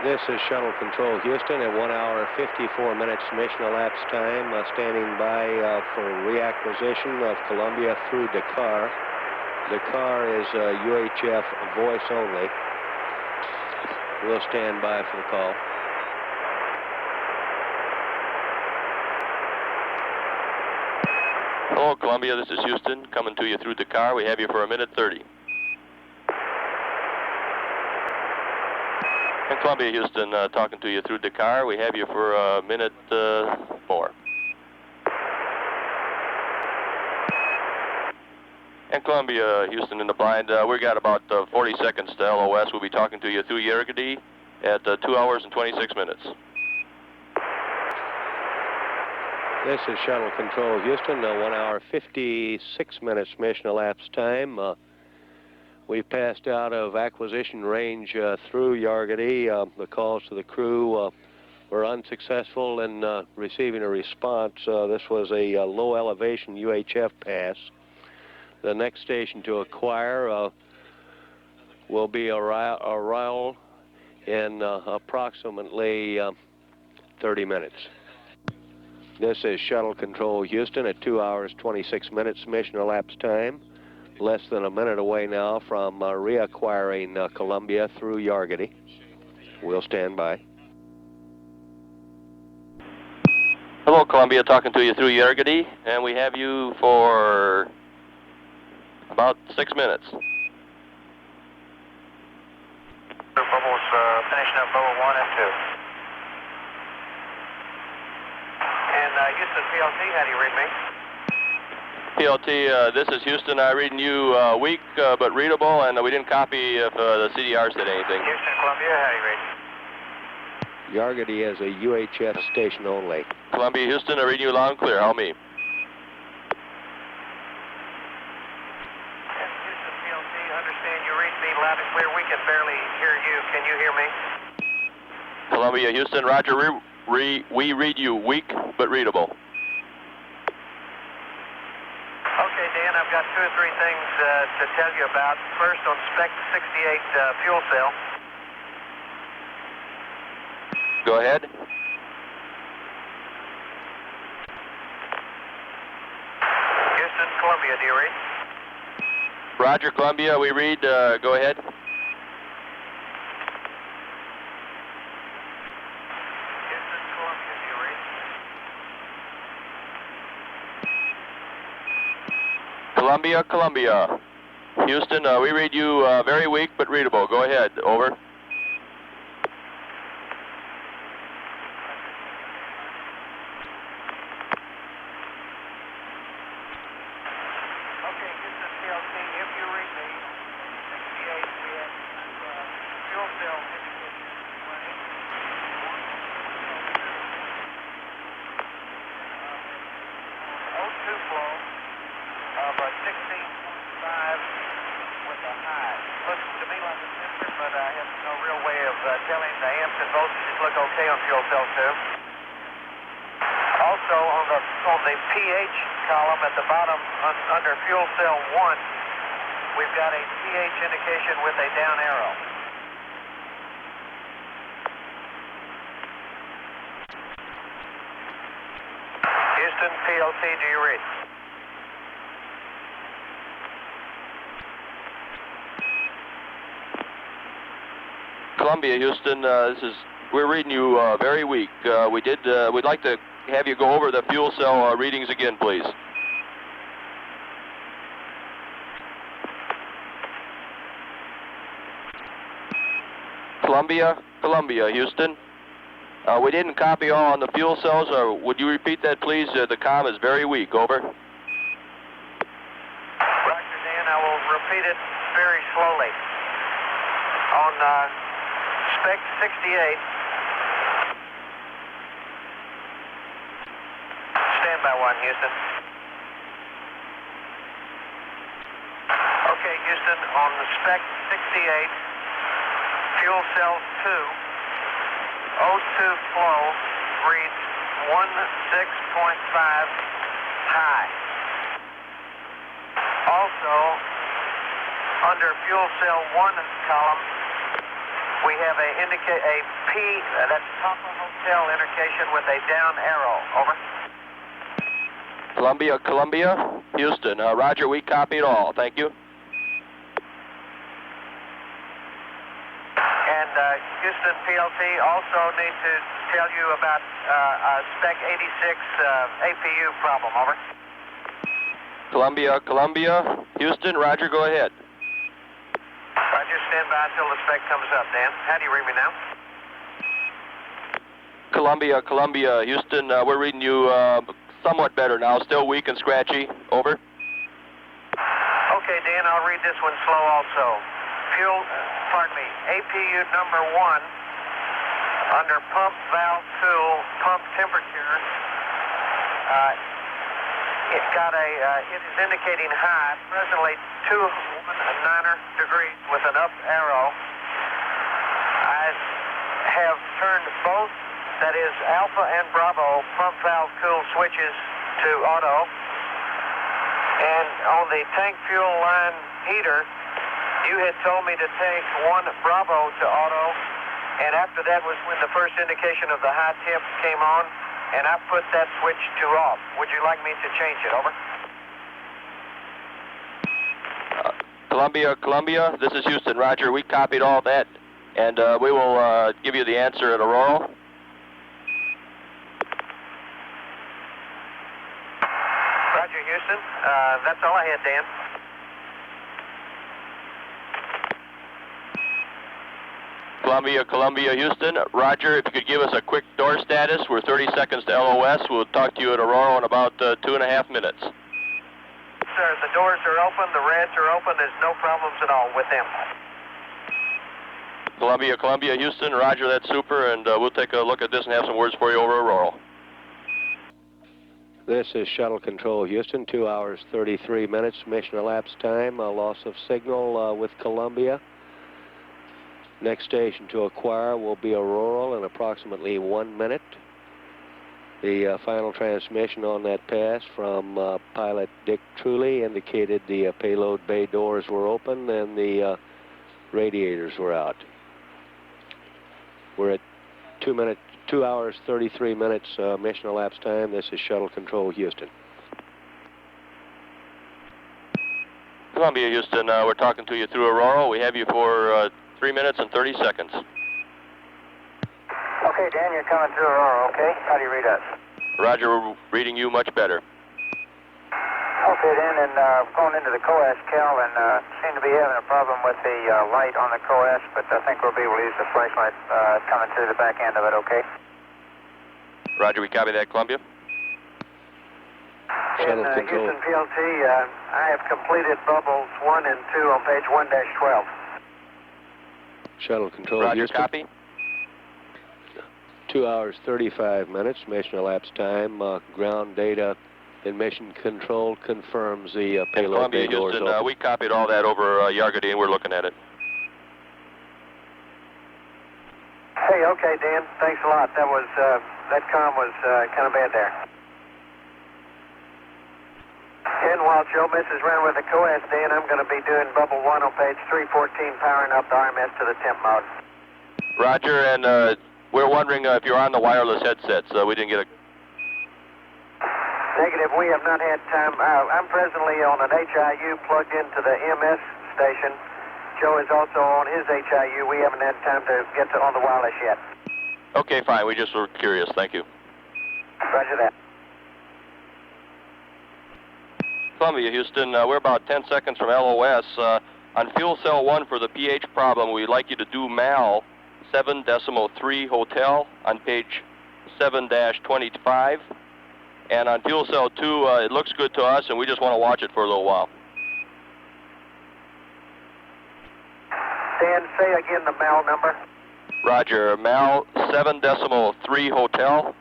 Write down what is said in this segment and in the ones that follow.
This is Shuttle Control Houston at 1 hour 54 minutes mission elapsed time, standing by for reacquisition of Columbia through Dakar. Dakar is UHF voice only. We'll stand by for the call. Hello, Columbia. This is Houston coming to you through Dakar. We have you for 1:30. And Columbia, Houston, talking to you through Dakar. We have you for a minute more. And Columbia, Houston in the blind. We got about 40 seconds to LOS. We'll be talking to you through Yergadi at 2 hours and 26 minutes. This is Shuttle Control Houston, 1 hour 56 minutes mission elapsed time. We passed out of acquisition range through Yergadi. The calls to the crew were unsuccessful in receiving a response. This was a low elevation UHF pass. The next station to acquire will be Oriole in approximately 30 minutes. This is Shuttle Control Houston at 2 hours 26 minutes mission elapsed time. Less than a minute away now from reacquiring Columbia through Yergadi. We'll stand by. Hello, Columbia, talking to you through Yergadi, and we have you for about 6 minutes. Bubbles finishing up bubble 1 and 2. And Houston PLT, how do you read me? PLT, this is Houston. I'm reading you weak but readable, and we didn't copy if the CDR said anything. Houston, Columbia, how do you read? Yergadi is a UHF station only. Columbia, Houston, I'm reading you loud and clear. Help me. Houston PLT, understand you read me loud and clear. We can barely hear you. Can you hear me? Columbia, Houston, roger. We read you weak but readable. Okay, Dan, I've got 2 or 3 things to tell you about. First, on spec 68 fuel cell. Go ahead. Houston, Columbia, do you read? Roger, Columbia, we read. Go ahead. Houston, Columbia, do you read? Columbia, Columbia. Houston, we read you very weak but readable. Go ahead. Over. Okay, Houston PLT, if you read me, 68, we have fuel cell indication running. 02 flow of 16.5 with a high. Looks to me like a sensor, but I have no real way of telling. The amps and voltages look okay on fuel cell 2. Also, on the pH column at the bottom under fuel cell 1, we've got a pH indication with a down arrow. Houston, PLT, do you read? Columbia, Houston, we're reading you very weak. We'd like to have you go over the fuel cell readings again, please. Columbia, Houston. We didn't copy all on the fuel cells. Would you repeat that, please? The comm is very weak. Over. Roger, Dan. I will repeat it very slowly. On spec 68. Stand by 1, Houston. Okay, Houston, on the spec 68, fuel cell 2, O2 flow reads 16.5 high. Also, under fuel cell 1 column, We have a P, that's Papa Hotel indication with a down arrow. Over. Columbia, Columbia, Houston. Roger, we copy it all. Thank you. And Houston PLT also need to tell you about a Spec 86 APU problem. Over. Columbia, Columbia, Houston. Roger, go ahead. Roger, stand by until the spec comes up, Dan. How do you read me now? Columbia, Columbia, Houston. We're reading you somewhat better now. Still weak and scratchy. Over. Okay, Dan, I'll read this one slow also. Fuel, pardon me, APU number 1 under pump valve tool, pump temperature. It is indicating high, presently 219 degrees with an up arrow. I have turned both, that is Alpha and Bravo, pump valve cool switches to auto. And on the tank fuel line heater, you had told me to take 1 Bravo to auto, and after that was when the first indication of the high temp came on, and I put that switch to off. Would you like me to change it? Over. Columbia, Columbia, this is Houston. Roger, we copied all that, and we will give you the answer at Aurora. Roger, Houston. That's all I had, Dan. Columbia, Columbia, Houston. Roger, if you could give us a quick door status. We're 30 seconds to LOS. We'll talk to you at Aurora in about 2.5 minutes. Sir, the doors are open, the reds are open. There's no problems at all with them. Columbia, Columbia, Houston. Roger, that's super, and we'll take a look at this and have some words for you over Aurora. This is Shuttle Control, Houston. 2 hours, 33 minutes. Mission elapsed time. Loss of signal with Columbia. Next station to acquire will be Aurora in approximately 1 minute. The final transmission on that pass from pilot Dick Truly indicated the payload bay doors were open and the radiators were out. We're at 2 hours, 33 minutes mission elapsed time. This is Shuttle Control, Houston. Columbia, Houston, we're talking to you through Aurora. We have you for 3 minutes and 30 seconds. Okay, Dan, you're coming through Aurora, okay? How do you read us? Roger, we're reading you much better. Okay, Dan, and going into the COAS, Cal, and seem to be having a problem with the light on the COAS, but I think we'll be able to use the flashlight coming through the back end of it, okay? Roger, we copy that, Columbia. Shuttle Control. Houston PLT, I have completed bubbles 1 and 2 on page 1-12. Shuttle Control, Roger, Houston. copy. 2 hours, 35 minutes, mission elapsed time. Ground data in mission control confirms the payload Columbia, bay doors Houston, open. we copied all that over Yargady, and we're looking at it. Hey, okay, Dan, thanks a lot. That was, that comm was kind of bad there. And while Joe misses around with the COAS, Dan, I'm going to be doing bubble 1 on page 314, powering up the RMS to the temp mode. Roger, and we're wondering if you're on the wireless headsets. We didn't get a... Negative, we have not had time. I'm presently on an HIU plugged into the MS station. Joe is also on his HIU. We haven't had time to get on the wireless yet. Okay, fine. We just were curious. Thank you. Roger that. Columbia, Houston, we're about 10 seconds from LOS. On fuel cell 1 for the pH problem, we'd like you to do MAL 7.3 Hotel on page 7-25. And on fuel cell 2, it looks good to us, and we just want to watch it for a little while. Dan, say again the MAL number. Roger, MAL 7.3 Hotel.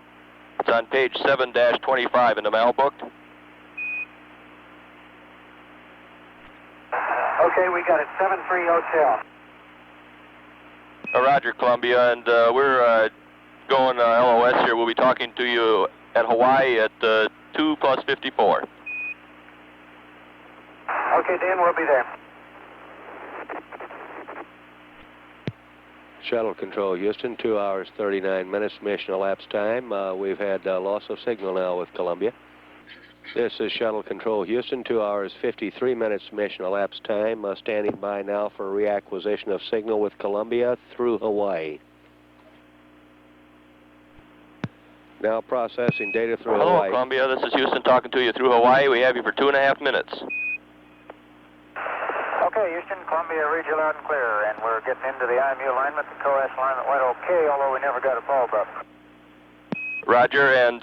It's on page 7-25 in the MAL book. Okay, we got it. 7-3 Hotel. Roger, Columbia, and we're going LOS here. We'll be talking to you at Hawaii at 2+54. Okay, Dan, we'll be there. Shuttle Control Houston, 2 hours 39 minutes mission elapsed time. We've had loss of signal now with Columbia. This is Shuttle Control Houston, 2 hours 53 minutes mission elapsed time. Standing by now for reacquisition of signal with Columbia through Hawaii. Now processing data through Hello, Hawaii. Columbia. This is Houston talking to you through Hawaii. We have you for 2.5 minutes. Okay, Houston, Columbia, read you loud and clear, and we're getting into the IMU alignment. The COS alignment went okay, although we never got a ball button. Roger, and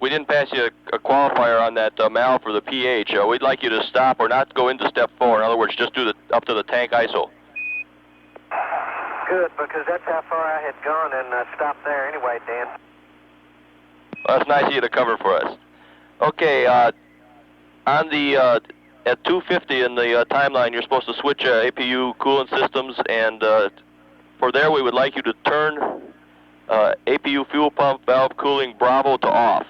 we didn't pass you a qualifier on that MAL for the pH. We'd like you to stop or not go into step 4. In other words, just do the up to the tank ISO. Good, because that's how far I had gone and stopped there anyway, Dan. Well, that's nice of you to cover for us. Okay, on the at 250 in the timeline, you're supposed to switch APU coolant systems, and for there we would like you to turn APU fuel pump valve cooling Bravo to off.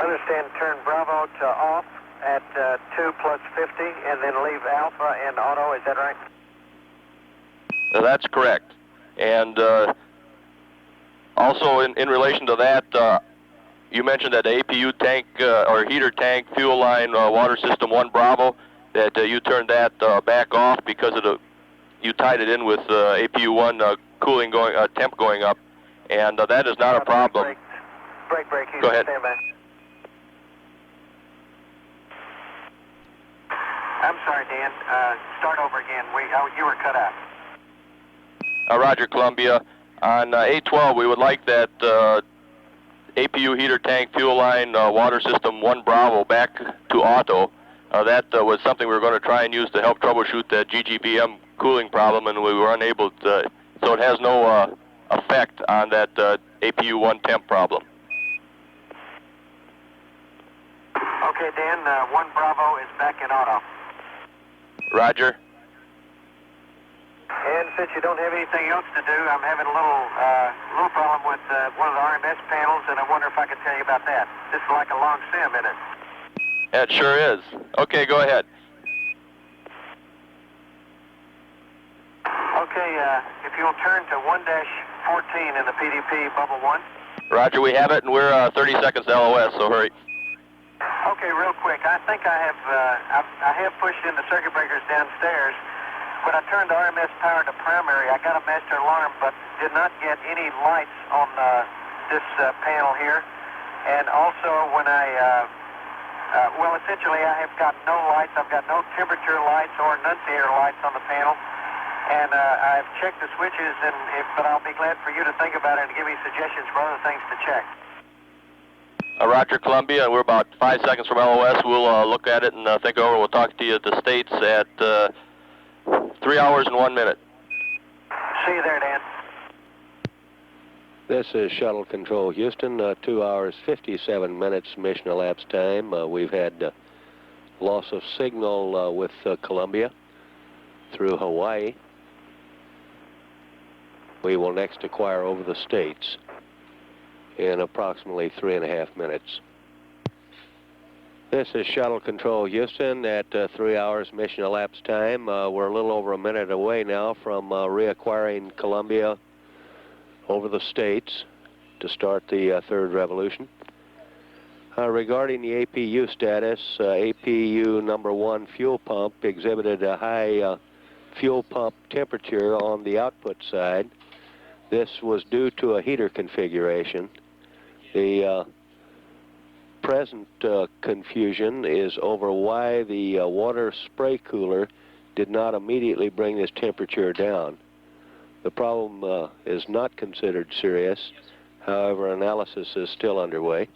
Understand, turn Bravo to off at 2 plus 50, and then leave Alpha in auto, is that right? That's correct. And also in relation to that, you mentioned that APU tank or heater tank fuel line water system 1 Bravo, that you turned that back off because of you tied it in with APU 1 cooling going temp going up, and that is not a problem. Break, Houston, go ahead. Stand by. I'm sorry, Dan. Start over again. You were cut out. Roger, Columbia. On A12, we would like that APU heater tank fuel line water system 1 Bravo back to auto. That was something we were going to try and use to help troubleshoot the GGBM cooling problem, and we were unable to, so it has no effect on that APU 1 temp problem. Okay, Dan, 1 Bravo is back in auto. Roger. And since you don't have anything else to do, I'm having a little problem with one of the RMS panels, and I wonder if I could tell you about that. This is like a long sim, isn't it? It sure is. Okay, go ahead. Okay, if you'll turn to 1-14 in the PDP bubble 1. Roger, we have it, and we're 30 seconds to LOS, so hurry. Okay, real quick. I think I have pushed in the circuit breakers downstairs. When I turned the RMS power to primary, I got a master alarm, but did not get any lights on this panel here. And also when well, essentially I have got no lights. I've got no temperature lights or annunciator lights on the panel. And I've checked the switches, but I'll be glad for you to think about it and give me suggestions for other things to check. Roger, Columbia, and we're about 5 seconds from LOS. We'll look at it and think over. We'll talk to you at the States at 3 hours and 1 minute. See you there, Dan. This is Shuttle Control Houston, 2 hours 57 minutes mission elapsed time. We've had loss of signal with Columbia through Hawaii. We will next acquire over the States in approximately 3.5 minutes. This is Shuttle Control Houston at 3 hours mission elapsed time. We're a little over a minute away now from reacquiring Columbia over the States to start the third revolution. Regarding the APU status, APU number 1 fuel pump exhibited a high fuel pump temperature on the output side. This was due to a heater configuration. The present confusion is over why the water spray cooler did not immediately bring this temperature down. The problem is not considered serious. However, analysis is still underway.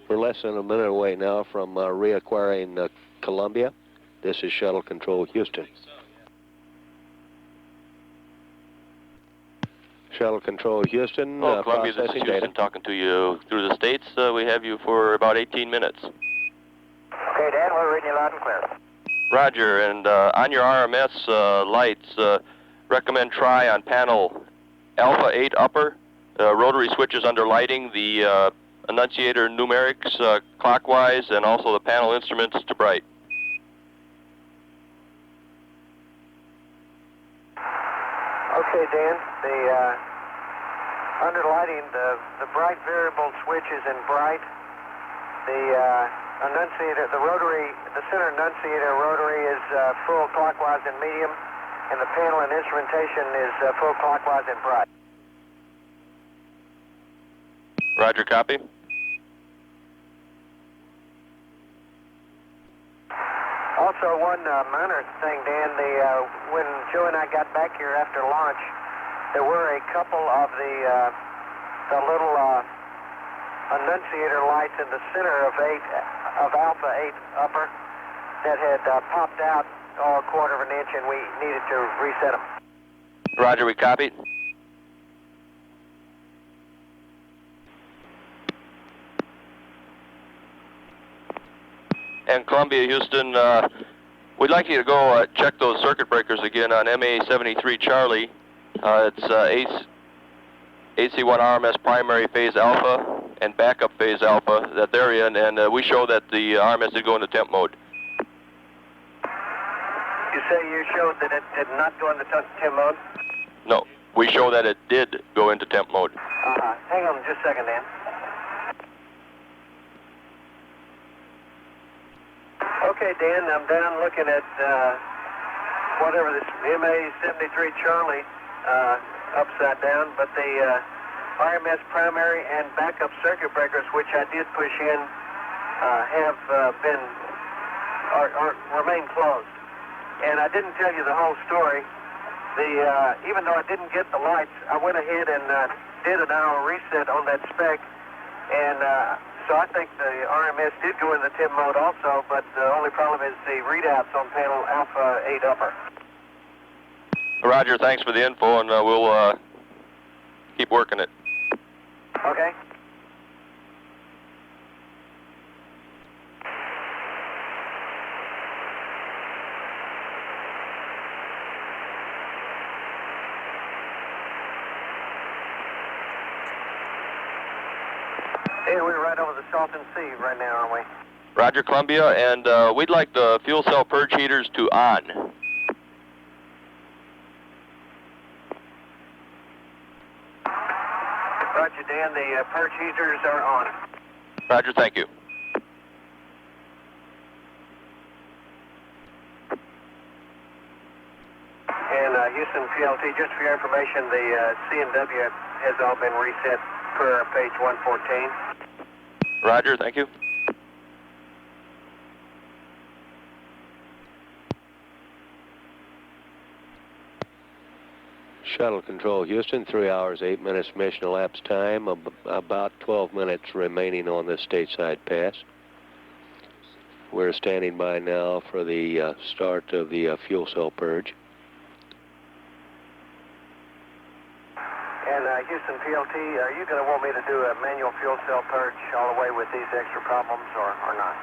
We're less than a minute away now from reacquiring Columbia. This is Shuttle Control Houston. Shuttle Control Houston, Columbia, this is processing Houston data. talking to you through the States. We have you for about 18 minutes. Okay, Dan, we're reading you loud and clear. Roger, and on your RMS lights, recommend try on panel Alpha 8 upper, rotary switches under lighting, the annunciator numerics clockwise, and also the panel instruments to bright. Okay, Dan. The underlighting, the bright variable switch is in bright. The annunciator, the center annunciator rotary is full clockwise in medium, and the panel and instrumentation is full clockwise in bright. Roger, copy. Also, one minor thing, Dan, when Joe and I got back here after launch, there were a couple of the little annunciator lights in the center of Alpha 8 upper that had popped out a quarter of an inch, and we needed to reset them. Roger, we copied. And Columbia, Houston, we'd like you to go check those circuit breakers again on MA73 Charlie. It's AC1 RMS primary phase alpha and backup phase alpha that they're in, and we show that the RMS did go into temp mode. You say you showed that it did not go into temp mode? No, we show that it did go into temp mode. Hang on just a second, Dan. Okay, Dan, I'm down looking at whatever this MA73 Charlie upside down, but the RMS primary and backup circuit breakers, which I did push in, have remain closed. And I didn't tell you the whole story. Even though I didn't get the lights, I went ahead and did an hour reset on that spec, and so I think the RMS did go into temp mode also, but the only problem is the readouts on panel Alpha 8 upper. Roger, thanks for the info, and we'll keep working it. Okay. Hey, we're right over the Salton Sea right now, aren't we? Roger, Columbia, and we'd like the fuel cell purge heaters to on. Roger, Dan, the purge heaters are on. Roger, thank you. And Houston PLT, just for your information, the CMW has all been reset per page 114. Roger, thank you. Shuttle control, Houston, 3 hours, 8 minutes mission elapsed time, about 12 minutes remaining on this stateside pass. We're standing by now for the start of the fuel cell purge. And Houston PLT, are you going to want me to do a manual fuel cell purge all the way with these extra problems or not?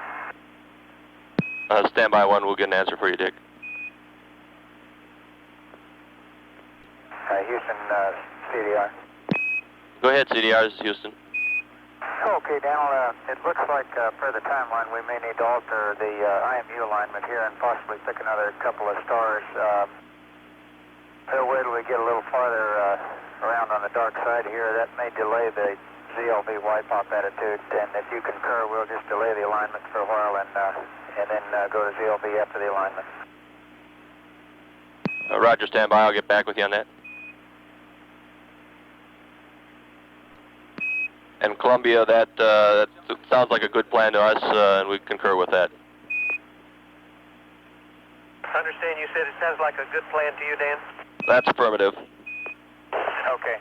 Stand by one, we'll get an answer for you, Dick. Houston, CDR. Go ahead, CDR, this is Houston. Okay, Daniel, it looks like per the timeline we may need to alter the IMU alignment here and possibly pick another couple of stars. Wait till we get a little farther around on the dark side here. That may delay the ZLB wipe-off attitude, and if you concur, we'll just delay the alignment for a while and then go to ZLB after the alignment. Roger, stand by, I'll get back with you on that. And Columbia, that sounds like a good plan to us, and we concur with that. I understand you said it sounds like a good plan to you, Dan? That's affirmative. Okay.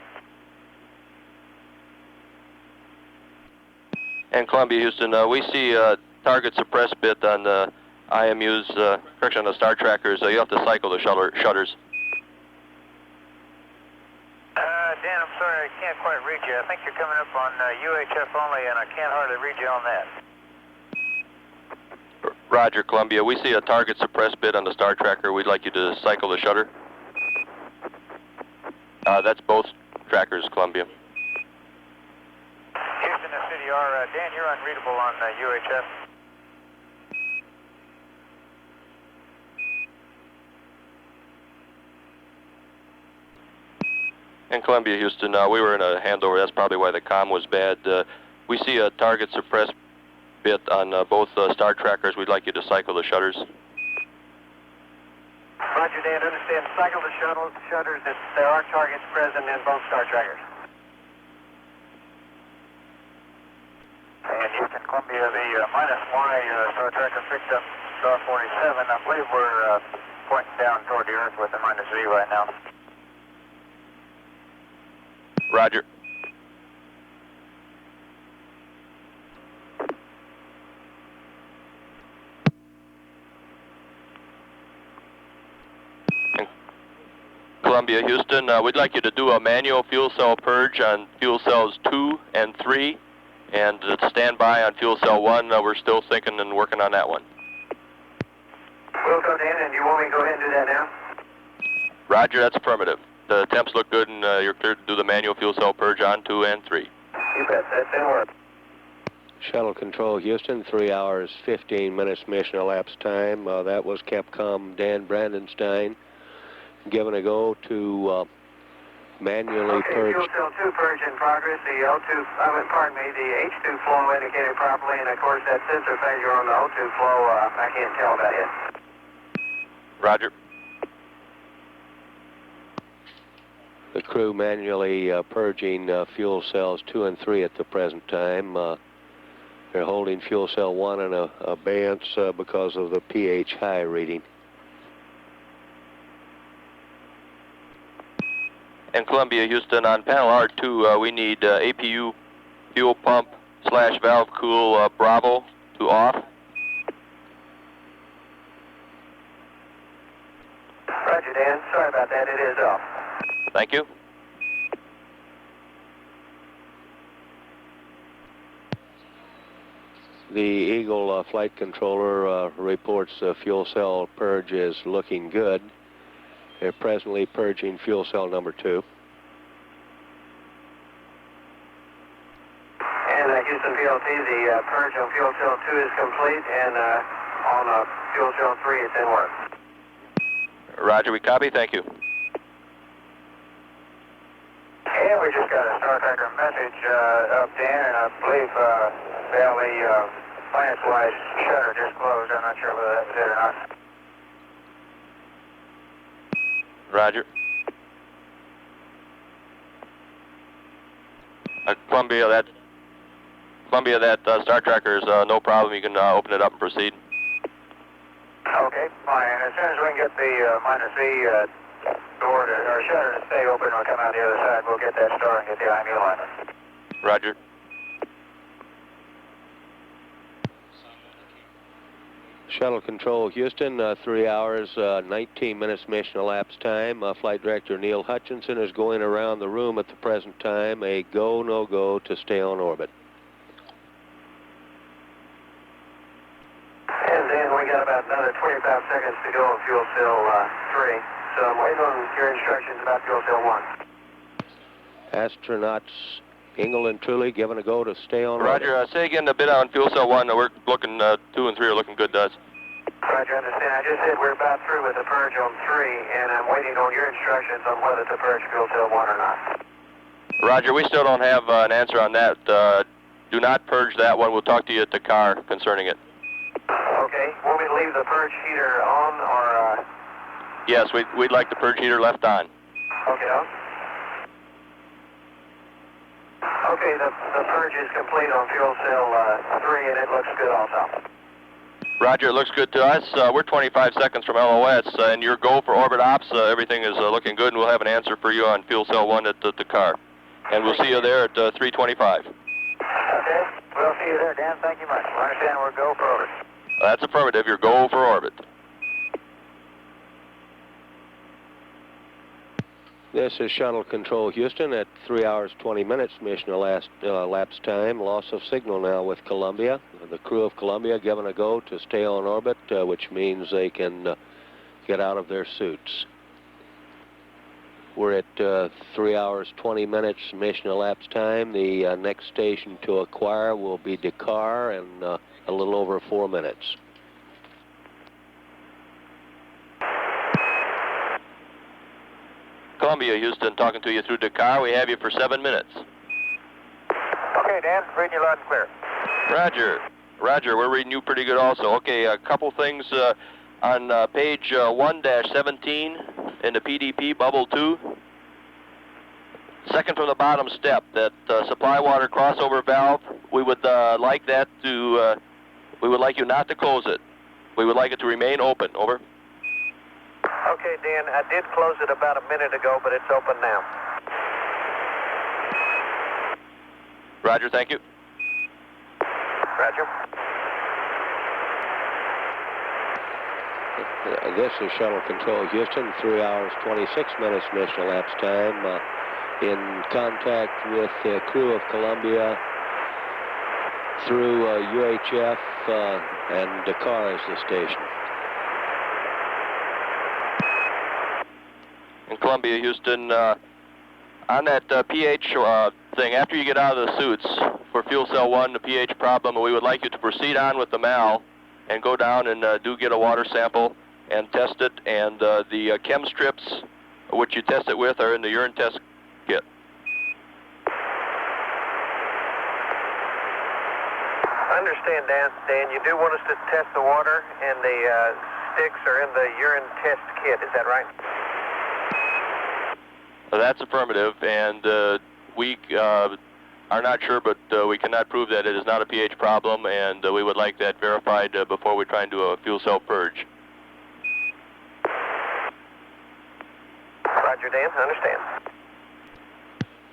And Columbia, Houston, we see a target suppress bit on the IMUs, correction, on the star trackers. You have to cycle the shutters. Dan, I'm sorry, I can't quite read you. I think you're coming up on UHF only, and I can't hardly read you on that. Roger, Columbia. We see a target suppress bit on the star tracker. We'd like you to cycle the shutter. That's both trackers, Columbia. Houston, CDR. Dan, you're unreadable on UHF. And Columbia, Houston, we were in a handover. That's probably why the comm was bad. We see a target suppress bit on both star trackers. We'd like you to cycle the shutters. Roger, Dan. Understand. Cycle the shutters if there are targets present in both star trackers. And Houston, Columbia, the minus Y star tracker picked up star 47. I believe we're pointing down toward the Earth with the minus V right now. Roger. Columbia, Houston, we'd like you to do a manual fuel cell purge on fuel cells 2 and 3, and stand by on fuel cell 1. We're still thinking and working on that one. We'll go, Dan, and you want me to go ahead and do that now? Roger, that's affirmative. The temps look good, and you're clear to do the manual fuel cell purge on 2 and 3. You bet. That's in order. Shuttle Control, Houston, 3 hours, 15 minutes mission elapsed time. That was Capcom Dan Brandenstein. Given a go to manually purge. Fuel cell 2 purge in progress. The the H2 flow indicated properly, and of course that sensor failure on the O2 flow, I can't tell about it. Roger. The crew manually purging fuel cells 2 and 3 at the present time. They're holding fuel cell 1 in abeyance because of the pH high reading. And Columbia, Houston, on panel R2, we need APU fuel pump / valve cool Bravo to off. Roger, Dan. Sorry about that. It is off. Thank you. The Eagle flight controller reports the fuel cell purge is looking good. They're presently purging fuel cell number 2. And Houston PLT, the purge on fuel cell 2 is complete, and on fuel cell 3 it's in work. Roger, we copy. Thank you. And we just got a Star Tracker message up, Dan, and I believe the finance-wise shutter just closed. I'm not sure whether that was it or not. Roger. Columbia, that Star Tracker is no problem. You can open it up and proceed. Okay, fine. And as soon as we can get the minus V door or shutter to stay open, we'll come out the other side. We'll get that star and get the IMU line. Roger. Shuttle Control, Houston, 3 hours, 19 minutes mission elapsed time. Flight Director Neil Hutchinson is going around the room at the present time. A go, no go to stay on orbit. And then we got about another 25 seconds to go on fuel cell 3. So I'm waiting on your instructions about fuel cell 1. Astronauts Ingle and Truly given a go to stay on Roger, orbit. say again a bit on fuel cell 1. We're looking, 2 and 3 are looking good to us. Roger, understand. I just said we're about through with the purge on 3, and I'm waiting on your instructions on whether to purge fuel cell 1 or not. Roger, we still don't have an answer on that. Do not purge that one. We'll talk to you at the car concerning it. Okay. Want me to leave the purge heater on or... Yes, we'd like the purge heater left on. Okay, Okay, the purge is complete on fuel cell 3, and it looks good also. Roger, it looks good to us. We're 25 seconds from LOS, and your goal for orbit ops, everything is looking good, and we'll have an answer for you on fuel cell 1 at the car. And we'll see you there at 3:25. Okay, we'll see you there, Dan. Thank you much. I understand we're go for orbit. That's affirmative. Your goal for orbit. This is Shuttle Control, Houston, at 3 hours, 20 minutes mission elapsed time. Loss of signal now with Columbia. The crew of Columbia given a go to stay on orbit, which means they can get out of their suits. We're at 3 hours, 20 minutes mission elapsed time. The next station to acquire will be Dakar in a little over 4 minutes. Columbia. Columbia, Houston, talking to you through Dakar. We have you for 7 minutes. Okay, Dan, reading you loud and clear. Roger. Roger, we're reading you pretty good also. Okay, a couple things on page 1-17 in the PDP, bubble 2. Second from the bottom step, that supply water crossover valve, we would like that to, we would like you not to close it. We would like it to remain open. Over. Okay, Dan, I did close it about a minute ago, but it's open now. Roger, thank you. Roger. This is Shuttle Control Houston, 3 hours, 26 minutes mission elapsed time. In contact with the crew of Columbia through UHF and Dakar is the station. In Columbia, Houston, on that pH thing, after you get out of the suits for fuel cell 1, the pH problem, we would like you to proceed on with the MAL and go down and do get a water sample and test it. And the chem strips, which you test it with, are in the urine test kit. I understand, Dan. Dan, you do want us to test the water, and the sticks are in the urine test kit. Is that right? That's affirmative, and we are not sure, but we cannot prove that it is not a pH problem, and we would like that verified before we try and do a fuel cell purge. Roger, Dan. I understand.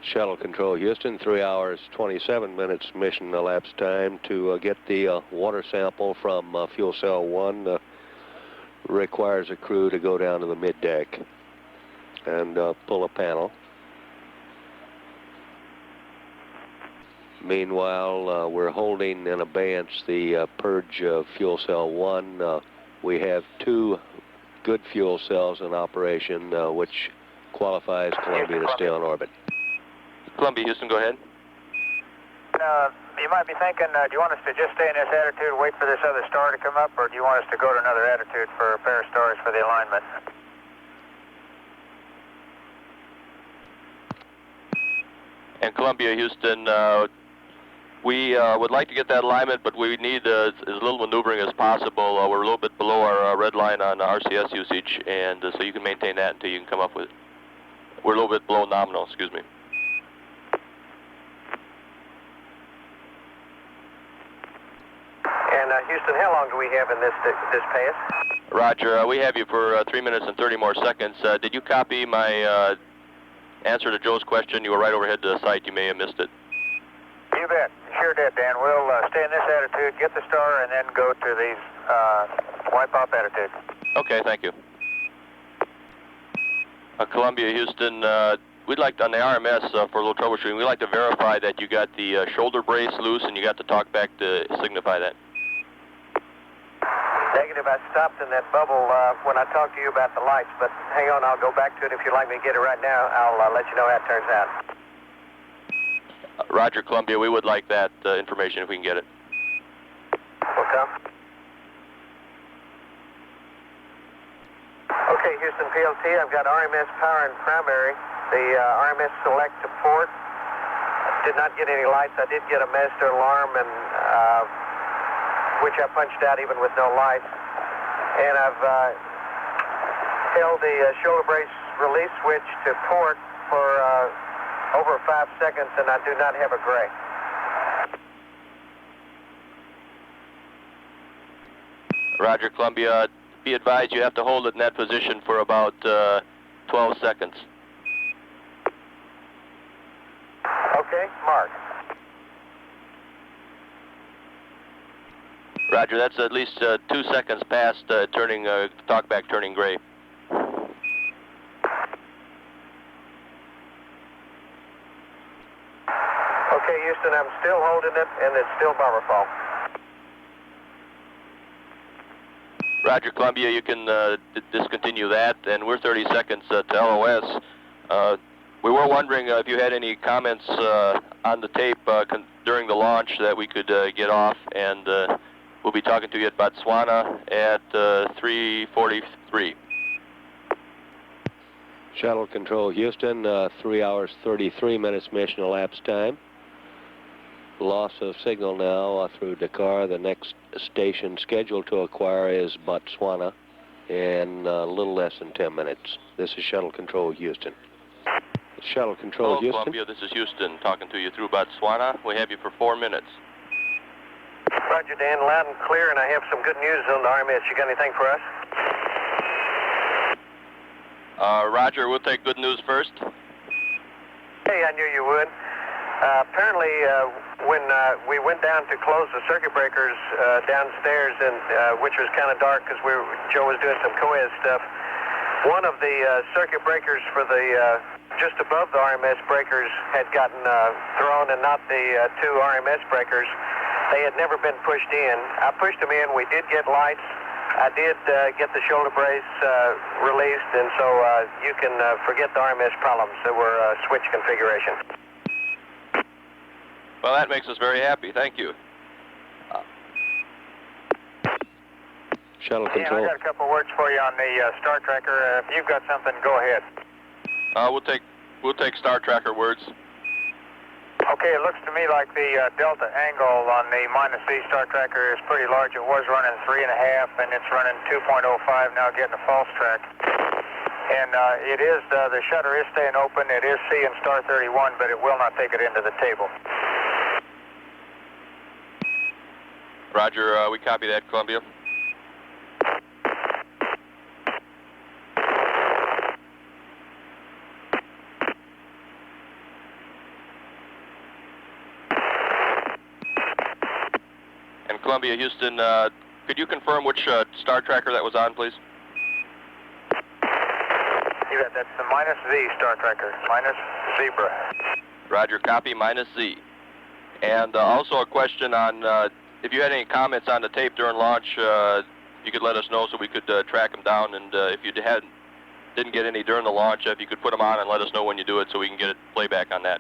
Shuttle Control Houston, 3 hours, 27 minutes mission elapsed time to get the water sample from fuel cell 1. Requires a crew to go down to the mid-deck and pull a panel. Meanwhile, we're holding in abeyance the purge of fuel cell 1. We have 2 good fuel cells in operation, which qualifies Columbia to stay on orbit. Columbia, Houston, go ahead. You might be thinking, do you want us to just stay in this attitude, wait for this other star to come up, or do you want us to go to another attitude for a pair of stars for the alignment? And Columbia, Houston, we would like to get that alignment, but we need as little maneuvering as possible. We're a little bit below our red line on RCS usage, and so you can maintain that until you can come up with it. We're a little bit below nominal, excuse me. And Houston, how long do we have in this pass? Roger, we have you for 3 minutes and 30 more seconds. Did you copy my answer to Joe's question? You were right overhead to the site. You may have missed it. You bet. Sure did, Dan. We'll stay in this attitude, get the star, and then go to these wipe-off attitude. Okay, thank you. Columbia, Houston, we'd like to, on the RMS for a little troubleshooting, we'd like to verify that you got the shoulder brace loose and you got the talk back to signify that. Negative. I stopped in that bubble when I talked to you about the lights, but hang on, I'll go back to it. If you'd like me to get it right now, I'll let you know how it turns out. Roger, Columbia, we would like that information if we can get it. Okay. Okay, Houston PLT, I've got RMS power and primary. The RMS select to port. Did not get any lights. I did get a master alarm, and which I punched out even with no lights. And I've held the shoulder brace release switch to port for over 5 seconds, and I do not have a gray. Roger, Columbia. Be advised you have to hold it in that position for about 12 seconds. Okay, mark. Roger, that's at least 2 seconds past turning talkback turning gray. Okay, Houston, I'm still holding it, and it's still bumper fall. Roger, Columbia, you can discontinue that, and we're 30 seconds to LOS. We were wondering if you had any comments on the tape during the launch that we could get off, and we'll be talking to you at Botswana at 3:43. Shuttle Control Houston, 3 hours 33 minutes mission elapsed time. Loss of signal now through Dakar. The next station scheduled to acquire is Botswana in a little less than 10 minutes. This is Shuttle Control Houston. Shuttle Control Hello, Houston. Columbia, this is Houston talking to you through Botswana. We have you for 4 minutes. Roger, Dan, loud and clear, and I have some good news on the RMS. You got anything for us? Roger, we'll take good news first. Hey, I knew you would. Apparently, when we went down to close the circuit breakers downstairs, and which was kind of dark because Joe was doing some co-ed stuff, one of the circuit breakers for the just above the RMS breakers had gotten thrown, and not the two RMS breakers. They had never been pushed in. I pushed them in. We did get lights. I did get the shoulder brace released, and so you can forget the RMS problems. They were switch configuration. Well, that makes us very happy. Thank you. Shuttle Control. Yeah, I got a couple words for you on the Star Tracker. If you've got something, go ahead. We'll take Star Tracker words. Okay, it looks to me like the delta angle on the -C Star Tracker is pretty large. It was running 3.5, and it's running 2.05 now, getting a false track. And it is, the shutter is staying open. It is seeing star 31, but it will not take it into the table. Roger, we copy that, Columbia. And Columbia, Houston, could you confirm which Star Tracker that was on, please? You bet, that's the -Z Star Tracker, minus Zebra. Roger, copy, -Z. And also a question on if you had any comments on the tape during launch, you could let us know so we could track them down. And if you didn't get any during the launch, if you could put them on and let us know when you do it so we can get it playback on that.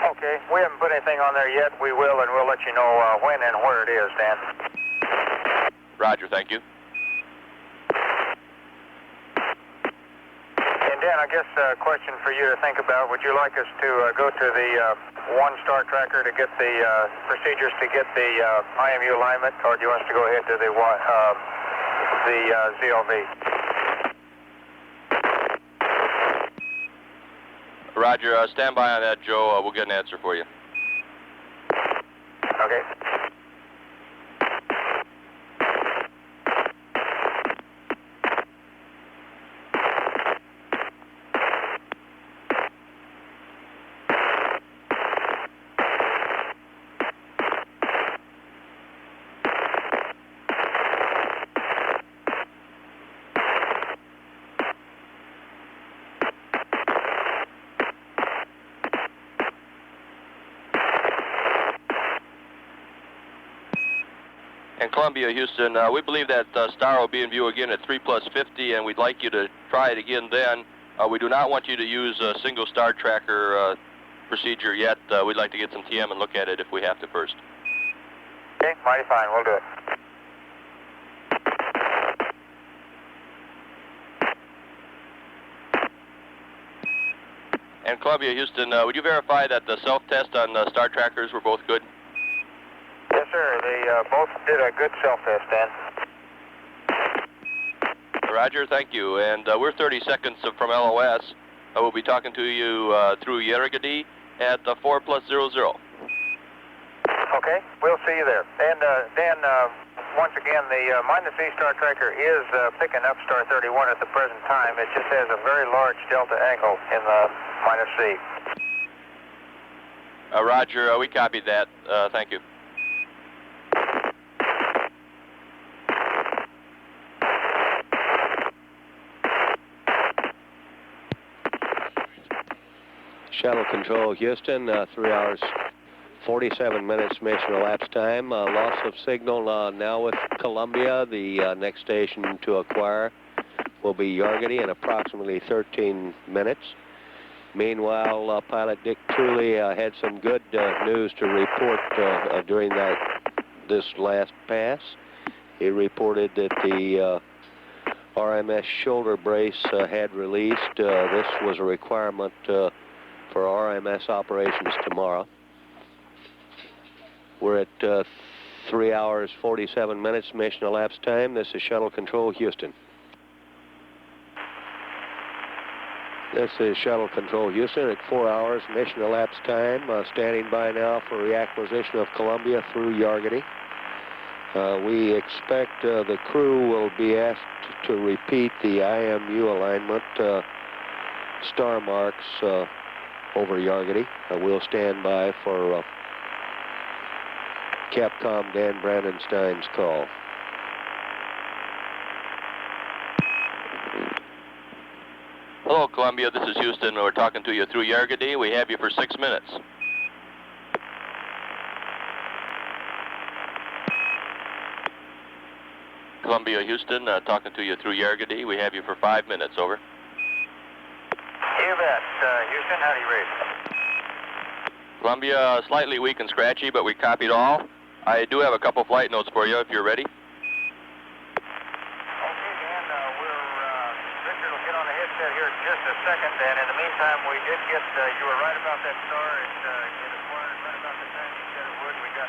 Okay, we haven't put anything on there yet. We will, and we'll let you know when and where it is, Dan. Roger, thank you. And Dan, I guess a question for you to think about. Would you like us to go to the one Star Tracker to get the procedures to get the IMU alignment, or do you want us to go ahead to the ZLV? Roger, stand by on that, Joe. We'll get an answer for you. Okay. And Columbia, Houston, we believe that star will be in view again at 3+50, and we'd like you to try it again then. We do not want you to use a single Star Tracker procedure yet. We'd like to get some TM and look at it if we have to first. Okay, mighty fine. We'll do it. And Columbia, Houston, would you verify that the self-test on Star Trackers were both good? Yes, sir. They both did a good self-test, Dan. Roger, thank you. And we're 30 seconds from LOS. We'll be talking to you through Yerigadi at 4+00. Okay, we'll see you there. And Dan, once again, the -C Star Tracker is picking up star 31 at the present time. It just has a very large delta angle in the -C. Roger, we copied that. Thank you. Shuttle Control Houston, 3 hours 47 minutes mission elapsed time. Loss of signal now with Columbia. The next station to acquire will be Yargady in approximately 13 minutes. Meanwhile, pilot Dick Tooley had some good news to report during this last pass. He reported that the RMS shoulder brace had released. This was a requirement for RMS operations tomorrow. We're at 3 hours, 47 minutes mission elapsed time. This is Shuttle Control, Houston. This is Shuttle Control, Houston at 4 hours mission elapsed time. Standing by now for reacquisition of Columbia through Yargity. We expect the crew will be asked to repeat the IMU alignment star marks over Yargity. We'll stand by for Capcom Dan Brandenstein's call. Hello, Columbia. This is Houston. We're talking to you through Yargity. We have you for 6 minutes. Columbia, Houston, talking to you through Yargity. We have you for 5 minutes. Over. You bet. Houston, how do you read? Columbia, slightly weak and scratchy, but we copied all. I do have a couple flight notes for you if you're ready. Okay, Dan, Victor will get on the headset here in just a second, and in the meantime, we did get, you were right about that star. It acquired right about the time you said it would. We got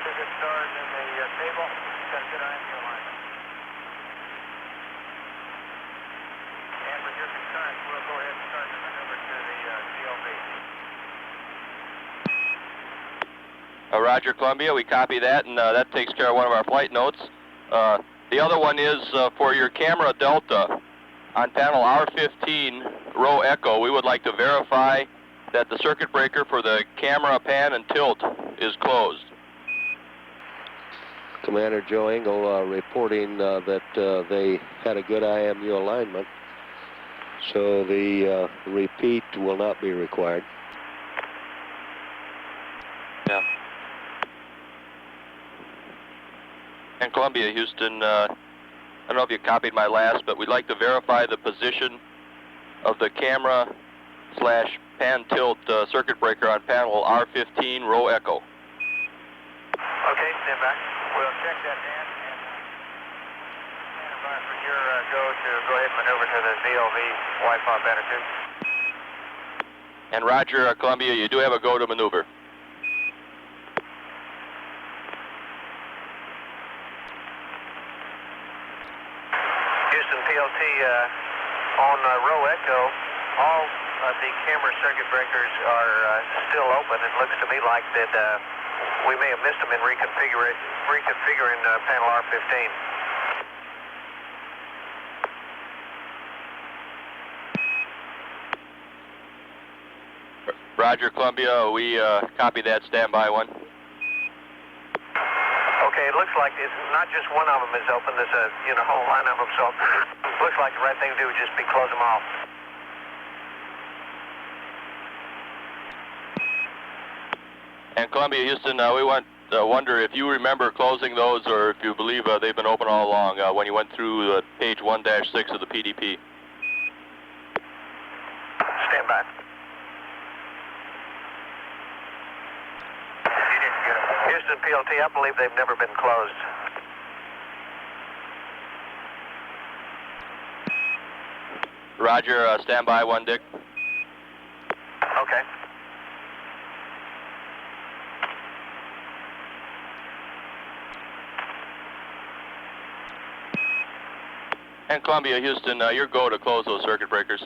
2 good stars in the table. Got a good IMU alignment. And with your concurrence, we'll go ahead and start the maneuver to the CLV. Roger, Columbia. We copy that, and that takes care of one of our flight notes. The other one is for your camera delta on panel R15, row echo. We would like to verify that the circuit breaker for the camera pan and tilt is closed. Commander Joe Engel reporting that they had a good IMU alignment, so the repeat will not be required. Yeah. And Columbia, Houston, I don't know if you copied my last, but we'd like to verify the position of the camera / pan tilt circuit breaker on panel R15, row echo. Okay, stand by. We'll check that, Dan, and stand by for your go ahead and maneuver to the ZLV wipe-off attitude. And Roger, Columbia, you do have a go to maneuver. Houston PLT on row echo, all of the camera circuit breakers are still open. It looks to me like that we may have missed them in reconfiguring panel R15. Roger, Columbia, we copy that standby one. Okay, it looks like it's not just one of them is open. There's a whole line of them, so it looks like the right thing to do would just be close them off. And Columbia, Houston, we wonder if you remember closing those or if you believe they've been open all along when you went through page 1-6 of the PDP. Stand by. You didn't get them. Houston PLT, I believe they've never been closed. Roger, standby one, Dick. Okay. And Columbia, Houston, your go to close those circuit breakers.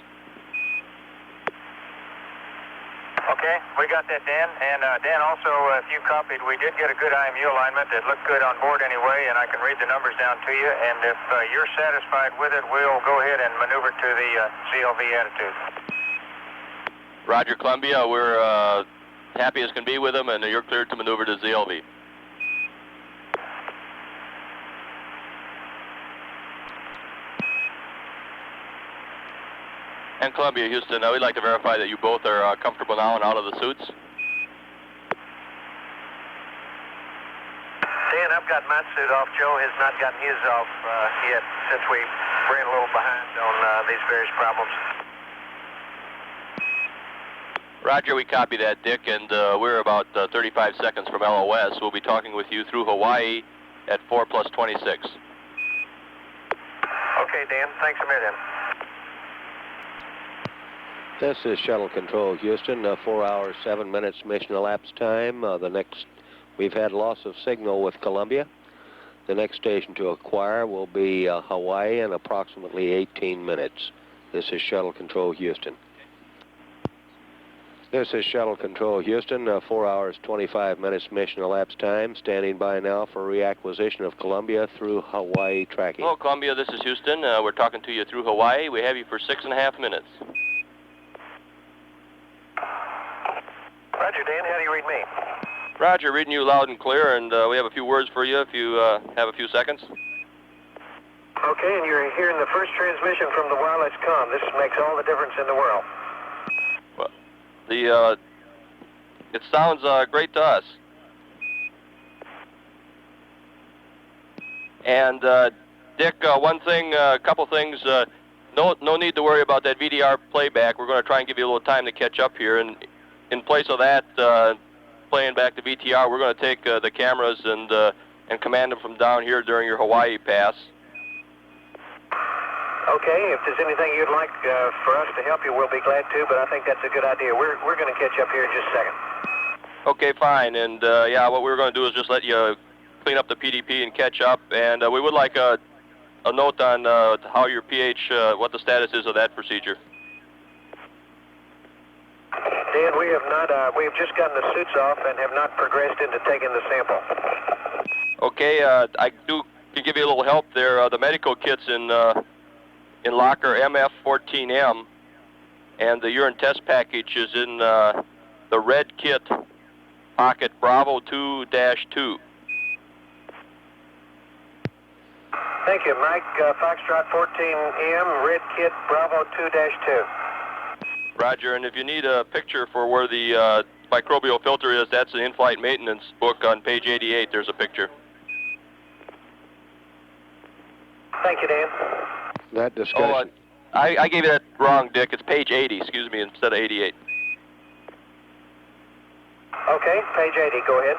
Okay, we got that, Dan. And Dan, also, if you copied, we did get a good IMU alignment. It looked good on board anyway, and I can read the numbers down to you. And if you're satisfied with it, we'll go ahead and maneuver to the CLV attitude. Roger, Columbia, we're happy as can be with them, and you're cleared to maneuver to ZLV. And Columbia, Houston, we'd like to verify that you both are comfortable now and out of the suits. Dan, I've got my suit off. Joe has not gotten his off yet since we ran a little behind on these various problems. Roger, we copy that, Dick, and we're about 35 seconds from LOS. We'll be talking with you through Hawaii at 4+26. Okay, Okay, Dan. Thanks a million. This is Shuttle Control, Houston. 4 hours, 7 minutes mission elapsed time. We've had loss of signal with Columbia. The next station to acquire will be Hawaii in approximately 18 minutes. This is Shuttle Control, Houston. This is Shuttle Control, Houston. 4 hours, 25 minutes mission elapsed time. Standing by now for reacquisition of Columbia through Hawaii tracking. Hello, Columbia. This is Houston. We're talking to you through Hawaii. We have you for 6.5 minutes. Roger, Dan. How do you read me? Roger, reading you loud and clear, and we have a few words for you if you have a few seconds. Okay, and you're hearing the first transmission from the wireless comm. This makes all the difference in the world. Well, it sounds great to us. And Dick, a couple things. No need to worry about that VDR playback. We're going to try and give you a little time to catch up here, and in place of that, playing back the VTR, we're going to take the cameras and command them from down here during your Hawaii pass. Okay, if there's anything you'd like for us to help you, we'll be glad to, but I think that's a good idea. We're going to catch up here in just a second. Okay, fine. And yeah, what we're going to do is just let you clean up the PDP and catch up, and we would like a note on how your pH, what the status is of that procedure. Dan, we have just gotten the suits off and have not progressed into taking the sample. Okay, I can give you a little help there. The medical kit's in locker MF14M, and the urine test package is in the red kit pocket Bravo 2-2. Thank you, Mike. Foxtrot 14M, red kit Bravo 2-2. Roger, and if you need a picture for where the microbial filter is, that's an in-flight maintenance book on page 88. There's a picture. Thank you, Dan. That discussion. Oh, I gave you that wrong, Dick. It's page 80, excuse me, instead of 88. Okay, page 80, go ahead.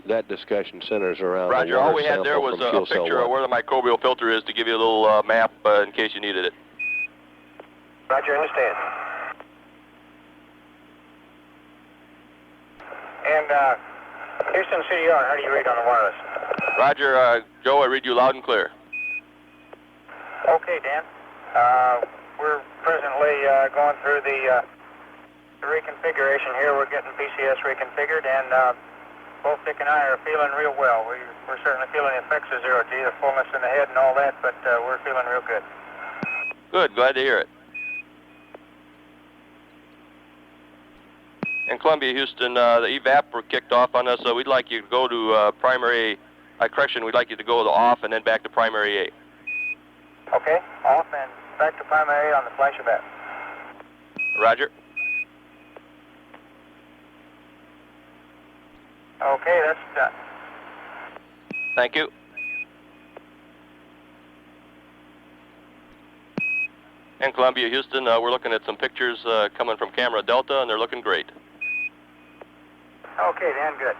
That discussion centers around. Roger, all we had there was a picture of where the microbial filter is to give you a little map in case you needed it. Roger, understand. And Houston CDR, how do you read on the wireless? Roger, Joe, I read you loud and clear. Okay, Dan. We're presently going through the reconfiguration here. We're getting PCS reconfigured, and both Dick and I are feeling real well. We're certainly feeling the effects of zero G, the fullness in the head and all that, but we're feeling real good. Good, glad to hear it. And Columbia, Houston, the evap were kicked off on us, so we'd like you to go to primary, correction, we'd like you to go to off and then back to primary A. Okay, off and back to primary A on the flash evap. Roger. Okay, that's done. Thank you. And Columbia, Houston, we're looking at some pictures coming from camera Delta, and they're looking great. Okay, Dan, good.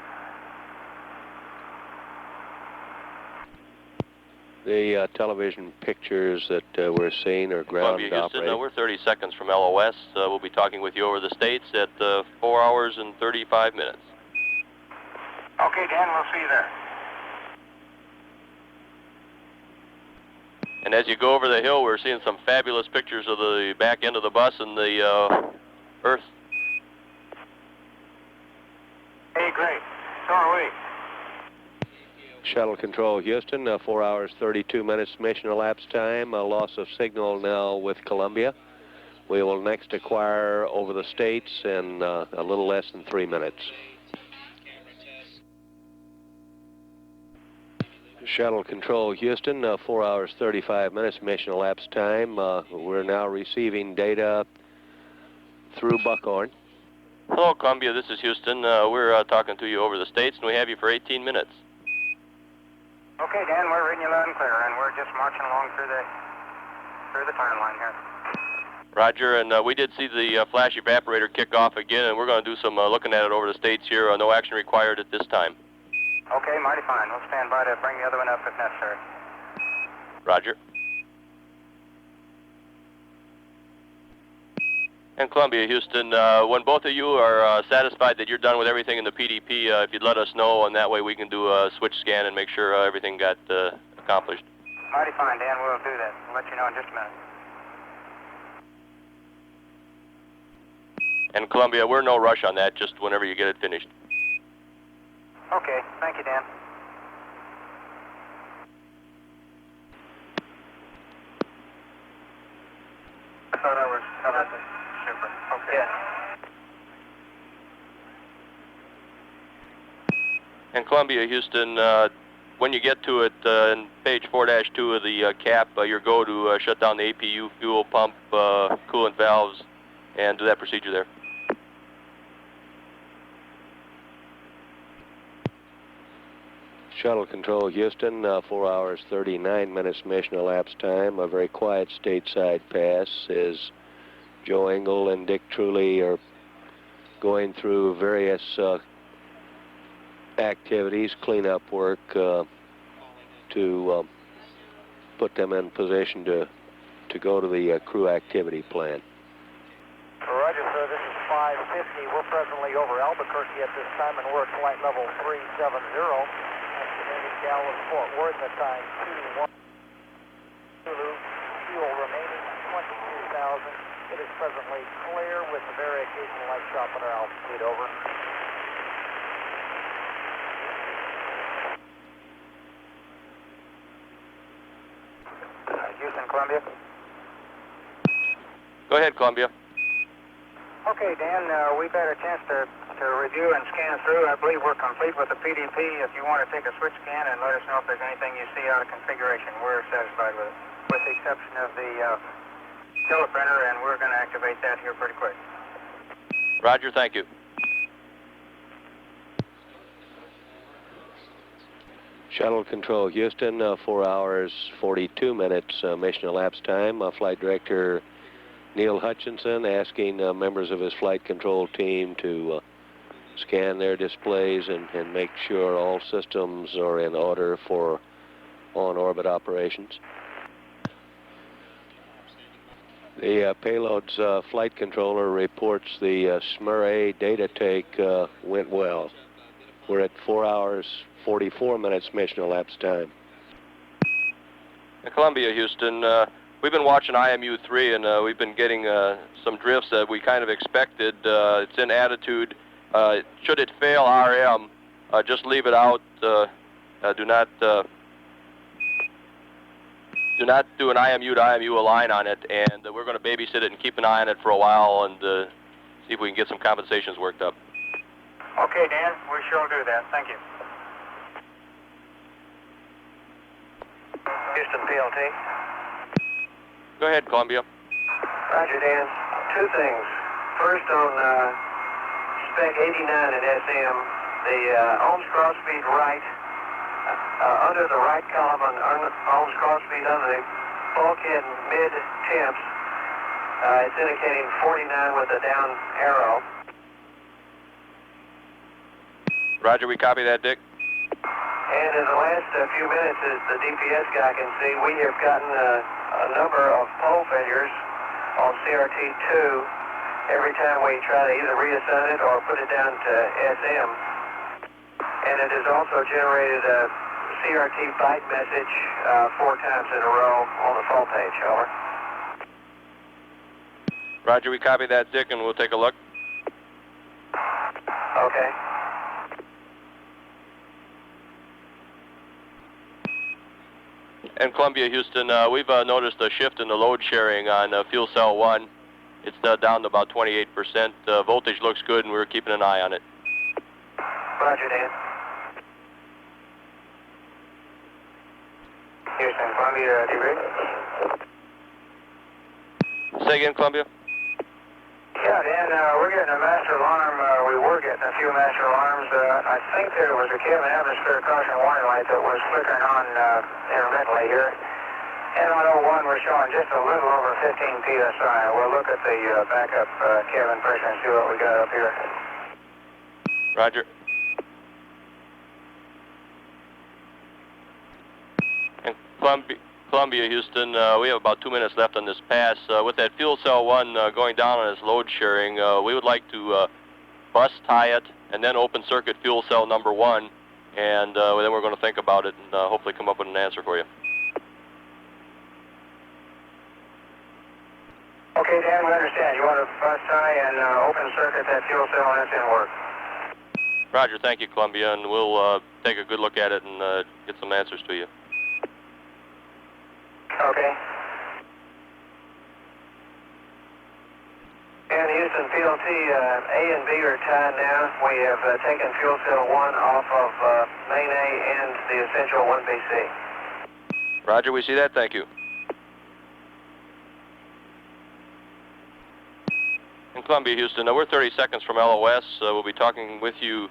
The television pictures that we're seeing are ground Columbia, Houston, operated. we're 30 seconds from LOS. We'll be talking with you over the States at 4 hours and 35 minutes. Okay, Dan, we'll see you there. And as you go over the hill, we're seeing some fabulous pictures of the back end of the bus and the Earth. Hey, great. So are we. Shuttle Control, Houston, 4 hours, 32 minutes mission elapsed time. A loss of signal now with Columbia. We will next acquire over the States in a little less than 3 minutes. Shuttle Control, Houston, 4 hours, 35 minutes mission elapsed time. We're now receiving data through Buckhorn. Hello, Columbia. This is Houston. We're talking to you over the States, and we have you for 18 minutes. Okay, Dan, we're reading you loud and clear, and we're just marching along through the timeline here. Roger, and we did see the flash evaporator kick off again, and we're going to do some looking at it over the States here. No action required at this time. Okay, mighty fine. We'll stand by to bring the other one up if necessary. Roger. And Columbia, Houston, when both of you are satisfied that you're done with everything in the PDP, if you'd let us know, and that way we can do a switch scan and make sure everything got accomplished. Mighty fine, Dan. We'll do that. We'll let you know in just a minute. And Columbia, we're no rush on that, just whenever you get it finished. Okay. Thank you, Dan. I thought I was covered. Super. Okay. Yeah. And Columbia, Houston, when you get to it, in page 4-2 of the cap, your go to shut down the APU, fuel pump, coolant valves, and do that procedure there. Shuttle control, Houston, 4 hours, 39 minutes mission elapsed time. A very quiet stateside pass as Joe Engel and Dick Truly are going through various activities, cleanup work, to put them in position to go to the crew activity plan. Roger, sir. This is 550. We're presently over Albuquerque at this time, and we're at flight level 370. Dallas, Fort Worth at time 21. Zulu, fuel remaining 22,000. It is presently clear with a very occasional light shop at our altitude, over. Houston, Columbia. Go ahead, Columbia. Okay, Dan, we've had a chance to review and scan through. I believe we're complete with the PDP. If you want to take a switch scan and let us know if there's anything you see out of configuration, we're satisfied with it, with the exception of the teleprinter, and we're going to activate that here pretty quick. Roger, thank you. Shuttle control, Houston, 4 hours, 42 minutes mission elapsed time. Flight Director Neil Hutchinson asking members of his flight control team to scan their displays and make sure all systems are in order for on-orbit operations. The payload's flight controller reports the SMER-A data take went well. We're at 4 hours, 44 minutes mission elapsed time. Columbia, Houston, we've been watching IMU-3, and we've been getting some drifts that we kind of expected. It's in attitude. Should it fail RM, just leave it out. Do not do an IMU to IMU align on it, and we're going to babysit it and keep an eye on it for a while and see if we can get some compensations worked up. Okay, Dan, we sure do that. Thank you. Houston, PLT. Go ahead, Columbia. Roger, Dan. Two things. First, on spec 89 in SM, the ohms cross speed right, under the right column on ohms cross speed under the bulkhead mid temps, it's indicating 49 with a down arrow. Roger, we copy that, Dick. And in the last few minutes, as the DPS guy can see, we have gotten a number of pole failures on CRT-2 every time we try to either reassign it or put it down to SM. And it has also generated a CRT byte message 4 times in a row on the fault page, over. Roger, we copy that, Dick, and we'll take a look. Okay. And Columbia, Houston, we've noticed a shift in the load sharing on fuel cell 1. It's down to about 28%. Voltage looks good, and we're keeping an eye on it. Roger, Dan. Houston, Columbia, debrief. Say again, Columbia. Yeah, Dan, we're getting a master alarm. We were getting a few master alarms. I think there was a cabin atmosphere caution warning light that was flickering on intermittently here. And on 01, we're showing just a little over 15 PSI. We'll look at the backup cabin pressure and see what we got up here. Roger. And Columbia, Houston, we have about 2 minutes left on this pass. With that fuel cell 1 going down on its load sharing, we would like to bus tie it and then open circuit fuel cell number 1, and then we're going to think about it and hopefully come up with an answer for you. Okay, Dan, we understand. You want to bus tie and open circuit that fuel cell and it's in work. Roger, thank you, Columbia, and we'll take a good look at it and get some answers to you. Okay. And Houston PLT, A and B are tied now. We have taken fuel cell 1 off of main A and the essential 1PC. Roger, we see that. Thank you. In Columbia, Houston, we're 30 seconds from LOS. We'll be talking with you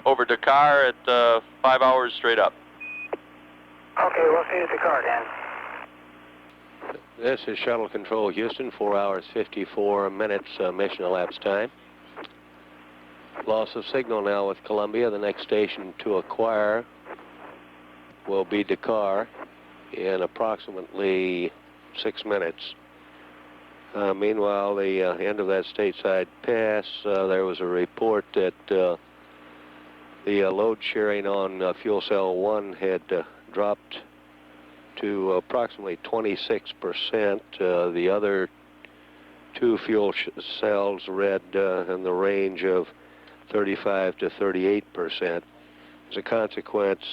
over Dakar at 5 hours straight up. Okay, we'll see you at Dakar, Dan. This is Shuttle Control Houston, 4 hours 54 minutes mission elapsed time. Loss of signal now with Columbia. The next station to acquire will be Dakar in approximately 6 minutes. Meanwhile, the end of that stateside pass, there was a report that the load sharing on fuel cell 1 had dropped to approximately 26%. The other 2 fuel cells read in the range of 35 to 38%. As a consequence,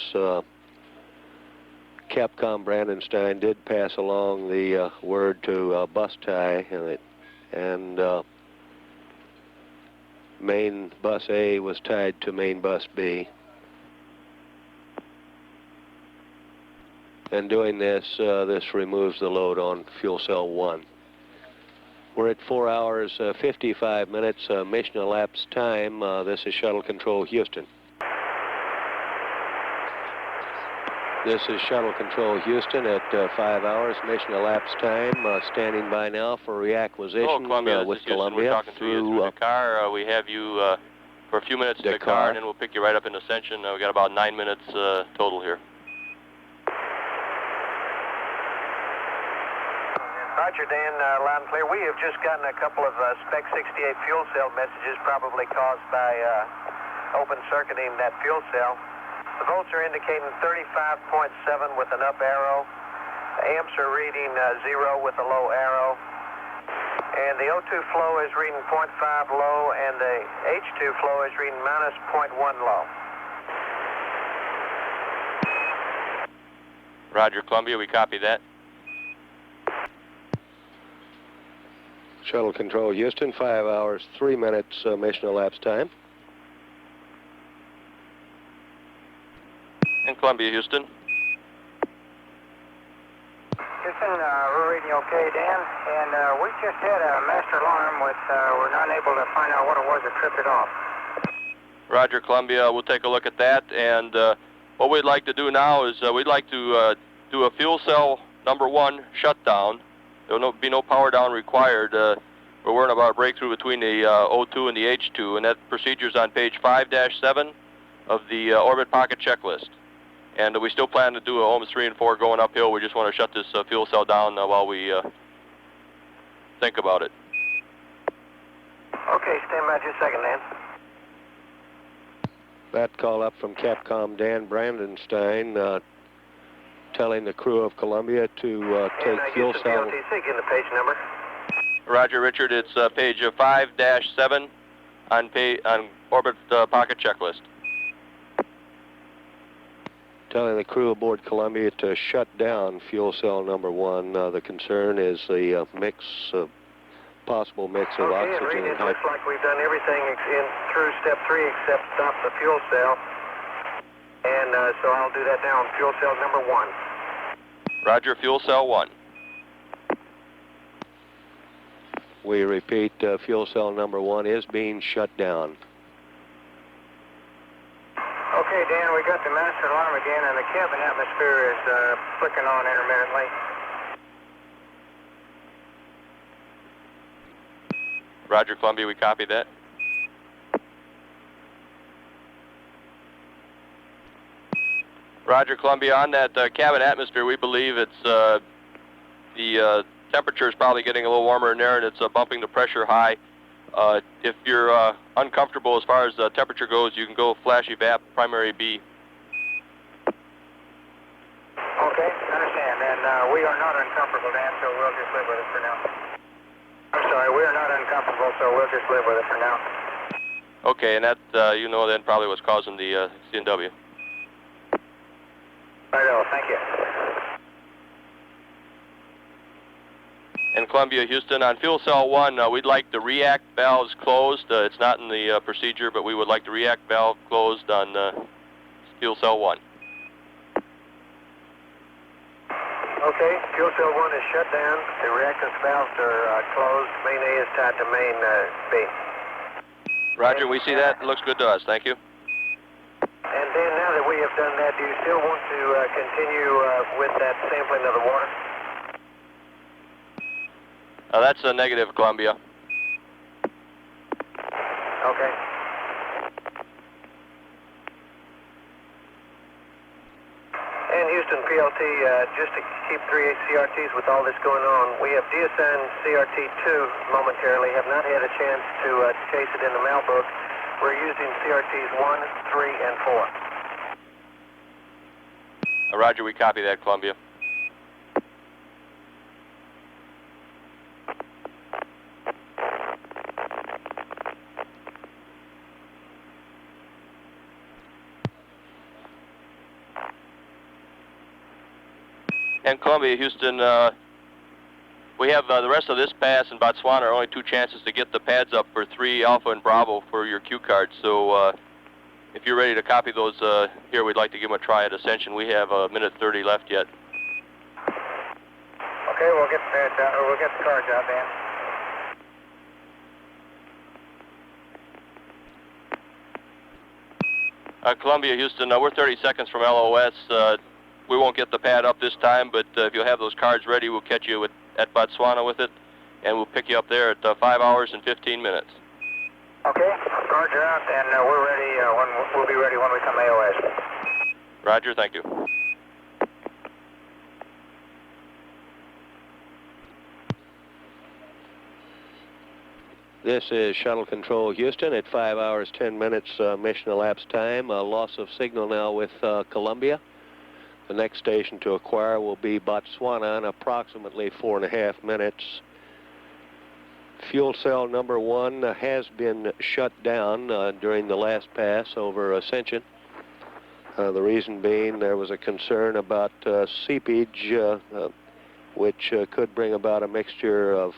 Capcom Brandenstein did pass along the word to bus tie, and main bus A was tied to main bus B. And doing this, this removes the load on fuel cell 1. We're at 4 hours 55 minutes mission elapsed time. This is Shuttle Control Houston. This is Shuttle Control Houston at 5 hours mission elapsed time. Standing by now for reacquisition Columbia, with Houston. Columbia. We're talking to you through Dakar. We have you for a few minutes to Dakar, and then we'll pick you right up in Ascension. We've got about 9 minutes total here. Roger, Dan, loud and clear. We have just gotten a couple of Spec 68 fuel cell messages, probably caused by open circuiting that fuel cell. The volts are indicating 35.7 with an up arrow. The amps are reading 0 with a low arrow. And the O2 flow is reading 0.5 low, and the H2 flow is reading minus 0.1 low. Roger, Columbia, we copy that. Shuttle Control Houston, 5 hours 3 minutes mission elapsed time. In Columbia, Houston. Houston, we're reading you okay, Dan. And we just had a master alarm with, we're not able to find out what it was that tripped it off. Roger, Columbia, we'll take a look at that. And what we'd like to do now is we'd like to do a fuel cell number 1 shutdown. There will be no power down required. We're worrying about a breakthrough between the O2 and the H2, and that procedure's on page 5-7 of the orbit pocket checklist. And we still plan to do a ohms 3 and 4 going uphill. We just want to shut this fuel cell down while we think about it. Okay, stand by just a second, Dan. That call up from Capcom Dan Brandenstein telling the crew of Columbia to take fuel cell. PLTC, give the page number. Roger, Richard. It's page 5-7 on orbit pocket checklist. Telling the crew aboard Columbia to shut down fuel cell number 1. The concern is the possible mix of oxygen. It looks like we've done everything through step 3 except stop the fuel cell. And so I'll do that now on fuel cell number 1. Roger, fuel cell 1. We repeat, fuel cell number 1 is being shut down. Okay, Dan, we got the master alarm again, and the cabin atmosphere is flicking on intermittently. Roger, Columbia, we copy that. Roger, Columbia. On that cabin atmosphere, we believe it's the temperature is probably getting a little warmer in there, and it's bumping the pressure high. If you're uncomfortable as far as the temperature goes, you can go flash evap primary B. Okay, understand. And we are not uncomfortable, Dan, so we'll just live with it for now. I'm sorry, we are not uncomfortable, so we'll just live with it for now. Okay, and that, you know, then probably what's causing the CNW. Righto, thank you. And Columbia, Houston, on fuel cell 1, we'd like the react valves closed. It's not in the procedure, but we would like the react valve closed on fuel cell 1. Okay, fuel cell 1 is shut down. The reactance valves are closed. Main A is tied to main B. Roger, we see that. It looks good to us. Thank you. And then now that we have done that, do you still want to continue with that sampling of the water? That's a negative, Columbia. Okay. And Houston PLT, just to keep 3 CRTs with all this going on, we have deassigned CRT2 momentarily, have not had a chance to chase it in the mail book. We're using CRTs 1, 3, and 4. Roger, we copy that, Columbia. And Columbia, Houston, we have the rest of this pass in Botswana are only 2 chances to get the pads up for 3 Alpha and Bravo for your Q cards. So if you're ready to copy those here, we'd like to give them a try at Ascension. We have a minute 30 left yet. Okay, we'll get the pads out, or we'll get the cards out, Dan. Columbia, Houston, we're 30 seconds from LOS. We won't get the pad up this time, but if you'll have those cards ready, we'll catch you at Botswana with it, and we'll pick you up there at 5 hours and 15 minutes. Okay, cards are out, and we're ready. We'll be ready when we come AOS. Roger, thank you. This is Shuttle Control Houston at 5 hours, 10 minutes mission elapsed time. Loss of signal now with Columbia. The next station to acquire will be Botswana in approximately 4.5 minutes. Fuel cell number 1 has been shut down during the last pass over Ascension. The reason being there was a concern about seepage, which could bring about a mixture of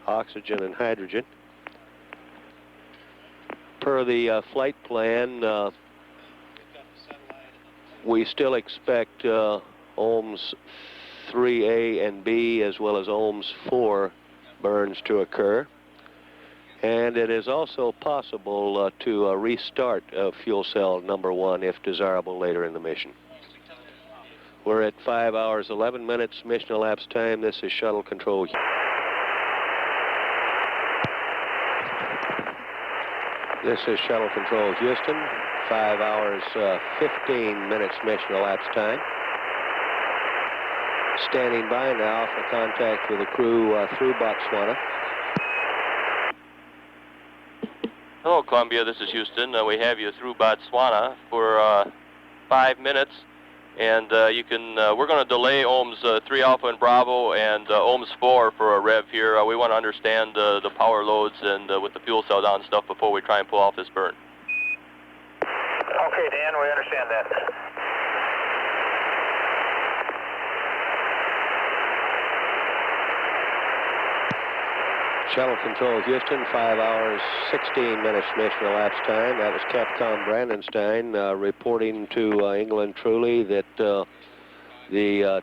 oxygen and hydrogen. Per the flight plan, we still expect ohms 3A and B as well as ohms 4 burns to occur. And it is also possible to restart fuel cell number 1 if desirable later in the mission. We're at 5 hours, 11 minutes mission elapsed time. This is Shuttle Control. This is Shuttle Control Houston, 5 hours, 15 minutes mission elapsed time. Standing by now for contact with the crew through Botswana. Hello, Columbia, this is Houston. We have you through Botswana for 5 minutes. And you can, we're going to delay ohms 3 Alpha and Bravo and ohms 4 for a rev here. We want to understand the power loads and with the fuel cell down stuff before we try and pull off this burn. Okay, Dan, we understand that. Shuttle Control Houston, 5 hours, 16 minutes mission elapsed time. That was Capcom Brandenstein reporting to England Truly that the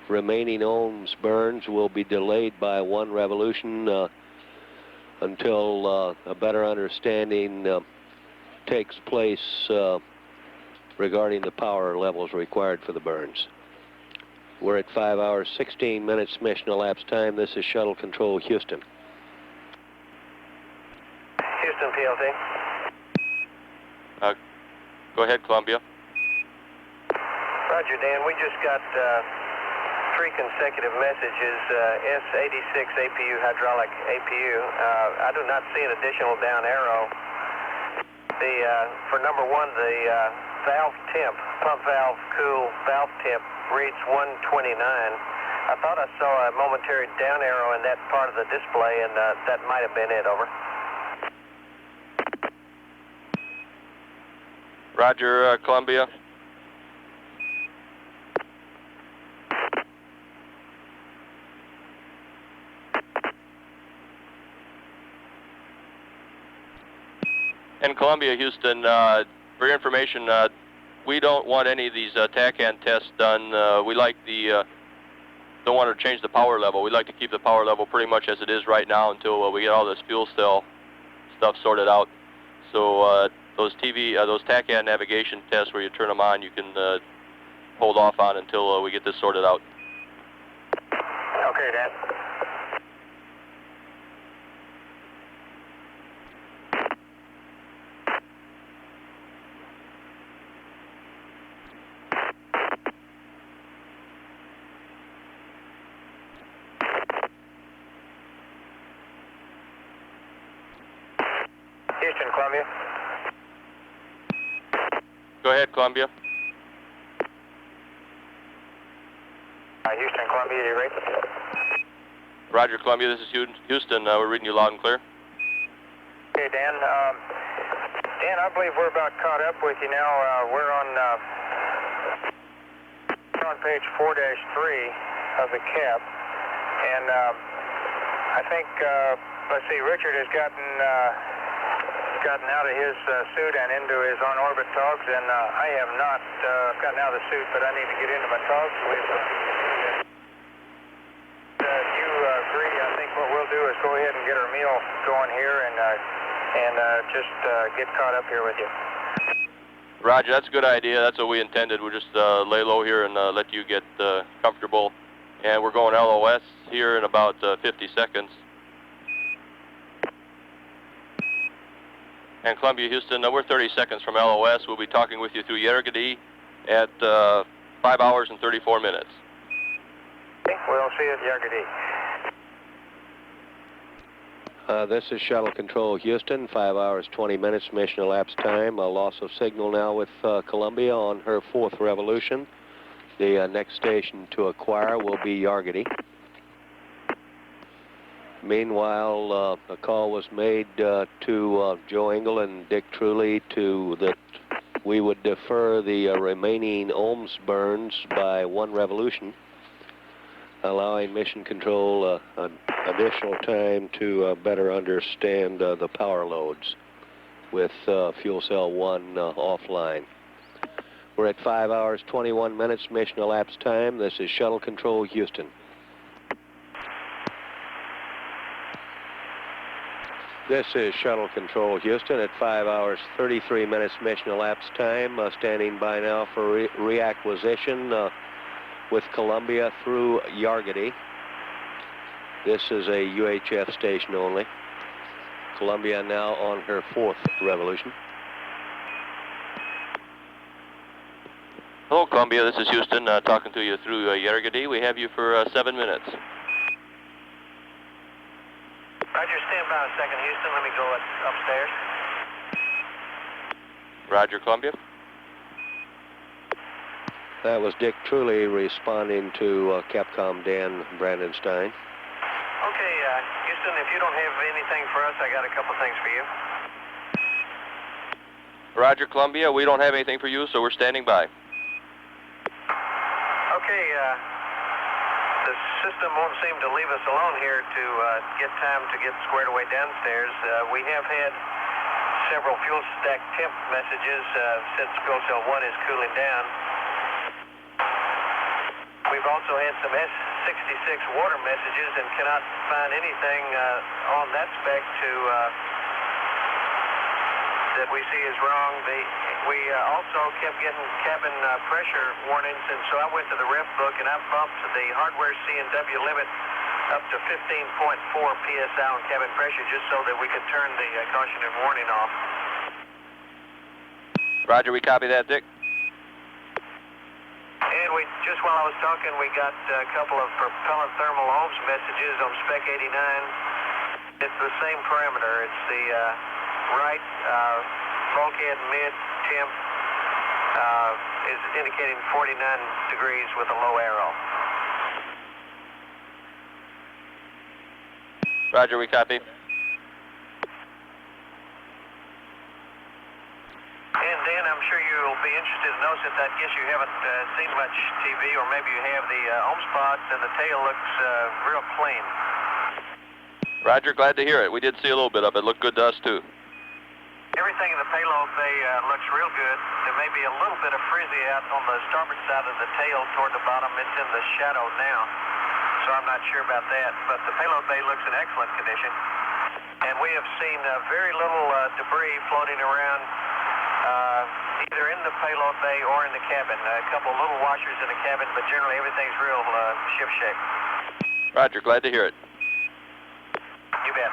remaining ohms burns will be delayed by 1 revolution until a better understanding takes place regarding the power levels required for the burns. We're at 5 hours, 16 minutes mission elapsed time. This is Shuttle Control Houston. Houston PLT. Go ahead, Columbia. Roger, Dan. We just got 3 consecutive messages, S86 APU, hydraulic APU. I do not see an additional down arrow. For number 1, the valve temp, pump valve cool valve temp reads 129. I thought I saw a momentary down arrow in that part of the display, and that might have been it, over. Roger, Columbia. And Columbia, Houston, for your information, we don't want any of these TACAN tests done. We like don't want to change the power level. We like to keep the power level pretty much as it is right now until we get all this fuel cell stuff sorted out. So those TACAN navigation tests where you turn them on, you can hold off on until we get this sorted out. Okay, Dan. Houston, Columbia. Go ahead, Columbia. Houston, Columbia, you ready? Roger, Columbia, this is Houston. We're reading you loud and clear. Okay, Dan. Dan, I believe we're about caught up with you now. We're on page 4-3 of the cap. And I think, let's see, Richard has gotten out of his suit and into his on-orbit togs, and I have not gotten out of the suit, but I need to get into my togs. You agree? I think what we'll do is go ahead and get our meal going here and just get caught up here with you. Roger, that's a good idea. That's what we intended. We'll just lay low here and let you get comfortable. And we're going LOS here in about 50 seconds. And Columbia, Houston, we're 30 seconds from LOS. We'll be talking with you through Yergadi at 5 hours and 34 minutes. Okay, we'll see you at Yergadi. This is Shuttle Control, Houston, 5 hours, 20 minutes, mission elapsed time. A loss of signal now with Columbia on her 4th revolution. The next station to acquire will be Yergadi. Meanwhile, a call was made to Joe Engel and Dick Truly that we would defer the remaining ohms burns by 1 revolution, allowing Mission Control an additional time to better understand the power loads with Fuel Cell 1 offline. We're at 5 hours, 21 minutes, mission elapsed time. This is Shuttle Control, Houston. This is Shuttle Control, Houston, at 5 hours, 33 minutes, mission elapsed time. Standing by now for reacquisition with Columbia through Yergadi. This is a UHF station only. Columbia now on her 4th revolution. Hello, Columbia. This is Houston talking to you through Yergadi. We have you for 7 minutes. Roger, stand by a second, Houston. Let me go upstairs. Roger, Columbia. That was Dick Truly responding to Capcom Dan Brandenstein. Okay, Houston, if you don't have anything for us, I got a couple things for you. Roger, Columbia. We don't have anything for you, so we're standing by. Okay, the system won't seem to leave us alone here to get time to get squared away downstairs. We have had several fuel stack temp messages since fuel cell 1 is cooling down. We've also had some S66 water messages and cannot find anything on that spec that we see is wrong. We also kept getting cabin pressure warnings, and so I went to the ref book and I bumped the hardware C&W limit up to 15.4 psi on cabin pressure just so that we could turn the cautionary warning off. Roger, we copy that, Dick. And we, just while I was talking, we got a couple of propellant thermal ohms messages on spec 89. It's the same parameter. It's the right bulkhead mid temp is indicating 49 degrees with a low arrow. Roger, we copy. And Dan, I'm sure you'll be interested to know, since I guess you haven't seen much TV, or maybe you have, the ohms pods, and the tail looks real clean. Roger, glad to hear it. We did see a little bit of it. Looked good to us, too. Everything in the payload bay looks real good. There may be a little bit of frizzy out on the starboard side of the tail toward the bottom. It's in the shadow now, so I'm not sure about that. But the payload bay looks in excellent condition. And we have seen very little debris floating around either in the payload bay or in the cabin. A couple little washers in the cabin, but generally everything's real ship-shape. Roger, glad to hear it. You bet.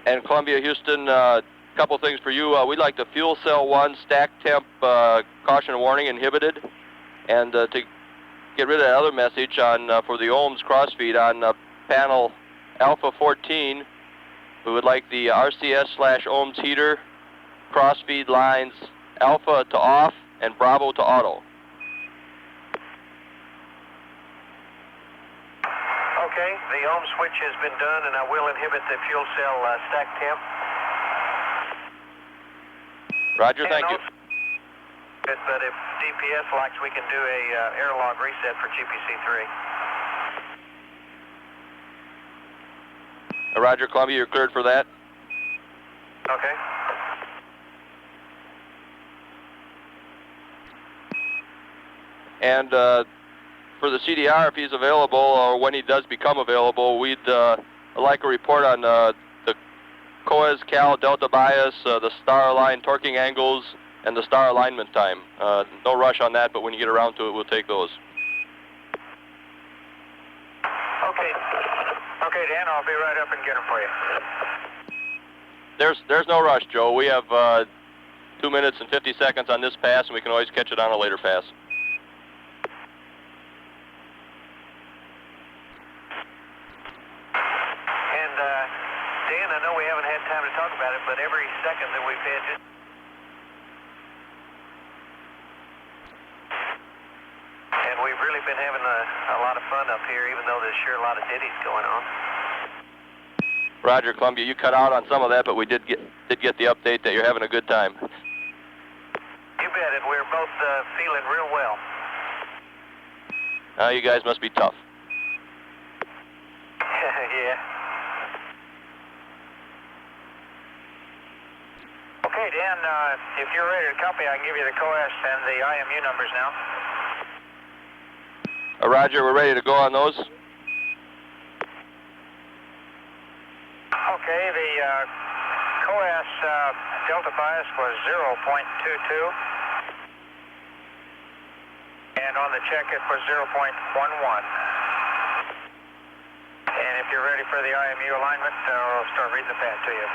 And Columbia, Houston, a couple things for you. We'd like the fuel cell 1 stack temp caution warning inhibited, and to get rid of that other message on for the ohms crossfeed on panel Alpha 14, we would like the RCS/ohms heater crossfeed lines Alpha to off and Bravo to auto. Okay, the ohm switch has been done, and I will inhibit the fuel cell stack temp. Roger, thank you. But if DPS likes, we can do a air log reset for GPC-3. Roger, Columbia, you're cleared for that. Okay. And for the CDR, if he's available, or when he does become available, we'd like a report on the COAS, Cal, delta bias, the star align torquing angles, and the star alignment time. No rush on that, but when you get around to it, we'll take those. Okay. Okay, Dan, I'll be right up and get them for you. There's no rush, Joe. We have 2 minutes and 50 seconds on this pass, and we can always catch it on a later pass. Dan, I know we haven't had time to talk about it, but every second that we've had just... And we've really been having a lot of fun up here, even though there's sure a lot of ditties going on. Roger, Columbia, you cut out on some of that, but we did get the update that you're having a good time. You bet it. We're both feeling real well. You guys must be tough. Yeah. Okay, Dan, if you're ready to copy, I can give you the COAS and the IMU numbers now. Roger, we're ready to go on those. Okay, the COAS delta bias was 0.22, and on the check it was 0.11. And if you're ready for the IMU alignment, I'll start reading the pad to you.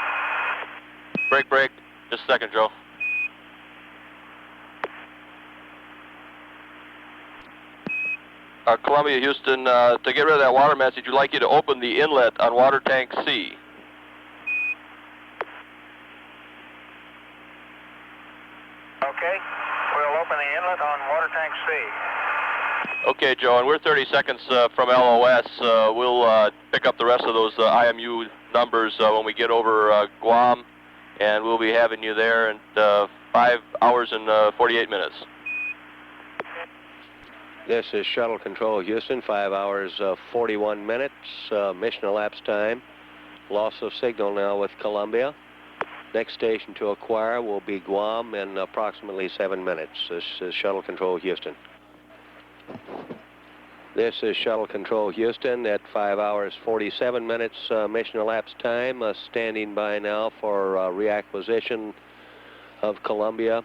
Break. Just a second, Joe. Columbia, Houston, to get rid of that water message, we'd like you to open the inlet on water tank C. Okay, we'll open the inlet on water tank C. Okay, Joe, and we're 30 seconds from LOS. We'll pick up the rest of those IMU numbers when we get over Guam, and we'll be having you there in 5 hours and 48 minutes. This is Shuttle Control Houston, 5 hours, 41 minutes, mission elapsed time. Loss of signal now with Columbia. Next station to acquire will be Guam in approximately 7 minutes. This is Shuttle Control Houston. This is Shuttle Control Houston at 5 hours, 47 minutes, mission elapsed time, standing by now for reacquisition of Columbia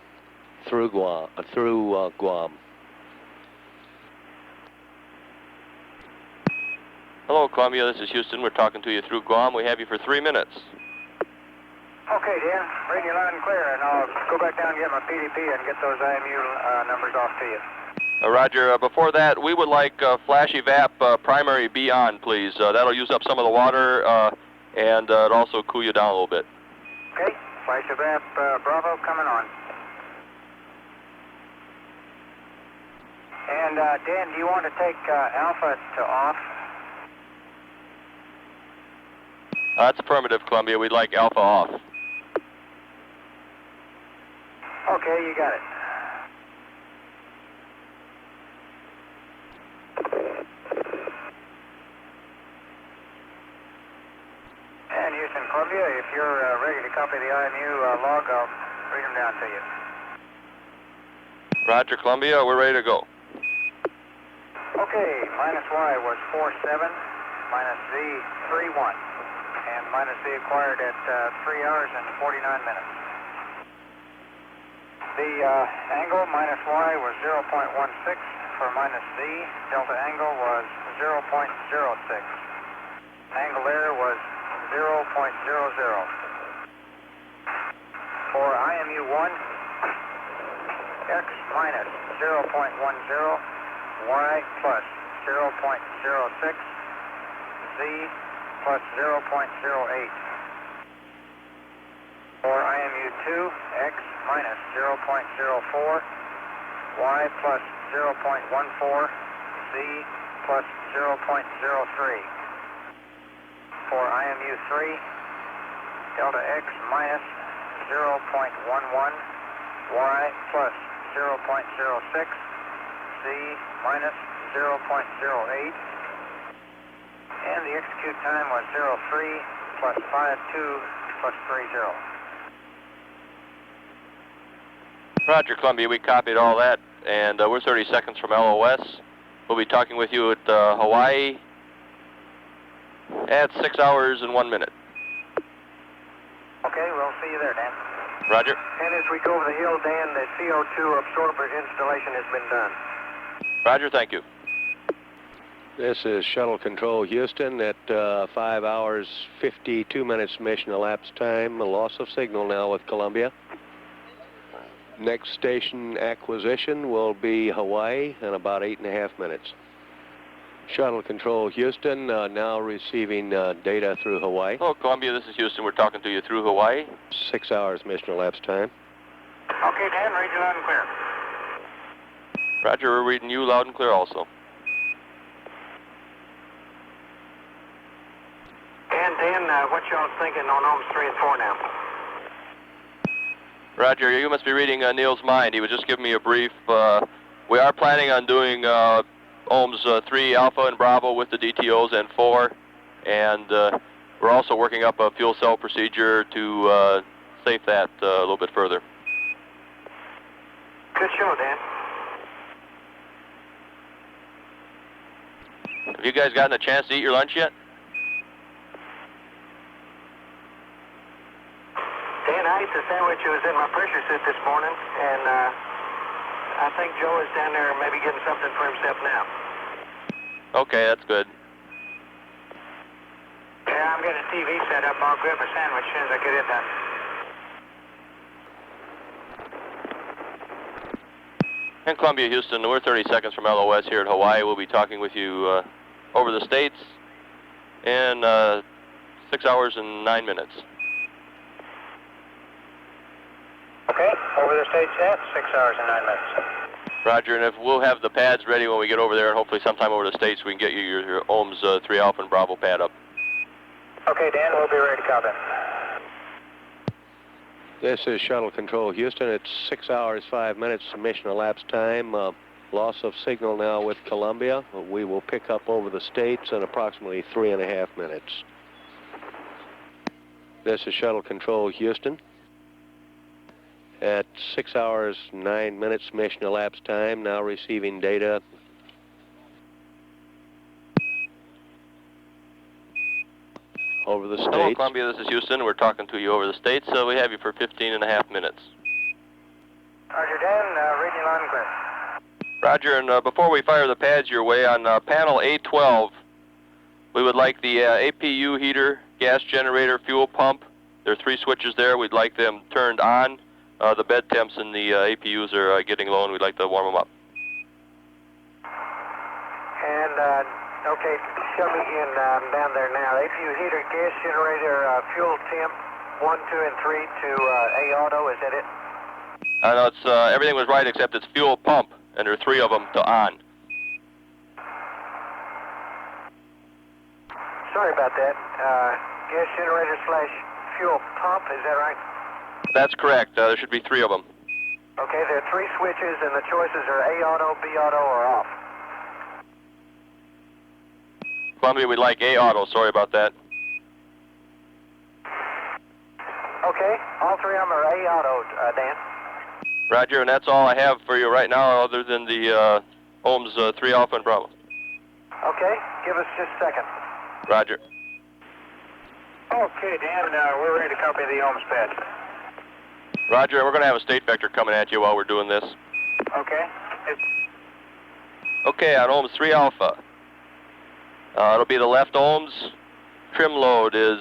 through Guam. Hello, Columbia. This is Houston. We're talking to you through Guam. We have you for 3 minutes. Okay, Dan, reading you loud and clear, and I'll go back down and get my PDP and get those IMU numbers off to you. Roger. Before that, we would like flash evap primary be on, please. That'll use up some of the water, and it'll also cool you down a little bit. Okay, flash evap Bravo coming on. And Dan, do you want to take Alpha to off? That's affirmative, Columbia. We'd like Alpha off. Okay, you got it. And Houston, Columbia, if you're ready to copy the IMU log, I'll read them down to you. Roger, Columbia. We're ready to go. Okay, minus Y was 47, minus Z 31, and minus Z acquired at 3 hours and 49 minutes. The angle minus Y was 0.16 for minus Z. Delta angle was 0.06. Angle there was 0.00. For IMU1, X minus 0.10, Y plus 0.06, Z plus 0.08. For IMU2, X minus 0.04, Y plus 0.14, Z plus 0.03. For IMU3, delta X minus 0.11, Y plus 0.06, Z minus 0.08, and the execute time was 03 plus 52 plus 30. Roger, Columbia. We copied all that, and we're 30 seconds from LOS. We'll be talking with you at Hawaii at 6 hours and 1 minute. Okay, we'll see you there, Dan. Roger. And as we go over the hill, Dan, the CO2 absorber installation has been done. Roger, thank you. This is Shuttle Control Houston at 5 hours 52 minutes mission elapsed time. A loss of signal now with Columbia. Next station acquisition will be Hawaii in about 8.5 minutes. Shuttle Control Houston now receiving data through Hawaii. Hello, Columbia. This is Houston. We're talking to you through Hawaii. 6 hours mission elapsed time. Okay, Dan, read you loud and clear. Roger, we're reading you loud and clear also. And Dan, what y'all thinking on ohms 3 and 4 now? Roger, you must be reading Neil's mind. He was just giving me a brief. We are planning on doing ohms 3 alpha and Bravo with the DTOs and 4, and we're also working up a fuel cell procedure to safe that a little bit further. Good show, Dan. Have you guys gotten a chance to eat your lunch yet? Dan, I ate the sandwich that was in my pressure suit this morning, and I think Joe is down there maybe getting something for himself now. Okay, that's good. Yeah, I'm getting a TV set up. I'll grab a sandwich as soon as I get it done. And Columbia, Houston, we're 30 seconds from LOS here at Hawaii. We'll be talking with you over the States in 6 hours and 9 minutes. Okay, over the States at 6 hours and 9 minutes. Roger, and if we'll have the pads ready when we get over there, and hopefully sometime over the States we can get you your ohms 3 alpha and Bravo pad up. Okay, Dan, we'll be ready to copy. This is Shuttle Control Houston. It's 6 hours 5 minutes mission elapsed time. Loss of signal now with Columbia. We will pick up over the States in approximately 3.5 minutes. This is Shuttle Control Houston. At 6 hours 9 minutes mission elapsed time, now receiving data over the States. Hello, Columbia, this is Houston. We're talking to you over the States. We have you for 15.5 minutes. Roger, Dan, reading you loud and clear. Roger, and before we fire the pads your way, on panel A12, we would like the APU heater, gas generator, fuel pump, There are 3 switches there. We'd like them turned on. The bed temps in the APUs are getting low, and we'd like to warm them up. And, okay, show me again, I'm down there now. APU heater, gas generator, fuel temp, 1, 2, and 3 to A auto, is that it? No, it's, everything was right except it's fuel pump, and there are 3 of them to on. Sorry about that. Gas generator slash fuel pump, is that right? That's correct. There should be 3 of them. Okay, there are 3 switches, and the choices are A auto, B auto, or off. Columbia, we'd like A auto. Sorry about that. Okay, all 3 of them are A auto, Dan. Roger, and that's all I have for you right now, other than the ohms 3 alpha and Bravo. Okay, give us just a second. Roger. Okay, Dan, we're ready to copy the ohms pad. Roger, we're going to have a state vector coming at you while we're doing this. Okay. Okay, on ohms 3 alpha. It'll be the left ohms. Trim load is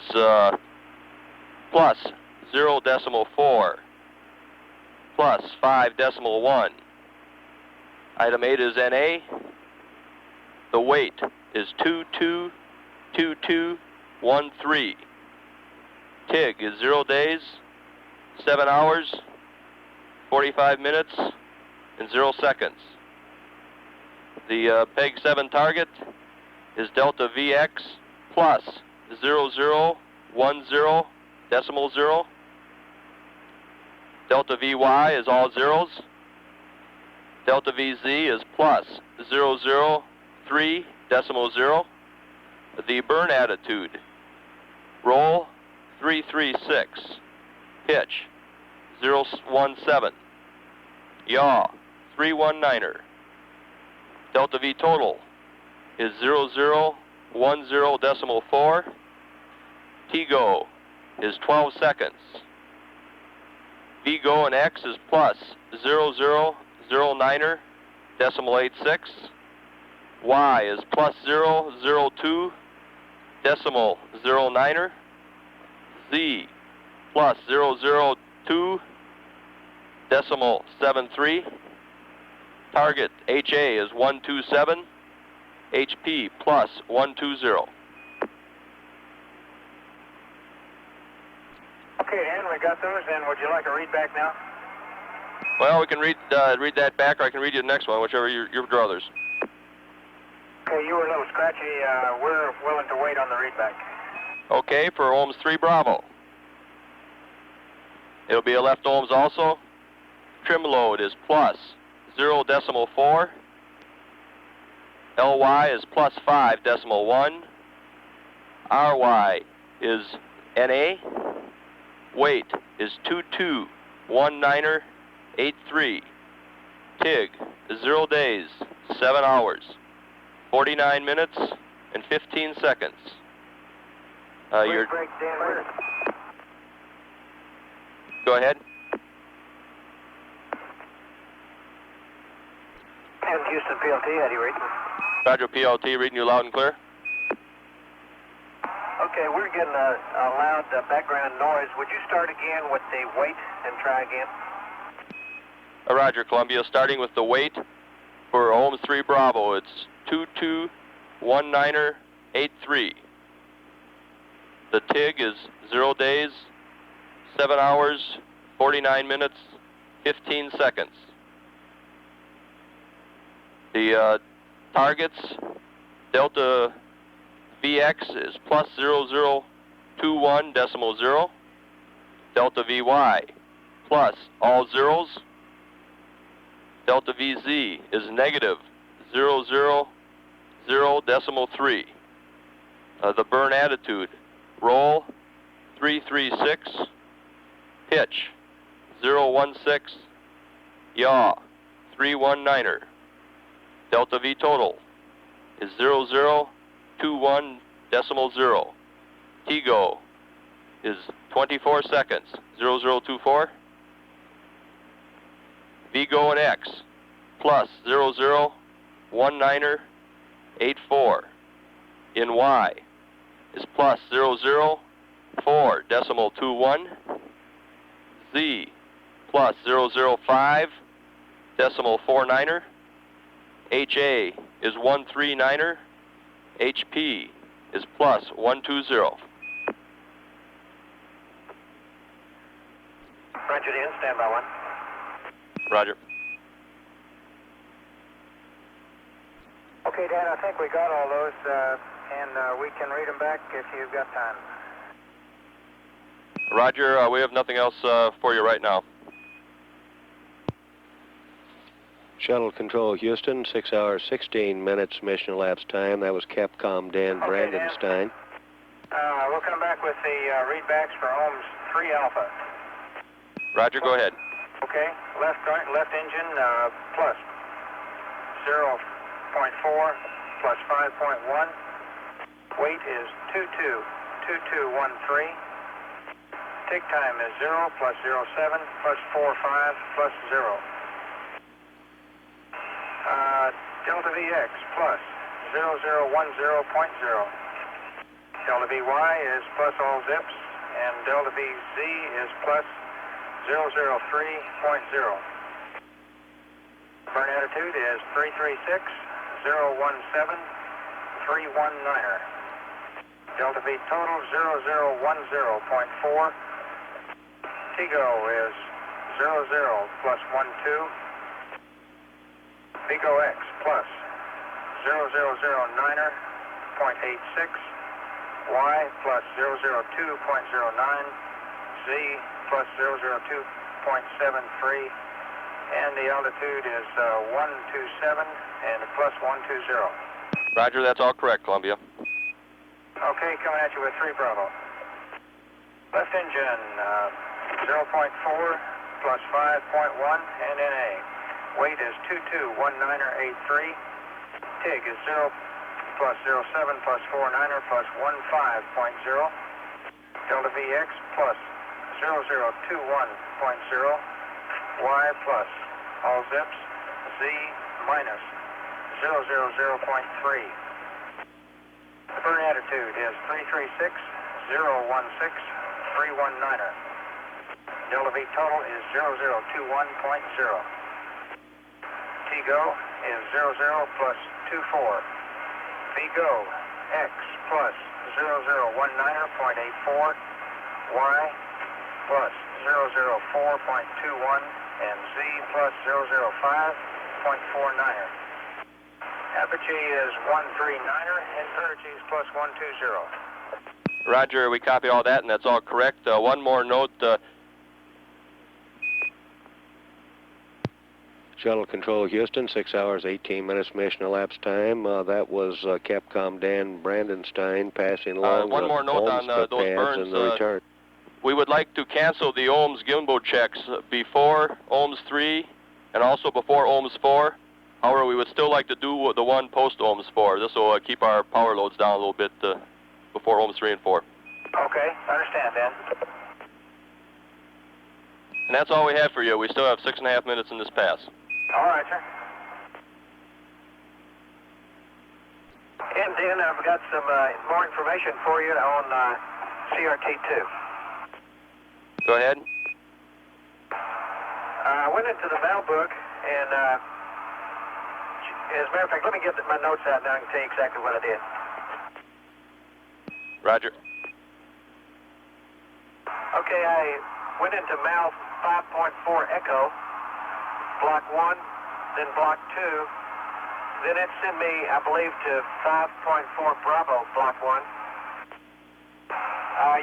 plus 0.4 plus 5.1. Item 8 is NA. The weight is 222213. TIG is 0 days, 7 hours, 45 minutes, and 0 seconds. The PEG 7 target is delta VX plus 0010.0. Delta VY is all zeros. Delta VZ is plus 003.0. The burn attitude, roll 336, pitch 017, yaw 319er. Delta V total is 0010.4. T-go is 12 seconds. V-go and X is plus 0009er, 0.86. Y is plus 002, 0.09er. Z plus 002.73. Target HA is 127. HP plus 120. Okay, Dan, we got those, and would you like a readback now? Well, we can read that back, or I can read you the next one, whichever your druthers. Okay, you were a little scratchy. We're willing to wait on the readback. Okay, for ohms 3 Bravo. It'll be a left ohms also. Trim load is plus 0.4. LY is plus 5.1. RY is NA. Weight is 2219.83. TIG is 0 days, 7 hours, 49 minutes, and 15 seconds. Your break, Dan. Go ahead. And Houston PLT, how do you read? Roger, PLT, reading you loud and clear. Okay, we're getting a loud background noise. Would you start again with the weight and try again? Roger, Columbia, starting with the weight for ohms 3 Bravo. It's 2219.83. The TIG is 0 days, 7 hours, 49 minutes, 15 seconds. The targets, delta VX is plus 0021.0. Delta VY plus all zeros. Delta VZ is negative 0.3. The burn attitude, roll 336, pitch 016, yaw 319er. Delta V total is 0021.0. T-go is 24 seconds, 0024. V-go and X plus 0019er.84. In Y is plus 00 4.21, Z plus 005.49er, HA is 139er, HP is plus 120. Roger, Dan, stand by 1. Roger. Okay, Dan, I think we got all those, and we can read them back if you've got time. Roger, we have nothing else for you right now. Shuttle Control Houston, 6 hours, 16 minutes mission elapsed time. That was Capcom Dan Brandenstein. We'll come back with the readbacks for ohms 3 alpha. Roger, go ahead. Okay, left engine plus 0.4 plus 5.1. Weight is 222213. Tick time is 0 plus 07 plus 45 plus 0. Delta VX plus 0010.0. Delta VY is plus all zips, and Delta VZ is plus 003.0. Burn attitude is 336.017.319er. Delta V total 0010.4. TGO is 00 plus 12. Vigo X plus 0009er, 0.86. Y plus 002.09. Z plus 002.73. And the altitude is 127 and plus 120. Roger, that's all correct, Columbia. Okay, coming at you with 3 Bravo. Left engine 0.4 plus 5.1 and NA. Weight is 2219er83. TIG is 0 plus 07 plus 49er plus 15.0. Delta VX plus 0021.0. Y plus all zips. Z minus 000.3. The burn attitude is 336.016.319er. Delta V total is 0021.0. TGO is 00 plus 24. VGO X plus 0019er.84. Y plus 004.21 and Z plus 005.49er. Apogee is 139er and Vertice is plus 120. Roger, we copy all that, and that's all correct. One more note. Shuttle Control Houston, 6 hours, 18 minutes mission elapsed time. That was Capcom Dan Brandenstein passing along one more note on those burns. and the return. We would like to cancel the ohms gimbal checks before ohms 3 and also before ohms 4. However, we would still like to do the one post ohms 4. This will keep our power loads down a little bit before ohms 3 and 4. Okay, understand, Dan. And that's all we have for you. We still have 6.5 minutes in this pass. All right, sir. And Dan, I've got some more information for you on CRT-2. Go ahead. I went into the mail book, and as a matter of fact, let me get my notes out now and I can tell you exactly what I did. Roger. Okay, I went into MAL 5.4 Echo, Block 1, then Block 2, then it sent me, I believe, to 5.4 Bravo, Block 1.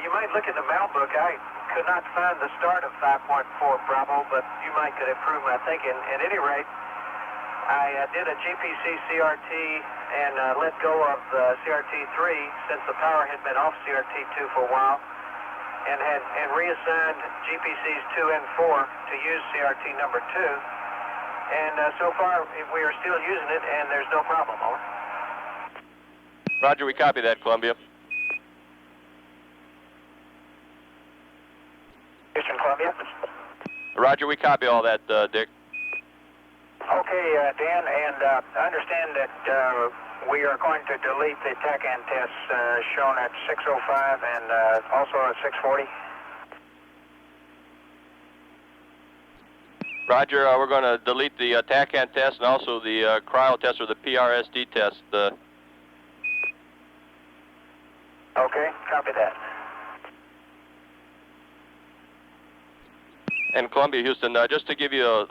You might look at the mail book. I could not find the start of 5.4 Bravo, but you might could improve my thinking. At any rate, I did a GPC CRT and let go of CRT-3 since the power had been off CRT-2 for a while, and reassigned GPCs 2 and 4 to use CRT number 2. And so far, we are still using it, and there's no problem. Over. Roger, we copy that, Columbia. Houston, Columbia. Roger, we copy all that, Dick. Okay, Dan, and I understand that we are going to delete the TACAN tests shown at 6:05 and also on 640. Roger, we're going to delete the TACAN test and also the cryo test or the PRSD test. Okay, copy that. And Columbia, Houston, just to give you a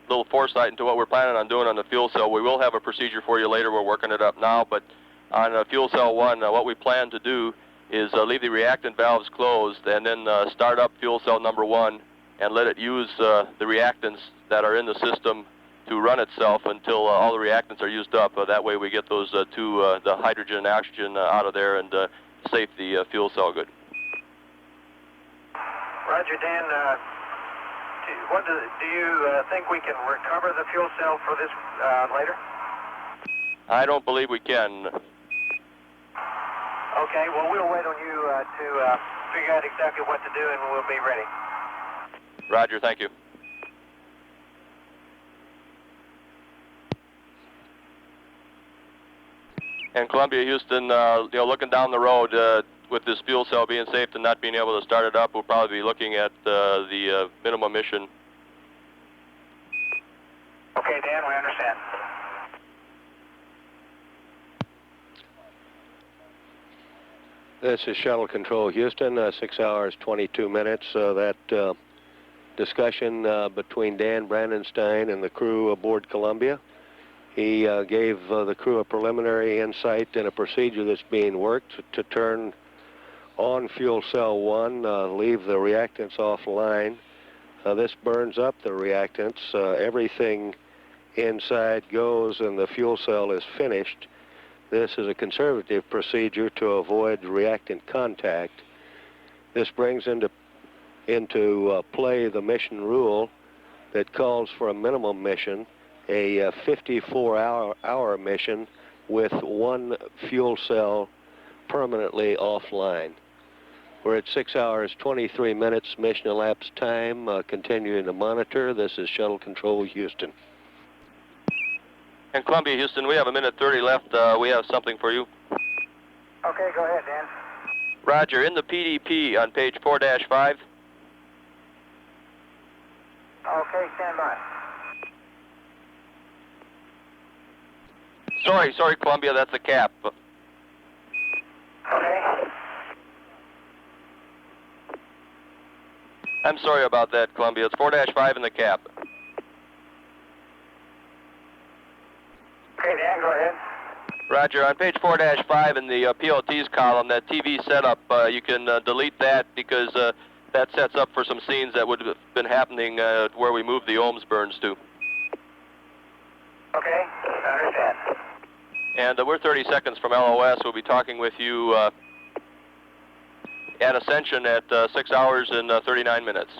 little foresight into what we're planning on doing on the fuel cell, we will have a procedure for you later. We're working it up now, but on fuel cell 1, what we plan to do is leave the reactant valves closed and then start up fuel cell number 1 and let it use the reactants that are in the system to run itself until all the reactants are used up. That way we get those the hydrogen and oxygen out of there and safe the fuel cell good. Roger, Dan. Do you think we can recover the fuel cell for this later? I don't believe we can. Okay, well, we'll wait on you to figure out exactly what to do, and we'll be ready. Roger, thank you. And Columbia, Houston, looking down the road with this fuel cell being safe and not being able to start it up, we'll probably be looking at the minimum mission. Okay, Dan, we understand. This is Shuttle Control Houston, 6 hours, 22 minutes. That discussion between Dan Brandenstein and the crew aboard Columbia. He gave the crew a preliminary insight in a procedure that's being worked to turn on fuel cell 1, leave the reactants offline. This burns up the reactants. Everything inside goes and the fuel cell is finished. This is a conservative procedure to avoid reactant contact. This brings into play the mission rule that calls for a minimum mission, a 54-hour mission with one fuel cell permanently offline. We're at 6 hours, 23 minutes mission elapsed time, continuing to monitor. This is Shuttle Control Houston. And Columbia, Houston, we have 1:30 left. We have something for you. Okay, go ahead, Dan. Roger, in the PDP on page 4-5. Okay, stand by. Sorry, Columbia, that's a cap. Okay. I'm sorry about that, Columbia. It's 4-5 in the cap. Okay, Dan, go ahead. Roger, on page 4-5 in the PLTs column, that TV setup, you can delete that because that sets up for some scenes that would have been happening where we moved the ohms burns to. Okay, I understand. And we're 30 seconds from LOS. We'll be talking with you at Ascension at 6 hours and 39 minutes.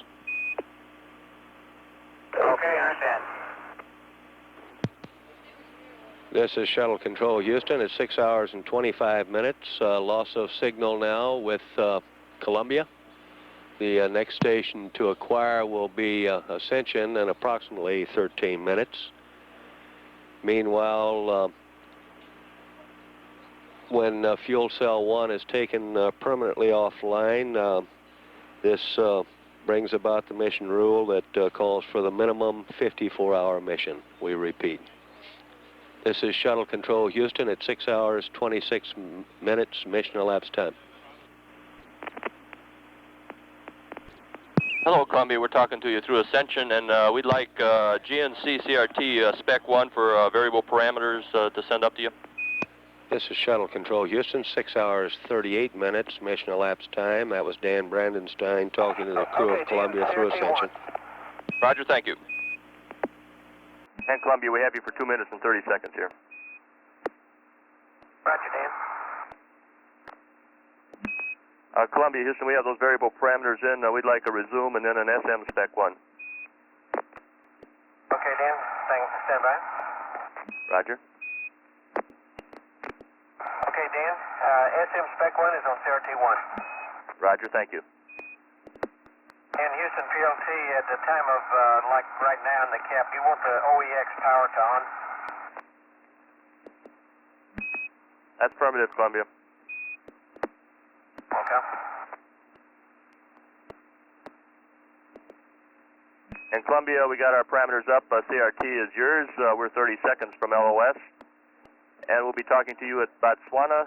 Okay, I understand. This is Shuttle Control Houston at 6 hours and 25 minutes. Loss of signal now with Columbia. The next station to acquire will be Ascension in approximately 13 minutes. Meanwhile, when fuel cell 1 is taken permanently offline, this brings about the mission rule that calls for the minimum 54-hour mission. We repeat. This is Shuttle Control Houston at 6 hours, 26 minutes, mission elapsed time. Hello, Columbia. We're talking to you through Ascension, and we'd like GNC CRT Spec 1 for variable parameters to send up to you. This is Shuttle Control Houston, 6 hours, 38 minutes, mission elapsed time. That was Dan Brandenstein talking to the crew of Columbia through Ascension. Roger, thank you. And Columbia, we have you for 2 minutes and 30 seconds here. Roger, Dan. Columbia, Houston, we have those variable parameters in. We'd like a resume and then an SM Spec 1. Okay, Dan. Stand by. Roger. Okay, Dan. SM Spec 1 is on CRT 1. Roger, thank you. And Houston PLT, at the time of, like right now in the cap, you want the OEX power to on? That's affirmative, Columbia. Okay. And Columbia, we got our parameters up. CRT is yours. We're 30 seconds from LOS. And we'll be talking to you at Botswana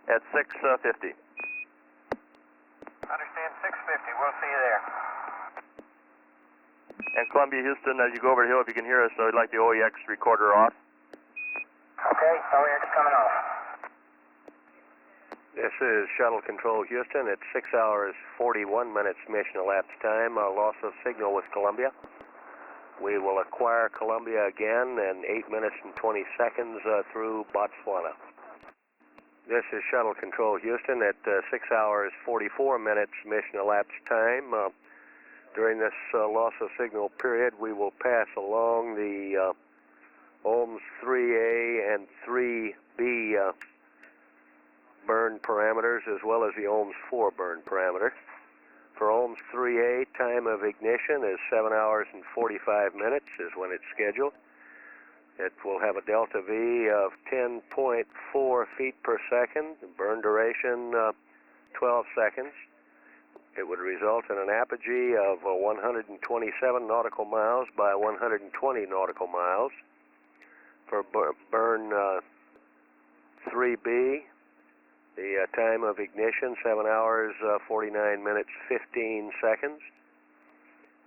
at 6:50. Understand, 650. We'll see you there. And Columbia, Houston, as you go over the hill, if you can hear us, I'd like the OEX recorder off. Okay, OEX coming off. This is Shuttle Control Houston at 6 hours 41 minutes mission elapsed time. Loss of signal with Columbia. We will acquire Columbia again in 8 minutes and 20 seconds through Botswana. This is Shuttle Control Houston at 6 hours 44 minutes mission elapsed time. During this loss of signal period, we will pass along the ohms 3A and 3B burn parameters, as well as the ohms 4 burn parameter. For ohms 3A, time of ignition is 7 hours and 45 minutes is when it's scheduled. It will have a delta V of 10.4 feet per second, burn duration 12 seconds. It would result in an apogee of 127 nautical miles by 120 nautical miles. For burn 3B, the time of ignition, 7 hours, 49 minutes, 15 seconds.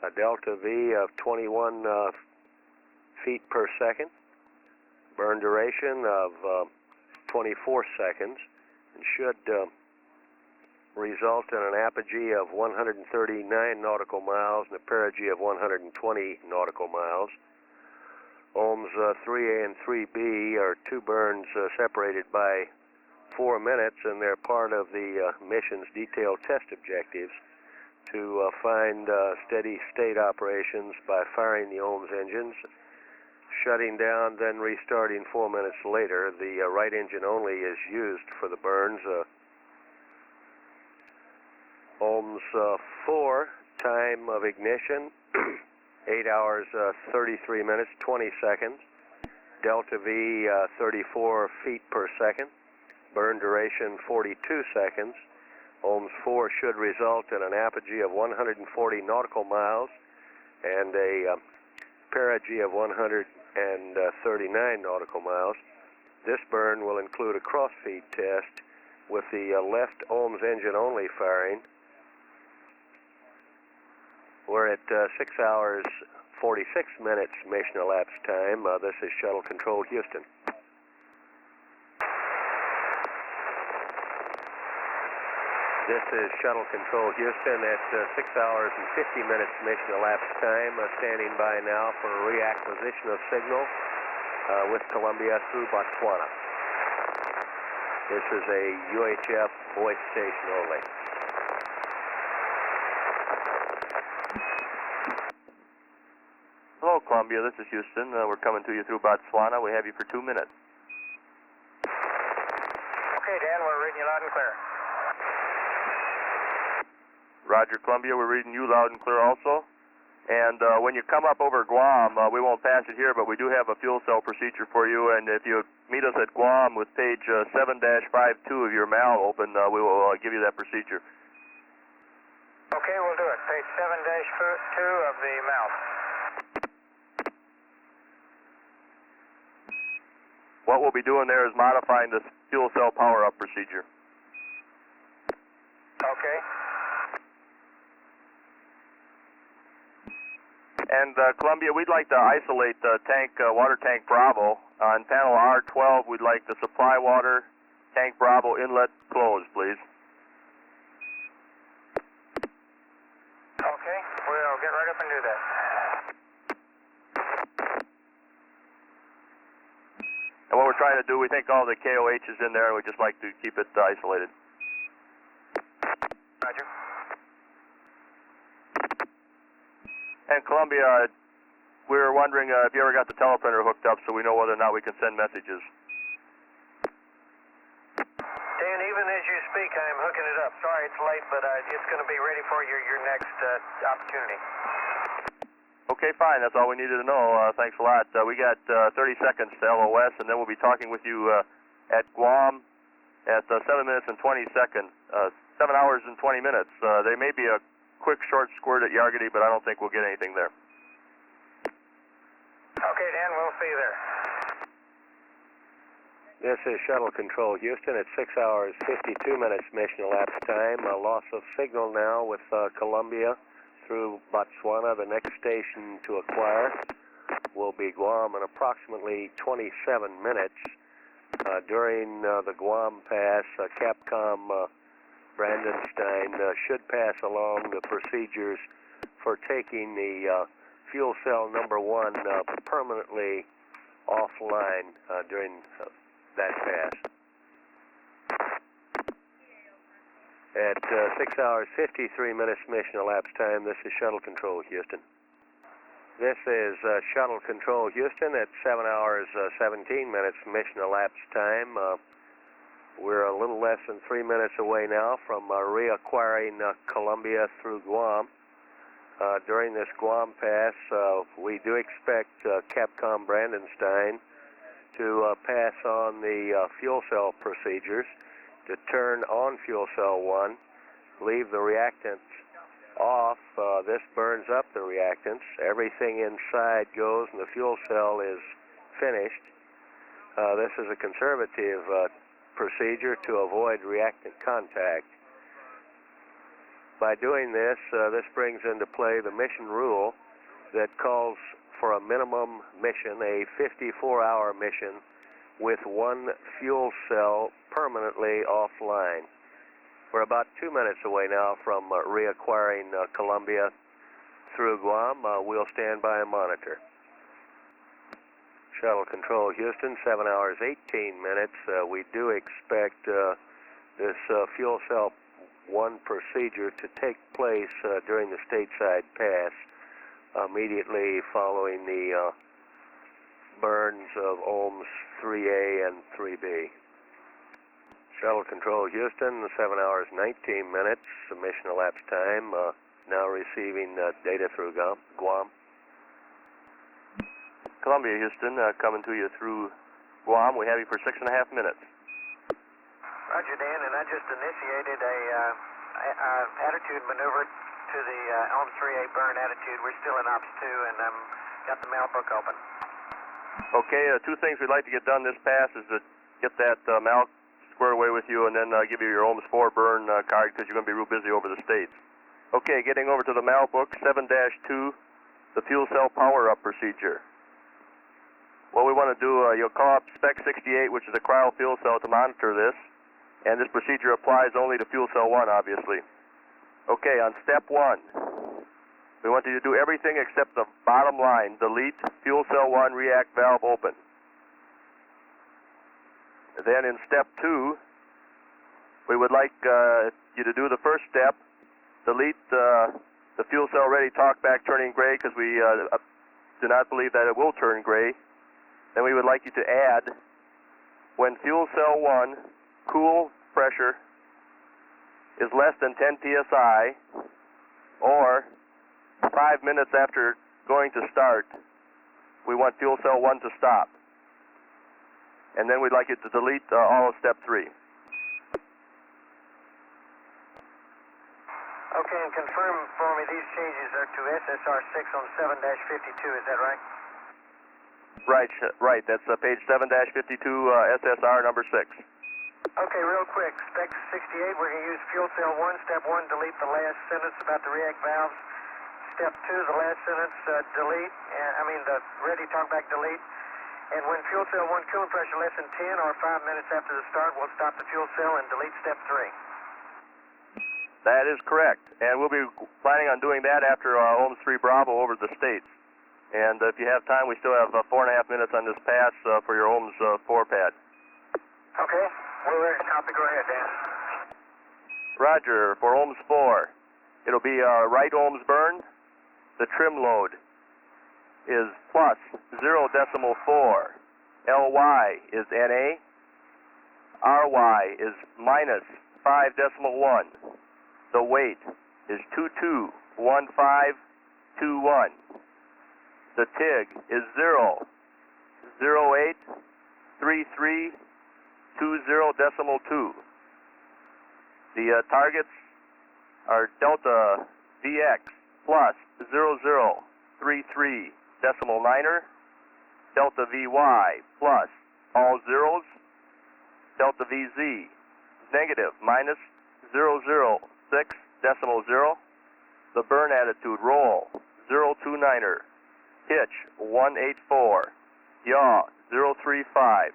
A delta V of 21 feet per second. Burn duration of 24 seconds. And should result in an apogee of 139 nautical miles and a perigee of 120 nautical miles. Ohms 3A and 3B are two burns separated by 4 minutes, and they're part of the mission's detailed test objectives to find steady state operations by firing the ohms engines, shutting down, then restarting 4 minutes later. The right engine only is used for the burns. Ohms 4, time of ignition, 8 hours, 33 minutes, 20 seconds. Delta V, 34 feet per second. Burn duration, 42 seconds. Ohms 4 should result in an apogee of 140 nautical miles and a perigee of 139 nautical miles. This burn will include a crossfeed test with the left ohms engine only firing. We're at 6 hours 46 minutes mission elapsed time. This is Shuttle Control Houston. This is Shuttle Control Houston at 6 hours and 50 minutes mission elapsed time. Standing by now for reacquisition of signal with Columbia through Botswana. This is a UHF voice station only. Hello, Columbia. This is Houston. We're coming to you through Botswana. We have you for 2 minutes. Okay, Dan, we're reading you loud and clear. Roger, Columbia. We're reading you loud and clear also. And when you come up over Guam, we won't pass it here, but we do have a fuel cell procedure for you. And if you meet us at Guam with page 7-52 of your MAL open, we will give you that procedure. Okay, we'll do it. Page 7-2 of the MAL. What we'll be doing there is modifying this fuel cell power-up procedure. Okay. And Columbia, we'd like to isolate tank, water tank Bravo. On panel R12, we'd like the supply water tank Bravo inlet closed, please. Okay, we'll get right up and do that. And what we're trying to do, we think all the KOH is in there, and we'd just like to keep it isolated. Roger. And Columbia, we were wondering if you ever got the teleprinter hooked up so we know whether or not we can send messages. Dan, even as you speak, I'm hooking it up. Sorry it's late, but it's going to be ready for your next opportunity. Okay, fine. That's all we needed to know. Thanks a lot. We got 30 seconds to LOS, and then we'll be talking with you at Guam at 7 minutes and 20 seconds. 7 hours and 20 minutes. There may be a quick short squirt at Yargity, but I don't think we'll get anything there. Okay, Dan, we'll see you there. This is Shuttle Control Houston at 6 hours 52 minutes mission elapsed time. A loss of signal now with Columbia through Botswana. The next station to acquire will be Guam in approximately 27 minutes. During the Guam pass, Capcom Brandenstein should pass along the procedures for taking the fuel cell number 1 permanently offline during that pass. At 6 hours 53 minutes mission elapsed time, this is Shuttle Control Houston. This is Shuttle Control Houston at 7 hours 17 minutes mission elapsed time. We're a little less than 3 minutes away now from reacquiring Columbia through Guam. During this Guam pass, we do expect Capcom Brandenstein to pass on the fuel cell procedures, to turn on fuel cell 1, leave the reactants off. This burns up the reactants. Everything inside goes and the fuel cell is finished. This is a conservative procedure to avoid reactant contact. By doing this, this brings into play the mission rule that calls for a minimum mission, a 54-hour mission, with 1 fuel cell permanently offline. We're about 2 minutes away now from reacquiring Columbia through Guam. We'll stand by and monitor. Shuttle Control Houston, 7 hours 18 minutes. We do expect this fuel cell 1 procedure to take place during the stateside pass, immediately following the burns of ohms 3A and 3B. Shuttle Control Houston, 7 hours 19 minutes, mission elapsed time, now receiving data through Guam. Columbia, Houston, coming to you through Guam. We have you for 6.5 minutes. Roger, Dan, and I just initiated a attitude maneuver to the ohms 3A burn attitude. We're still in ops 2, and got the mail book open. Okay, 2 things we'd like to get done this pass is to get that mal squared away with you, and then give you your ohms 4 burn card, because you're going to be real busy over the States. Okay, getting over to the mal book, 7-2, the fuel cell power-up procedure. What we want to do, you'll call up Spec 68, which is a cryo fuel cell, to monitor this, and this procedure applies only to fuel cell 1, obviously. Okay, on step 1, we want you to do everything except the bottom line, delete fuel cell 1 react valve open. Then in step 2, we would like you to do the first step, delete the fuel cell ready talkback turning gray, because we do not believe that it will turn gray. Then we would like you to add, when fuel cell 1 cool pressure is less than 10 psi, or 5 minutes after going to start, we want fuel cell 1 to stop. And then we'd like you to delete all of step 3. Okay, and confirm for me these changes are to SSR6 on 7-52, is that right? Right. That's page 7-52, SSR number 6. Okay, real quick. Spec 68, we're going to use fuel cell 1. Step 1, delete the last sentence about the react valves. Step 2, the last sentence, delete. The ready talkback, delete. And when fuel cell 1 coolant pressure less than 10 or 5 minutes after the start, we'll stop the fuel cell and delete step 3. That is correct. And we'll be planning on doing that after ohms 3 Bravo over the States. And if you have time, we still have 4.5 minutes on this pass for your ohms 4 pad. Okay, we're ready to copy. Go ahead, Dan. Roger. For ohms 4, it'll be right ohms burn. The trim load is plus 0.4. Ly is Na. Ry is minus 5.1. The weight is 221521. The TIG is 0.083320.2. The targets are Delta VX plus 0033 decimal niner, delta VY plus all zeros, delta VZ negative minus 006 decimal 0, the burn attitude roll 029er, pitch 184, yaw 035.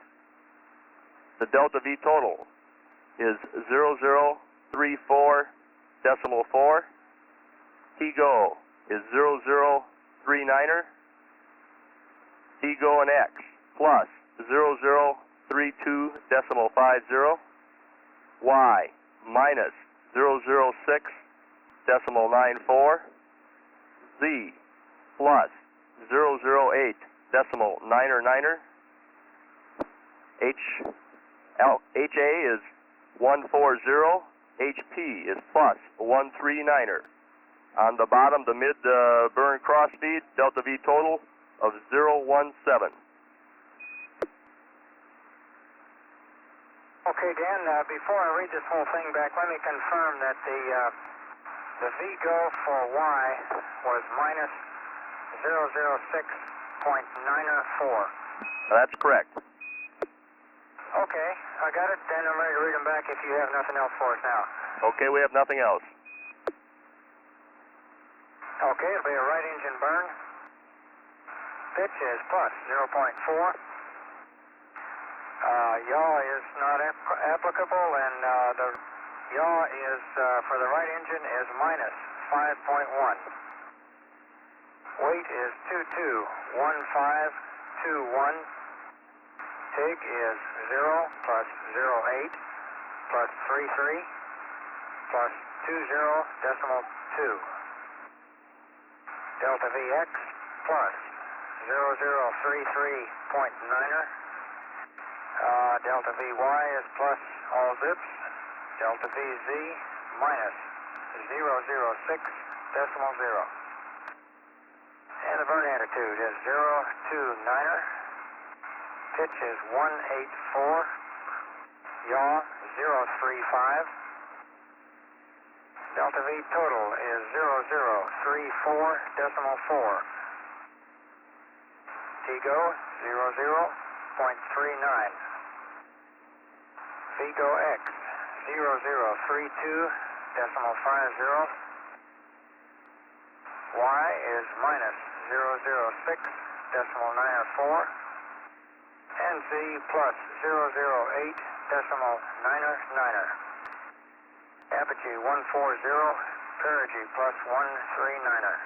The delta V total is 0034 decimal 4. T-go is 0039er. T-go and X plus 0032 decimal 50. Y minus 006 decimal 94. Z plus 008 decimal 9er. HA is 140. HP is plus 139er. On the bottom, the mid burn cross speed, delta V total of 017. Okay, Dan, before I read this whole thing back, let me confirm that the V-go for Y was minus 006.904. That's correct. Okay, I got it. Then I'm ready to read them back if you have nothing else for us now. Okay, we have nothing else. Okay, it'll be a right engine burn. Pitch is plus 0.4. Yaw is not applicable, and the yaw is for the right engine is minus 5.1. Weight is 221521. TIG is 0 plus 08 plus 33 plus 20.2. Delta VX plus 0033.9er. Delta VY is plus all zips. Delta VZ minus 006.0. And the burn attitude is 029er. Pitch is 184. Yaw 035. Delta V total is 0034.4. T-go 00.39. V-go X 0032.50. Y is minus 006.94. And Z plus 008.99. Apogee 140, perigee plus 139er.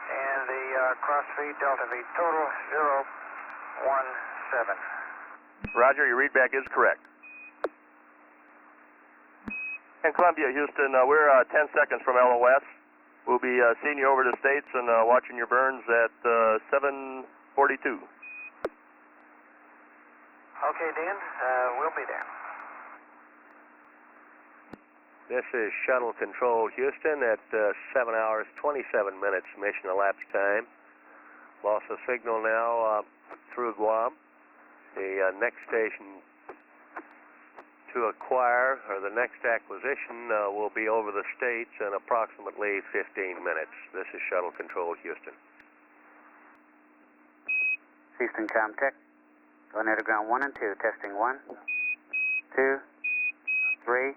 And the cross feed delta V total 017. Roger, your readback is correct. And Columbia, Houston, we're 10 seconds from LOS. We'll be seeing you over the States and watching your burns at 7:42. Okay, Dan, we'll be there. This is Shuttle Control Houston at 7 hours 27 minutes mission elapsed time. Lost the signal now through Guam. The next station to acquire, or the next acquisition, will be over the States in approximately 15 minutes. This is Shuttle Control Houston. Houston Comtech. Going air to ground 1 and 2. Testing 1, 2, 3,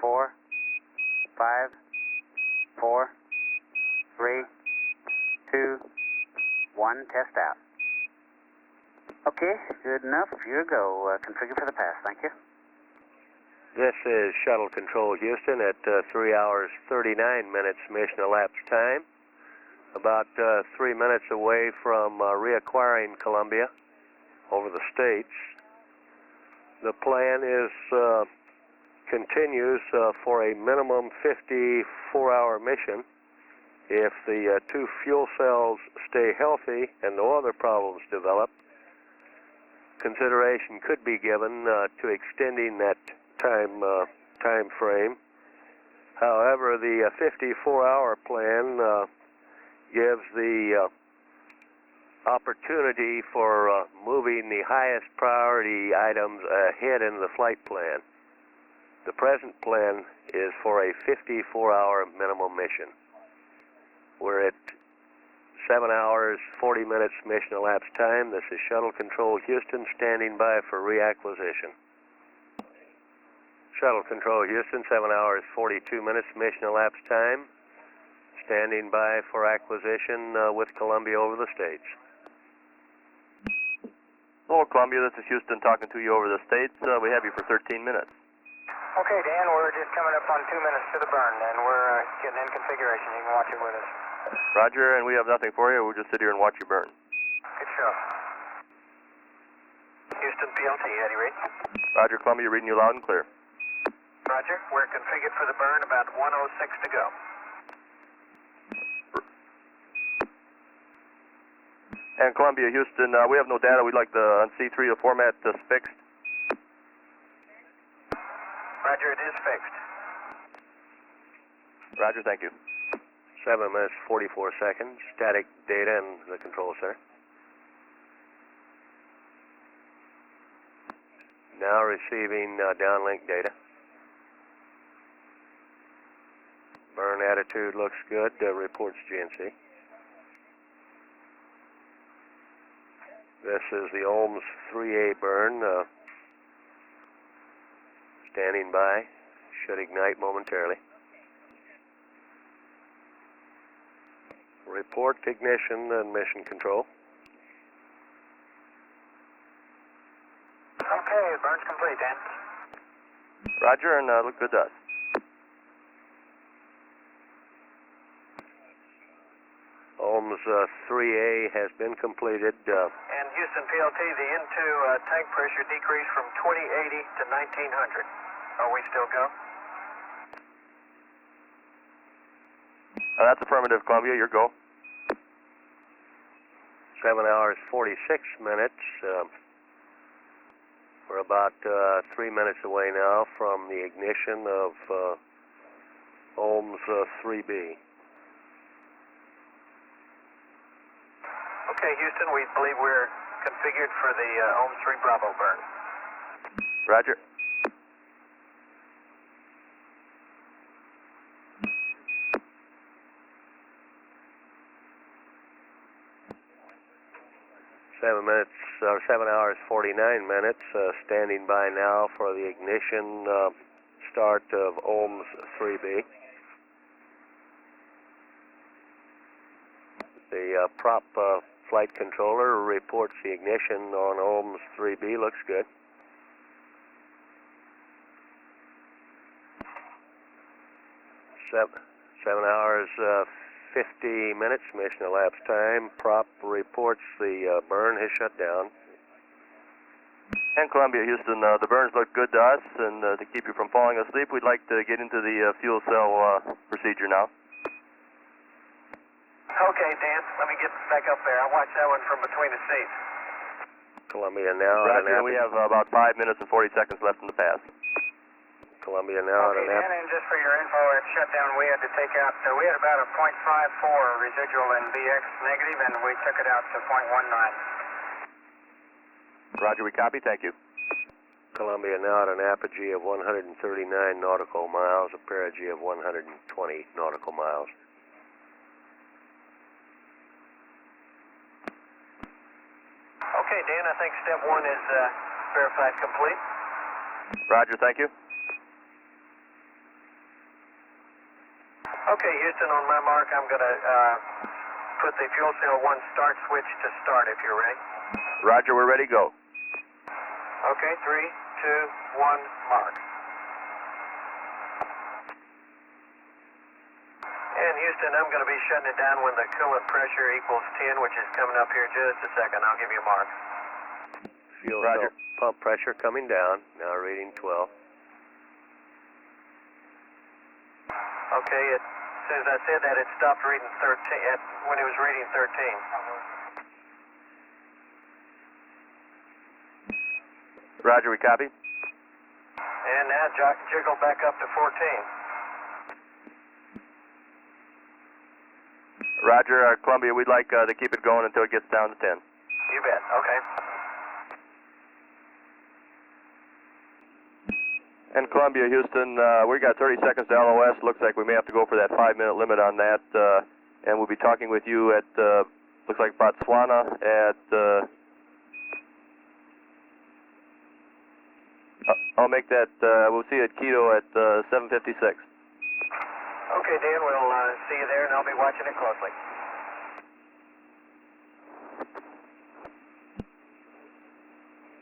4, 5, 4, 3, 2, 1. Test out. Okay, good enough. You're a go. Configure for the pass. Thank you. This is Shuttle Control Houston at 3 hours 39 minutes mission elapsed time. About 3 minutes away from reacquiring Columbia over the States. The plan is continues for a minimum 54-hour mission. If the two fuel cells stay healthy and no other problems develop, consideration could be given to extending that time frame. However, the 54-hour plan gives the opportunity for moving the highest priority items ahead in the flight plan. The present plan is for a 54-hour minimum mission. We're at 7 hours, 40 minutes mission elapsed time. This is Shuttle Control Houston, standing by for reacquisition. Shuttle Control Houston, 7 hours, 42 minutes mission elapsed time. Standing by for acquisition with Columbia over the States. Hello, Columbia. This is Houston talking to you over the States. We have you for 13 minutes. Okay, Dan, we're just coming up on 2 minutes to the burn, and we're getting in configuration. You can watch it with us. Roger, and we have nothing for you. We'll just sit here and watch you burn. Good show. Houston PLT, how do you read? Roger, Columbia, reading you loud and clear. Roger, we're configured for the burn, about 106 to go. And Columbia, Houston, we have no data. We'd like the C3 to format this fixed. Roger, it is fixed. Roger, thank you. 7 minutes, 44 seconds. Static data in the control center. Now receiving downlink data. Burn attitude looks good. Reports GNC. This is the Ohms 3A burn. Standing by. Should ignite momentarily. Report ignition and mission control. Okay, the burn's complete, Dan. Roger, and look good to us. Ohms 3A has been completed. And Houston PLT, the N2 tank pressure decreased from 2080 to 1900. Are we still go? That's affirmative, Columbia. Your go. 7 hours, 46 minutes. We're about 3 minutes away now from the ignition of Ohms 3B. Okay, Houston, we believe we're configured for the Ohms 3 Bravo burn. Roger. Or 7 hours, 49 minutes. Standing by now for the ignition start of Ohms 3B. The prop flight controller reports the ignition on Ohms 3B. Looks good. 7 hours, 50 minutes mission elapsed time. Prop reports the burn has shut down. And Columbia, Houston, the burns look good to us, and to keep you from falling asleep, we'd like to get into the fuel cell procedure now. Okay, Dan, let me get back up there. I'll watch that one from between the seats. Columbia now. Roger, we have about 5 minutes and 40 seconds left in the pass. Columbia now. Okay, Dan, and just for your info, at shutdown we had to take out, we had about a 0.54 residual in BX negative, and we took it out to 0.19. Roger, we copy. Thank you. Columbia now at an apogee of 139 nautical miles, a perigee of 120 nautical miles. Okay, Dan, I think step one is verified complete. Roger, thank you. Okay, Houston, on my mark, I'm going to put the fuel cell 1 start switch to start if you're ready. Roger, we're ready, go. Okay, 3, 2, 1, mark. And Houston, I'm going to be shutting it down when the coolant pressure equals 10, which is coming up here in just a second. I'll give you a mark. Fuel Roger. cell pump pressure coming down, now reading 12. Okay, as soon as I said that, it stopped reading 13, when it was reading 13. Roger, we copy. And now jiggle back up to 14. Roger, Columbia, we'd like to keep it going until it gets down to 10. You bet, okay. And Columbia, Houston, we got 30 seconds to LOS. Looks like we may have to go for that 5-minute limit on that. And we'll be talking with you at, looks like Botswana at, I'll make that, we'll see you at Quito at 7:56. Okay, Dan, we'll see you there, and I'll be watching it closely.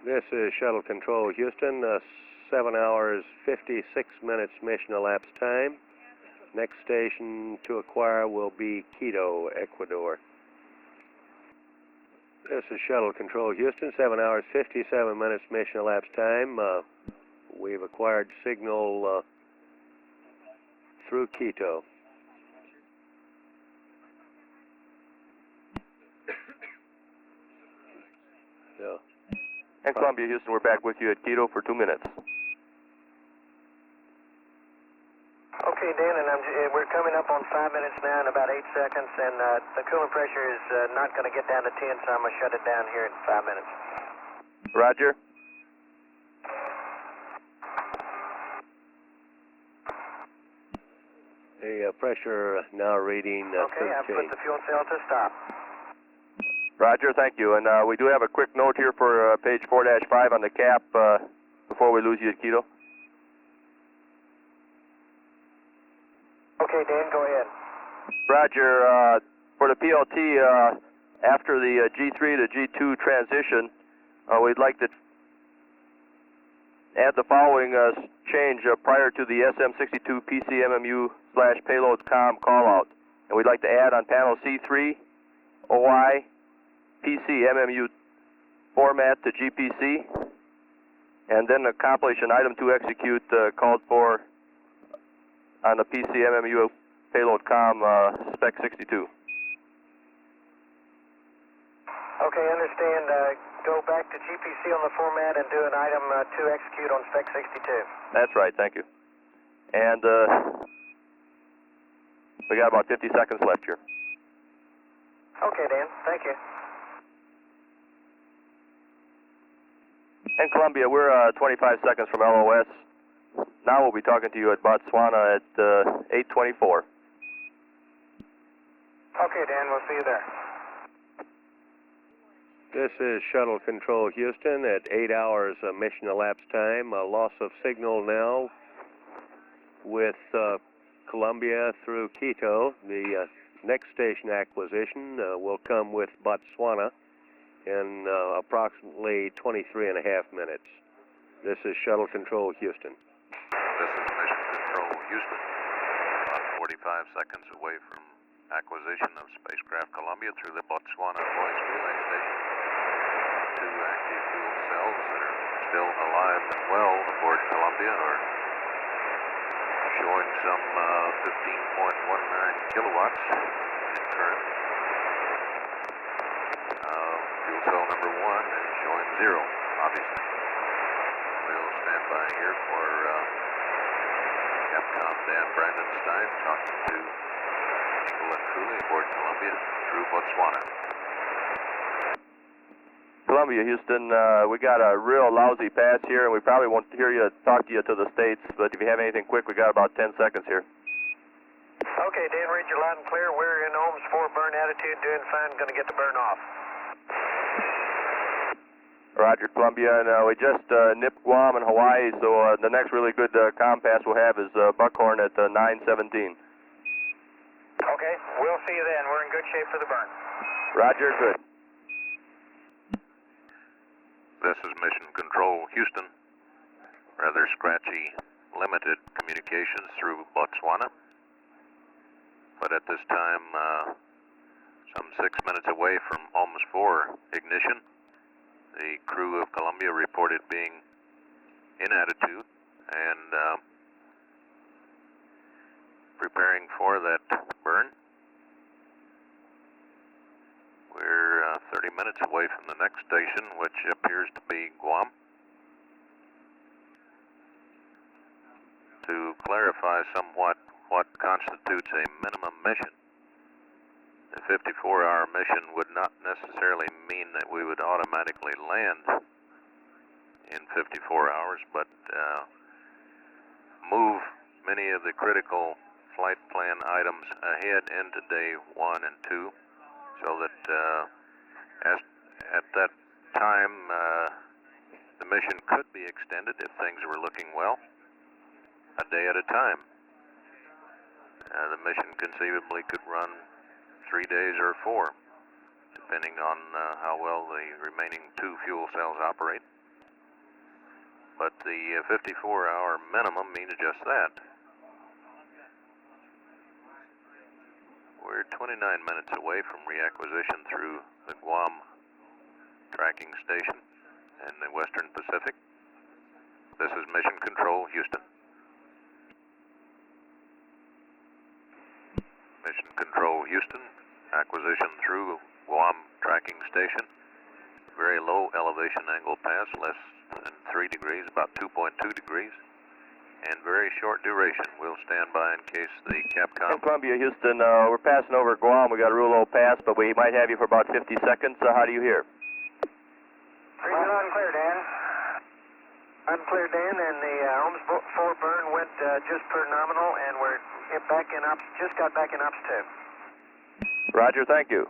This is Shuttle Control, Houston. 7 hours, 56 minutes mission elapsed time. Next station to acquire will be Quito, Ecuador. This is Shuttle Control, Houston. 7 hours, 57 minutes mission elapsed time. We've acquired signal through Quito. So, And Columbia, Houston, we're back with you at Quito for 2 minutes. Okay, Dan, and we're coming up on 5 minutes now in about 8 seconds, and the coolant pressure is not going to get down to 10, so I'm going to shut it down here in 5 minutes. Roger. The pressure now reading Okay, I've put the fuel cell to stop. Roger, thank you. And we do have a quick note here for page 4-5 on the cap before we lose you at Quito. Okay, Dan, go ahead. Roger, for the PLT, after the G3 to G2 transition, we'd like to add the following change prior to the SM62 PCMMU/payload com callout. And we'd like to add on panel C3, OI, PCMMU format to GPC, and then accomplish an item to execute called for on the PCMMU payload com spec 62. Okay, understand. Go back to GPC on the format and do an item to execute on spec 62. That's right, thank you. And we got about 50 seconds left here. Okay, Dan, thank you. And Columbia, we're 25 seconds from LOS. Now we'll be talking to you at Botswana at 8:24. Okay, Dan, we'll see you there. This is Shuttle Control, Houston, at 8 hours mission elapsed time. Loss of signal now with Columbia through Quito. The next station acquisition will come with Botswana in approximately 23.5 minutes. This is Shuttle Control, Houston. This is Mission Control, Houston. About 45 seconds away from acquisition of spacecraft Columbia through the Botswana voice relay station. 2 active fuel cells that are still alive and well aboard Columbia are showing some 15.19 kilowatts in current. Fuel cell number 1 is showing 0, obviously. We'll stand by here for Capcom Dan Brandenstein talking to people and truly aboard Columbia through Botswana. Columbia, Houston, we got a real lousy pass here, and we probably won't hear you talk to you to the States, but if you have anything quick, we got about 10 seconds here. Okay, Dan, read you loud and clear. We're in ohms 4 burn attitude, doing fine, going to get the burn off. Roger, Columbia, and we just nipped Guam and Hawaii, so the next really good compass we'll have is Buckhorn at 9:17. Okay, we'll see you then. We're in good shape for the burn. Roger, good. This is Mission Control, Houston. Rather scratchy, limited communications through Botswana. But at this time, some 6 minutes away from ohms 4 ignition, the crew of Columbia reported being in attitude and preparing for that burn. We're 30 minutes away from the next station, which appears to be Guam. To clarify somewhat what constitutes a minimum mission, the 54-hour mission would not necessarily mean that we would automatically land in 54 hours, but move many of the critical flight plan items ahead into day 1 and 2, so that at that time the mission could be extended if things were looking well, a day at a time. The mission conceivably could run 3 days or 4, depending on how well the remaining 2 fuel cells operate. But the 54-hour minimum means just that. We're 29 minutes away from reacquisition through the Guam tracking station in the Western Pacific. This is Mission Control, Houston. Mission Control, Houston. Acquisition through Guam tracking station. Very low elevation angle pass, less than 3 degrees, about 2.2 degrees. And very short duration. We'll stand by in case the Capcom... Columbia, Houston, we're passing over Guam. We got a real low pass, but we might have you for about 50 seconds. How do you hear? Pretty unclear, Dan. Unclear, Dan, and the ohms 4 burn went just per nominal, and we're back in ops, just got back in ops 2. Roger, thank you.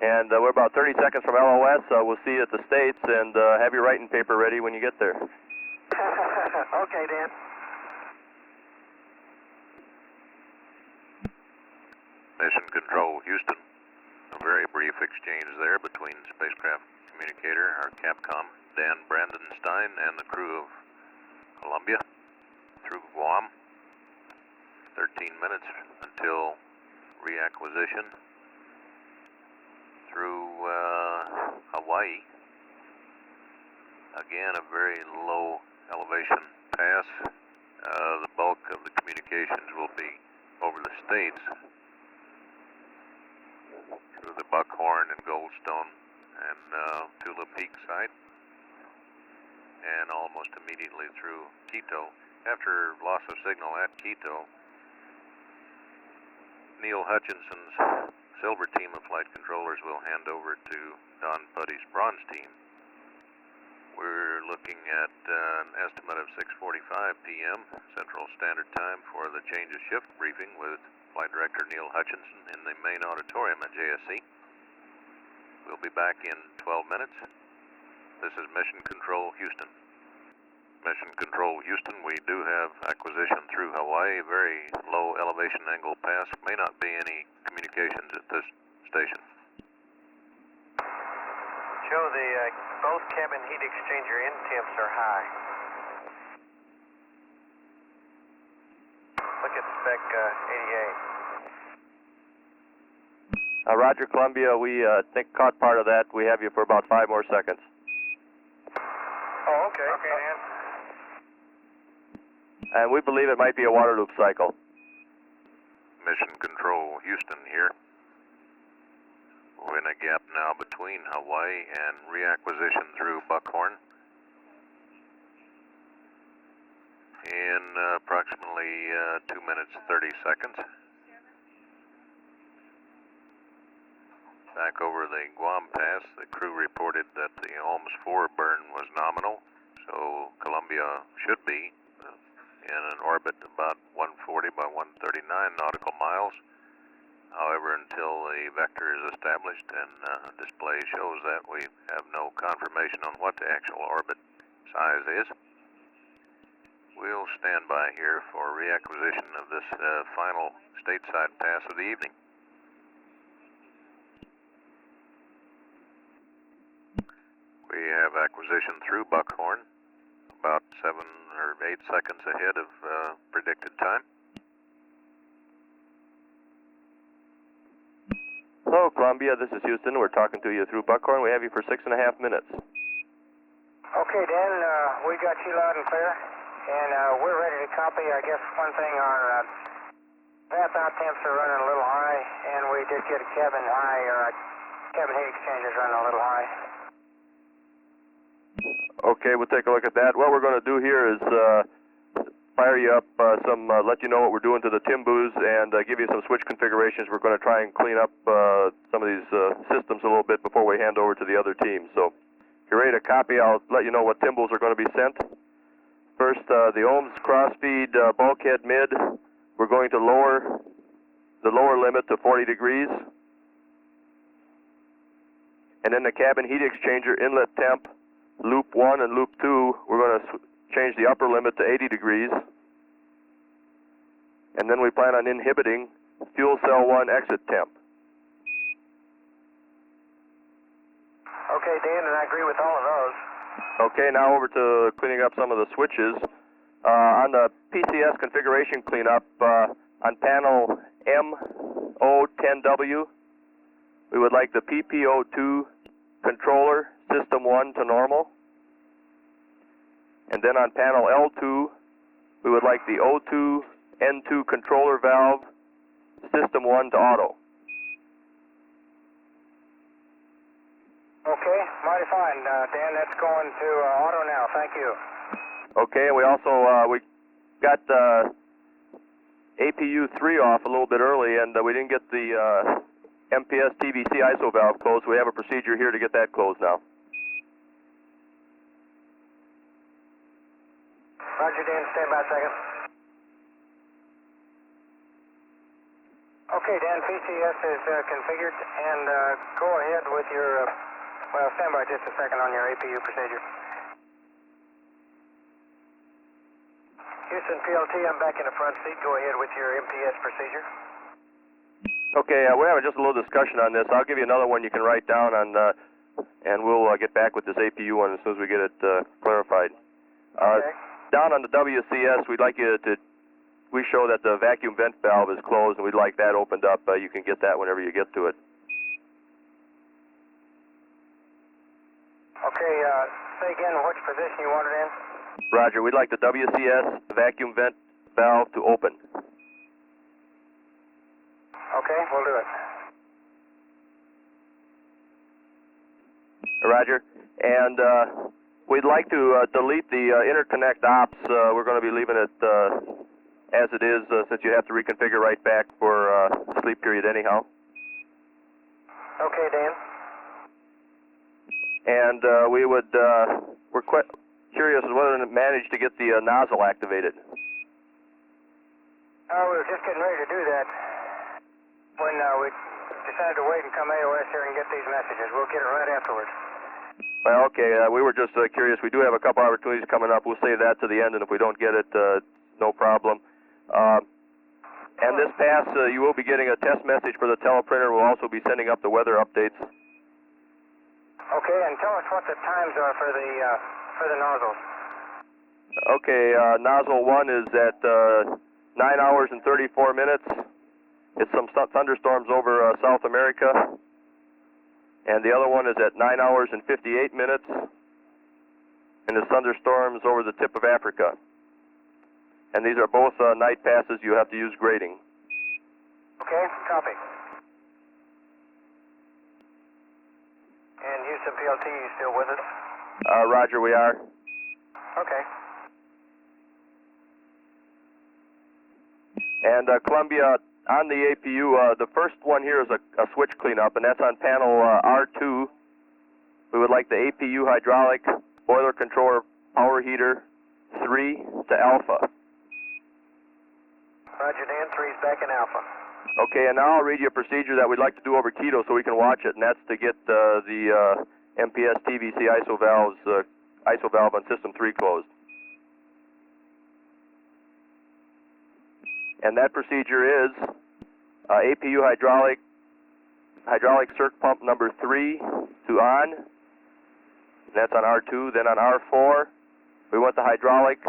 And we're about 30 seconds from LOS. We'll see you at the States, and have your writing paper ready when you get there. Okay, Dan. Mission Control, Houston. A very brief exchange there between spacecraft communicator, our Capcom, Dan Brandenstein, and the crew of Columbia through Guam. 13 minutes until reacquisition through Hawaii. Again, a very low elevation pass. The bulk of the communications will be over the States through the Buckhorn and Goldstone and Tula Peak site, and almost immediately through Quito. After loss of signal at Quito, Neil Hutchinson's silver team of flight controllers will hand over to Don Putty's bronze team. We're looking at an estimate of 6:45 p.m. Central Standard Time for the change of shift briefing with Flight Director Neil Hutchinson in the main auditorium at JSC. We'll be back in 12 minutes. This is Mission Control, Houston. Mission Control, Houston, we do have acquisition through Hawaii, very low elevation angle pass. May not be any communications at this station. Joe, both cabin heat exchanger end temps are high. Look at spec 88. Roger, Columbia, we think caught part of that. We have you for about 5 more seconds. Oh, okay. Okay, Dan. And we believe it might be a water loop cycle. Mission Control, Houston here. We're in a gap now between Hawaii and reacquisition through Buckhorn. In approximately 2 minutes 30 seconds. Back over the Guam Pass, the crew reported that the ohms 4 burn was nominal, so Columbia should be in an orbit about 140 by 139 nautical miles. However, until the vector is established and display shows that, we have no confirmation on what the actual orbit size is. We'll stand by here for reacquisition of this final stateside pass of the evening. We have acquisition through Buckhorn, about 7 or 8 seconds ahead of predicted time. Hello, Columbia, this is Houston. We're talking to you through Buckhorn. We have you for 6.5 minutes. Okay, Dan, we got you loud and clear, and we're ready to copy. I guess one thing, our path out temps are running a little high, and we did get a cabin high, or cabin heat exchangers running a little high. Okay, we'll take a look at that. What we're going to do here is fire you up let you know what we're doing to the Timbus and give you some switch configurations. We're going to try and clean up some of these systems a little bit before we hand over to the other teams. So if you're ready to copy, I'll let you know what Timbus are going to be sent. First, the ohms cross-feed bulkhead mid, we're going to lower the lower limit to 40 degrees. And then the cabin heat exchanger inlet temp, loop 1 and loop 2, we're going to change the upper limit to 80 degrees. And then we plan on inhibiting fuel cell 1 exit temp. Okay, Dan, and I agree with all of those. Okay, now over to cleaning up some of the switches. On the PCS configuration cleanup, on panel MO10W, we would like the PPO2 controller system 1 to normal. And then on panel L2, we would like the O2 N2 controller valve system 1 to auto. Okay, mighty fine, Dan. That's going to auto now. Thank you. Okay, and we also we got APU 3 off a little bit early, and we didn't get the MPS TVC ISO valve closed. We have a procedure here to get that closed now. Roger, Dan. Stand by a second. Okay, Dan. PCS is configured, and go ahead with your. Well, stand by just a second on your APU procedure. Houston PLT, I'm back in the front seat. Go ahead with your MPS procedure. Okay, we're having just a little discussion on this. I'll give you another one you can write down on, and we'll get back with this APU one as soon as we get it clarified. Okay. Down on the WCS, we'd like you to, we show that the vacuum vent valve is closed, and we'd like that opened up. You can get that whenever you get to it. Okay, say again which position you want it in. Roger, we'd like the WCS vacuum vent valve to open. Okay, we'll do it. Roger. And we'd like to delete the interconnect ops. We're going to be leaving it as it is since you have to reconfigure right back for sleep period anyhow. Okay, Dan. And we would, we're quite curious as whether it managed to get the nozzle activated. Oh, we were just getting ready to do that when we decided to wait and come AOS here and get these messages. We'll get it right afterwards. Well, okay, we were just curious. We do have a couple opportunities coming up. We'll save that to the end, and if we don't get it, no problem. And this pass, you will be getting a test message for the teleprinter. We'll also be sending up the weather updates. Okay, and tell us what the times are for the nozzles. Okay, nozzle 1 is at 9 hours and 34 minutes. It's some thunderstorms over South America. And the other one is at 9 hours and 58 minutes. And it's thunderstorms over the tip of Africa. And these are both night passes. You have to use grading. Okay, copy. And Houston PLT, you still with us? Roger, we are. Okay. And Columbia, on the APU, the first one here is a switch cleanup, and that's on panel R2. We would like the APU hydraulic boiler controller power heater 3 to alpha. Roger, Dan. 3's back in alpha. Okay, and now I'll read you a procedure that we'd like to do over Keto so we can watch it, and that's to get the MPS TVC ISO valve on system 3 closed. And that procedure is APU hydraulic circ pump number 3 to on. And that's on R2. Then on R4, we want the hydraulic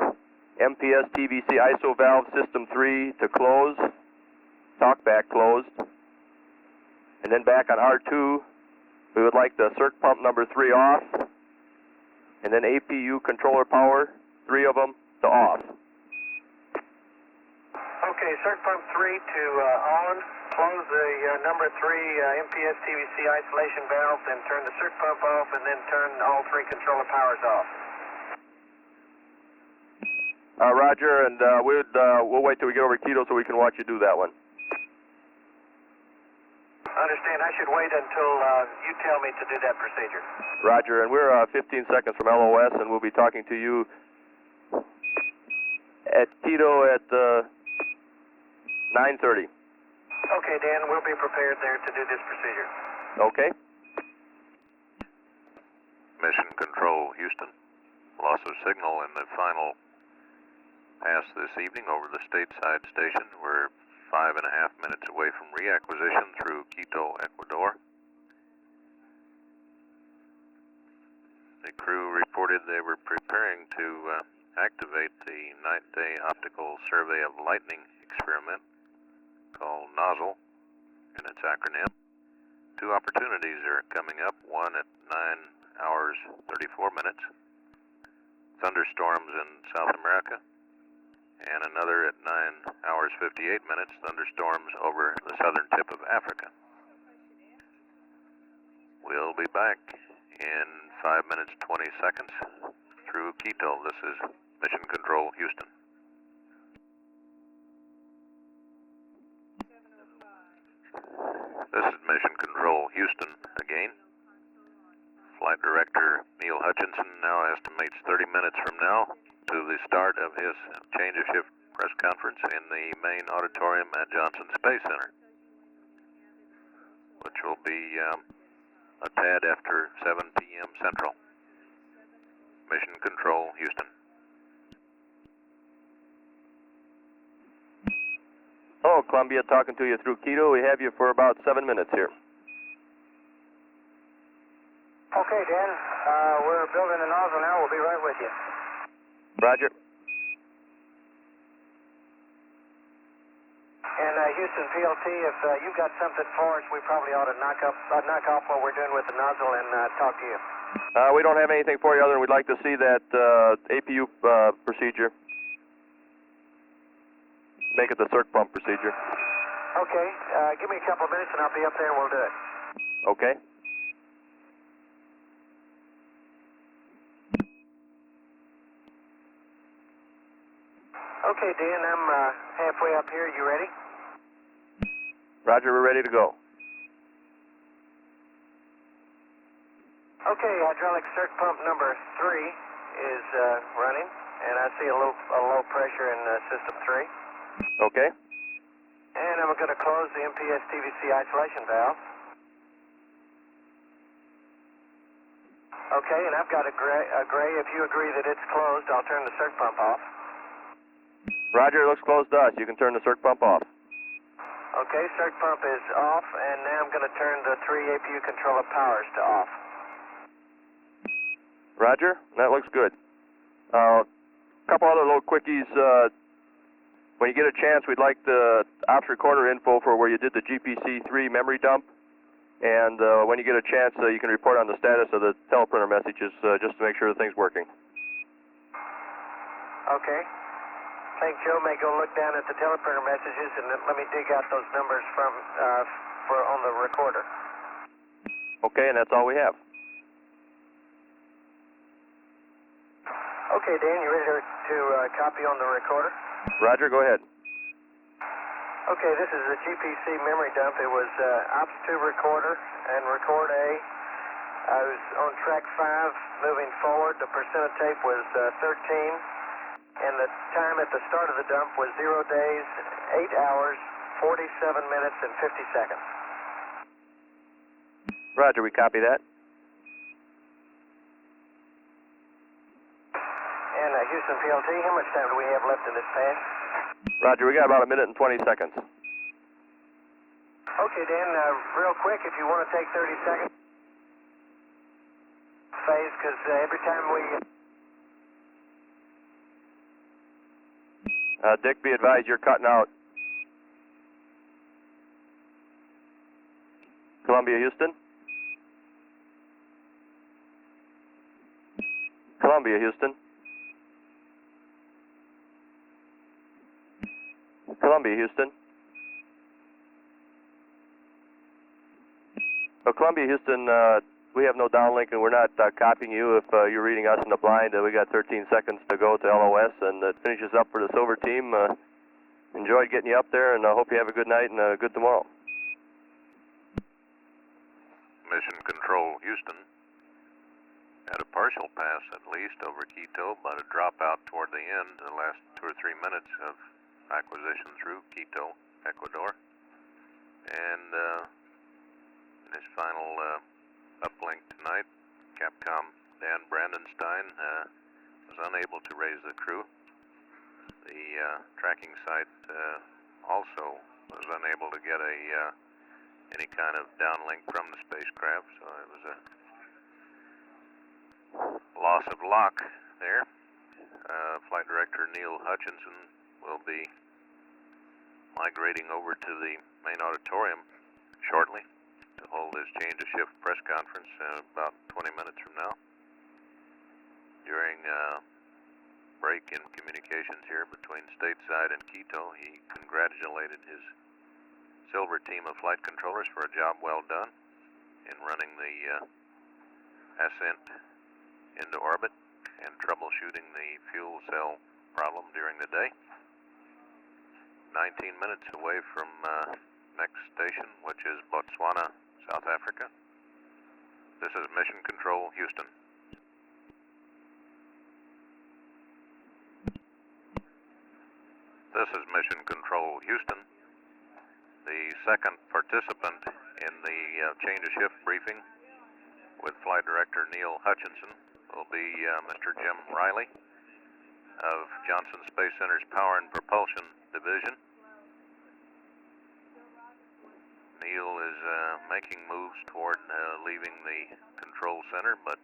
MPS TVC ISO valve system 3 to close, talkback closed. And then back on R2, we would like the circ pump number 3 off. And then APU controller power, 3 of them, to off. Okay, circ pump 3 to on. Close the number 3 MPS TVC isolation valve, then turn the circ pump off, and then turn all 3 controller powers off. Roger, and we'll wait till we get over Keto so we can watch you do that one. Understand, I should wait until you tell me to do that procedure. Roger, and we're 15 seconds from LOS, and we'll be talking to you At Quito at 9:30. Okay, Dan, we'll be prepared there to do this procedure. Okay. Mission Control, Houston. Loss of signal in the final pass this evening over the stateside station. We're 5.5 minutes away from reacquisition through Quito, Ecuador. The crew reported they were preparing to activate the night-day optical survey of lightning experiment called nozzle in its acronym. 2 opportunities are coming up, one at 9:34. Thunderstorms in South America, and another at 9:58. Thunderstorms over the southern tip of Africa. We'll be back in 5 minutes 20 seconds through Quito. This is Mission Control, Houston. This is Mission Control, Houston again. Flight Director Neil Hutchinson now estimates 30 minutes from now to the start of his change of shift press conference in the main auditorium at Johnson Space Center, which will be a tad after 7 p.m. Central. Mission Control, Houston. Hello, Columbia, talking to you through Quito. We have you for about 7 minutes here. Okay, Dan, we're building the nozzle now. We'll be right with you. Roger. And Houston PLT, if you've got something for us, we probably ought to knock off what we're doing with the nozzle and talk to you. We don't have anything for you other than we'd like to see that APU procedure. Make it the circ pump procedure. Okay, give me a couple of minutes and I'll be up there and we'll do it. Okay. Okay, Dan, I'm halfway up here. You ready? Roger, we're ready to go. Okay, hydraulic circ pump number 3 is running, and I see a low pressure in system 3. Okay. And I'm going to close the MPS TVC isolation valve. Okay, and I've got a gray. If you agree that it's closed, I'll turn the circ pump off. Roger, it looks closed to us. You can turn the circ pump off. Okay, circ pump is off, and now I'm going to turn the 3 APU controller powers to off. Roger, that looks good. A couple other little quickies. When you get a chance, we'd like the ops recorder info for where you did the GPC-3 memory dump. And when you get a chance, you can report on the status of the teleprinter messages just to make sure the thing's working. Okay. I think Joe may go look down at the teleprinter messages and let me dig out those numbers from on the recorder. Okay, and that's all we have. Okay, Dan, you ready to copy on the recorder? Roger, go ahead. Okay, this is the GPC memory dump. It was ops 2 recorder and record A. I was on track 5 moving forward. The percent of tape was 13. And the time at the start of the dump was 0 days, 8 hours, 47 minutes, and 50 seconds. Roger, we copy that. And Houston PLT, how much time do we have left in this pass? Roger, we got about 1 minute and 20 seconds. Okay, Dan, real quick, if you want to take 30 seconds, phase, because every time we... Dick, be advised you're cutting out. Columbia, Houston. Columbia, Houston. Columbia, Houston. Columbia, Houston, we have no downlink and we're not copying you if you're reading us in the blind. We got 13 seconds to go to LOS and it finishes up for the silver team. Enjoyed getting you up there and I hope you have a good night and a good tomorrow. Mission Control, Houston. Had a partial pass at least over Quito, but a dropout toward the end, the last 2 or 3 minutes of acquisition through Quito, Ecuador. And in his final uplink tonight, Capcom Dan Brandenstein was unable to raise the crew. The tracking site also was unable to get any kind of downlink from the spacecraft, so it was a loss of lock there. Flight Director Neil Hutchinson will be migrating over to the main auditorium shortly to hold his change of shift press conference about 20 minutes from now. During a break in communications here between stateside and Quito, he congratulated his silver team of flight controllers for a job well done in running the ascent into orbit and troubleshooting the fuel cell problem during the day. 19 minutes away from next station, which is Botswana, South Africa. This is Mission Control, Houston. This is Mission Control, Houston. The second participant in the change of shift briefing with Flight Director Neil Hutchinson will be Mr. Jim Riley of Johnson Space Center's Power and Propulsion Division. Neil is making moves toward leaving the control center, but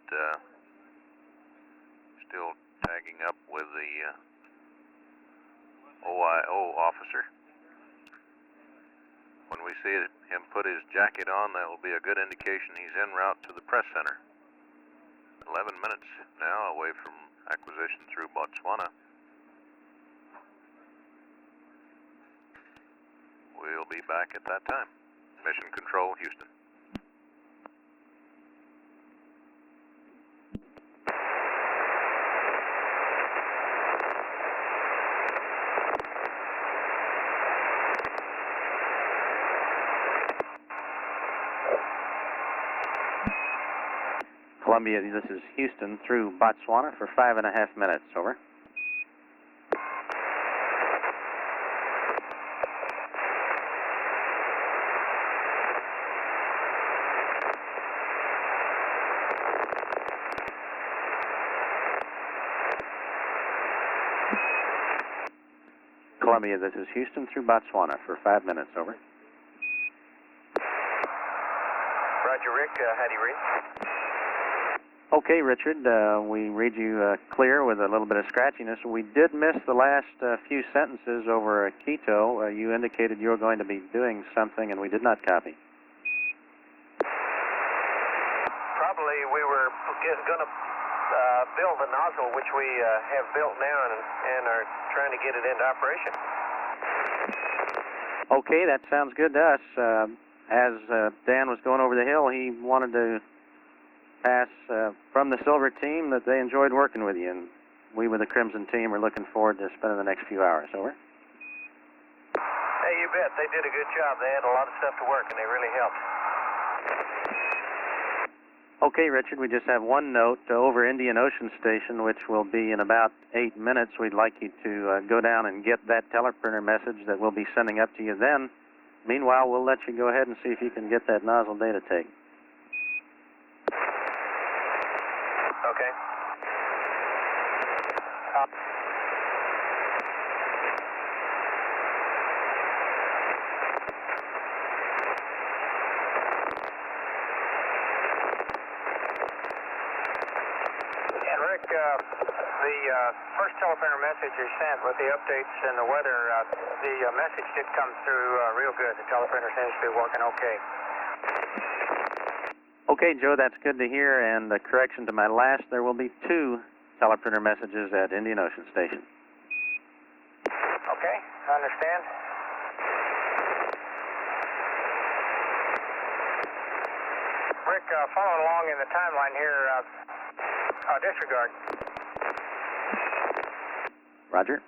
still tagging up with the OIO officer. When we see him put his jacket on, that will be a good indication he's en route to the press center. 11 minutes now away from acquisition through Botswana. We'll be back at that time. Mission Control, Houston. Columbia, this is Houston through Botswana for 5.5 minutes. Over. Columbia, this is Houston through Botswana for 5 minutes. Over. Roger, Rick. How do you read? Okay, Richard, we read you clear with a little bit of scratchiness. We did miss the last few sentences over Quito. You indicated you were going to be doing something, and we did not copy. Probably we were going to build the nozzle, which we have built now and are trying to get it into operation. Okay, that sounds good to us. As Dan was going over the hill, he wanted to pass from the Silver team that they enjoyed working with you, and we with the Crimson team are looking forward to spending the next few hours. Over. Hey, you bet. They did a good job. They had a lot of stuff to work, and they really helped. Okay, Richard, we just have one note over Indian Ocean Station, which will be in about 8 minutes. We'd like you to go down and get that teleprinter message that we'll be sending up to you then. Meanwhile, we'll let you go ahead and see if you can get that nozzle data tape. Okay. And Rick, the first teleprinter message you sent with the updates and the weather, the message did come through real good. The teleprinter seems to be working okay. Okay, Joe, that's good to hear, and a correction to my last, there will be 2 teleprinter messages at Indian Ocean Station. Okay, I understand. Rick, following along in the timeline here, disregard. Roger.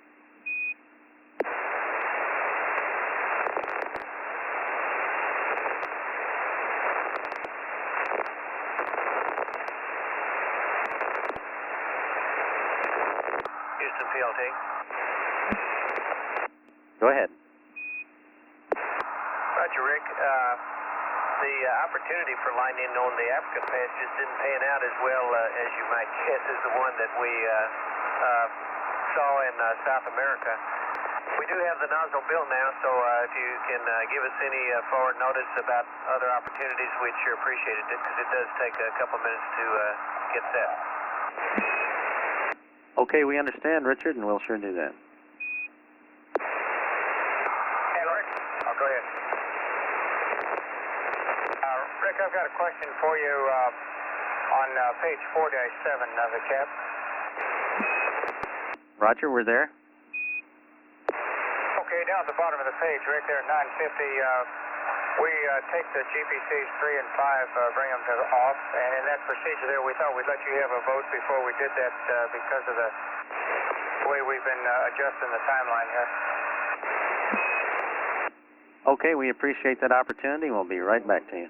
take. Go ahead. Roger, Rick. The opportunity for lightning on the African patch just didn't pan out as well as you might guess as the one that we saw in South America. We do have the nozzle built now, so if you can give us any forward notice about other opportunities, we'd sure appreciate it, because it does take a couple minutes to get set. Okay, we understand, Richard, and we'll sure do that. Hey, Rick. Oh, go ahead. Rick, I've got a question for you on page 4-7 of the cap. Roger, we're there. Okay, down at the bottom of the page, right there at 950, we take the GPCs 3 and 5, bring them to off, and in that procedure there, we thought we'd let you have a vote before we did that because of the way we've been adjusting the timeline here. Okay, we appreciate that opportunity. We'll be right back to you.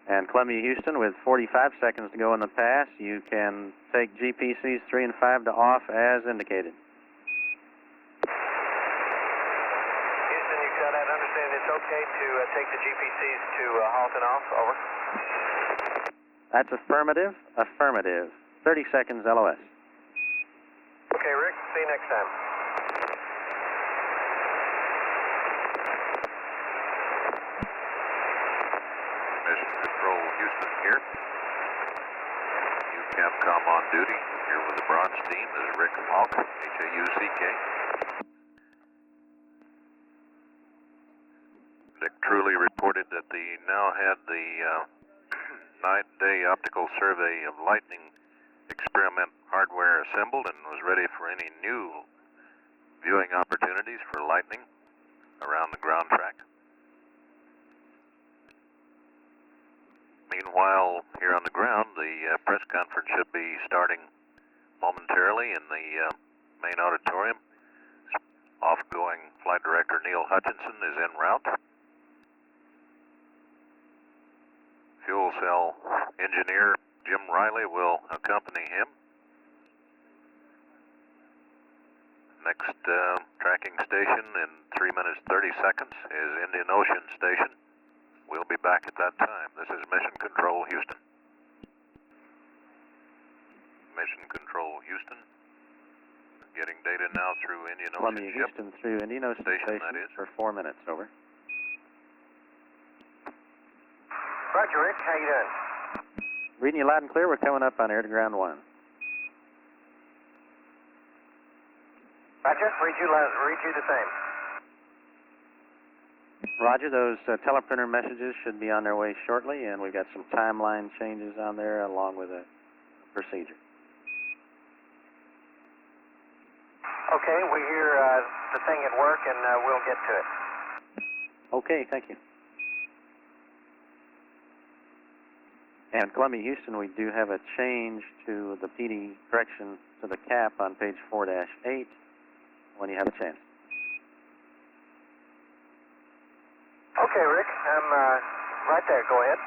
And Columbia Houston, with 45 seconds to go in the pass, you can take GPCs 3 and 5 to off as indicated. Houston, you got that? Understand it's okay to take the GPCs to halt and off? Over. That's affirmative. Affirmative. 30 seconds LOS. Okay, Rick. See you next time. Houston here. Capcom on duty. Here with the bronze team is Rick Hawk, H-A-U-C-K. Dick Truly reported that they now had the night-day optical survey of Lightning experiment hardware assembled and was ready for any new viewing opportunities for Lightning around the ground track. Meanwhile, here on the ground, the press conference should be starting momentarily in the main auditorium. Off-going Flight Director Neil Hutchinson is en route. Fuel cell engineer Jim Riley will accompany him. Next tracking station in 3 minutes 30 seconds is Indian Ocean Station. We'll be back at that time. This is Mission Control Houston. Mission Control Houston. Getting data now through Indian Ocean Columbia Houston through Indian Ocean Station that is. for 4 minutes. Over. Roger, Rick. How you doing? Reading you loud and clear. We're coming up on air to ground 1. Roger. Read you the same. Roger, those teleprinter messages should be on their way shortly, and we've got some timeline changes on there along with a procedure. Okay, we hear the thing at work, and we'll get to it. Okay, thank you. And Columbia Houston, we do have a change to the PD correction to the cap on page 4-8 when you have a chance. Okay, Rick, I'm right there. Go ahead.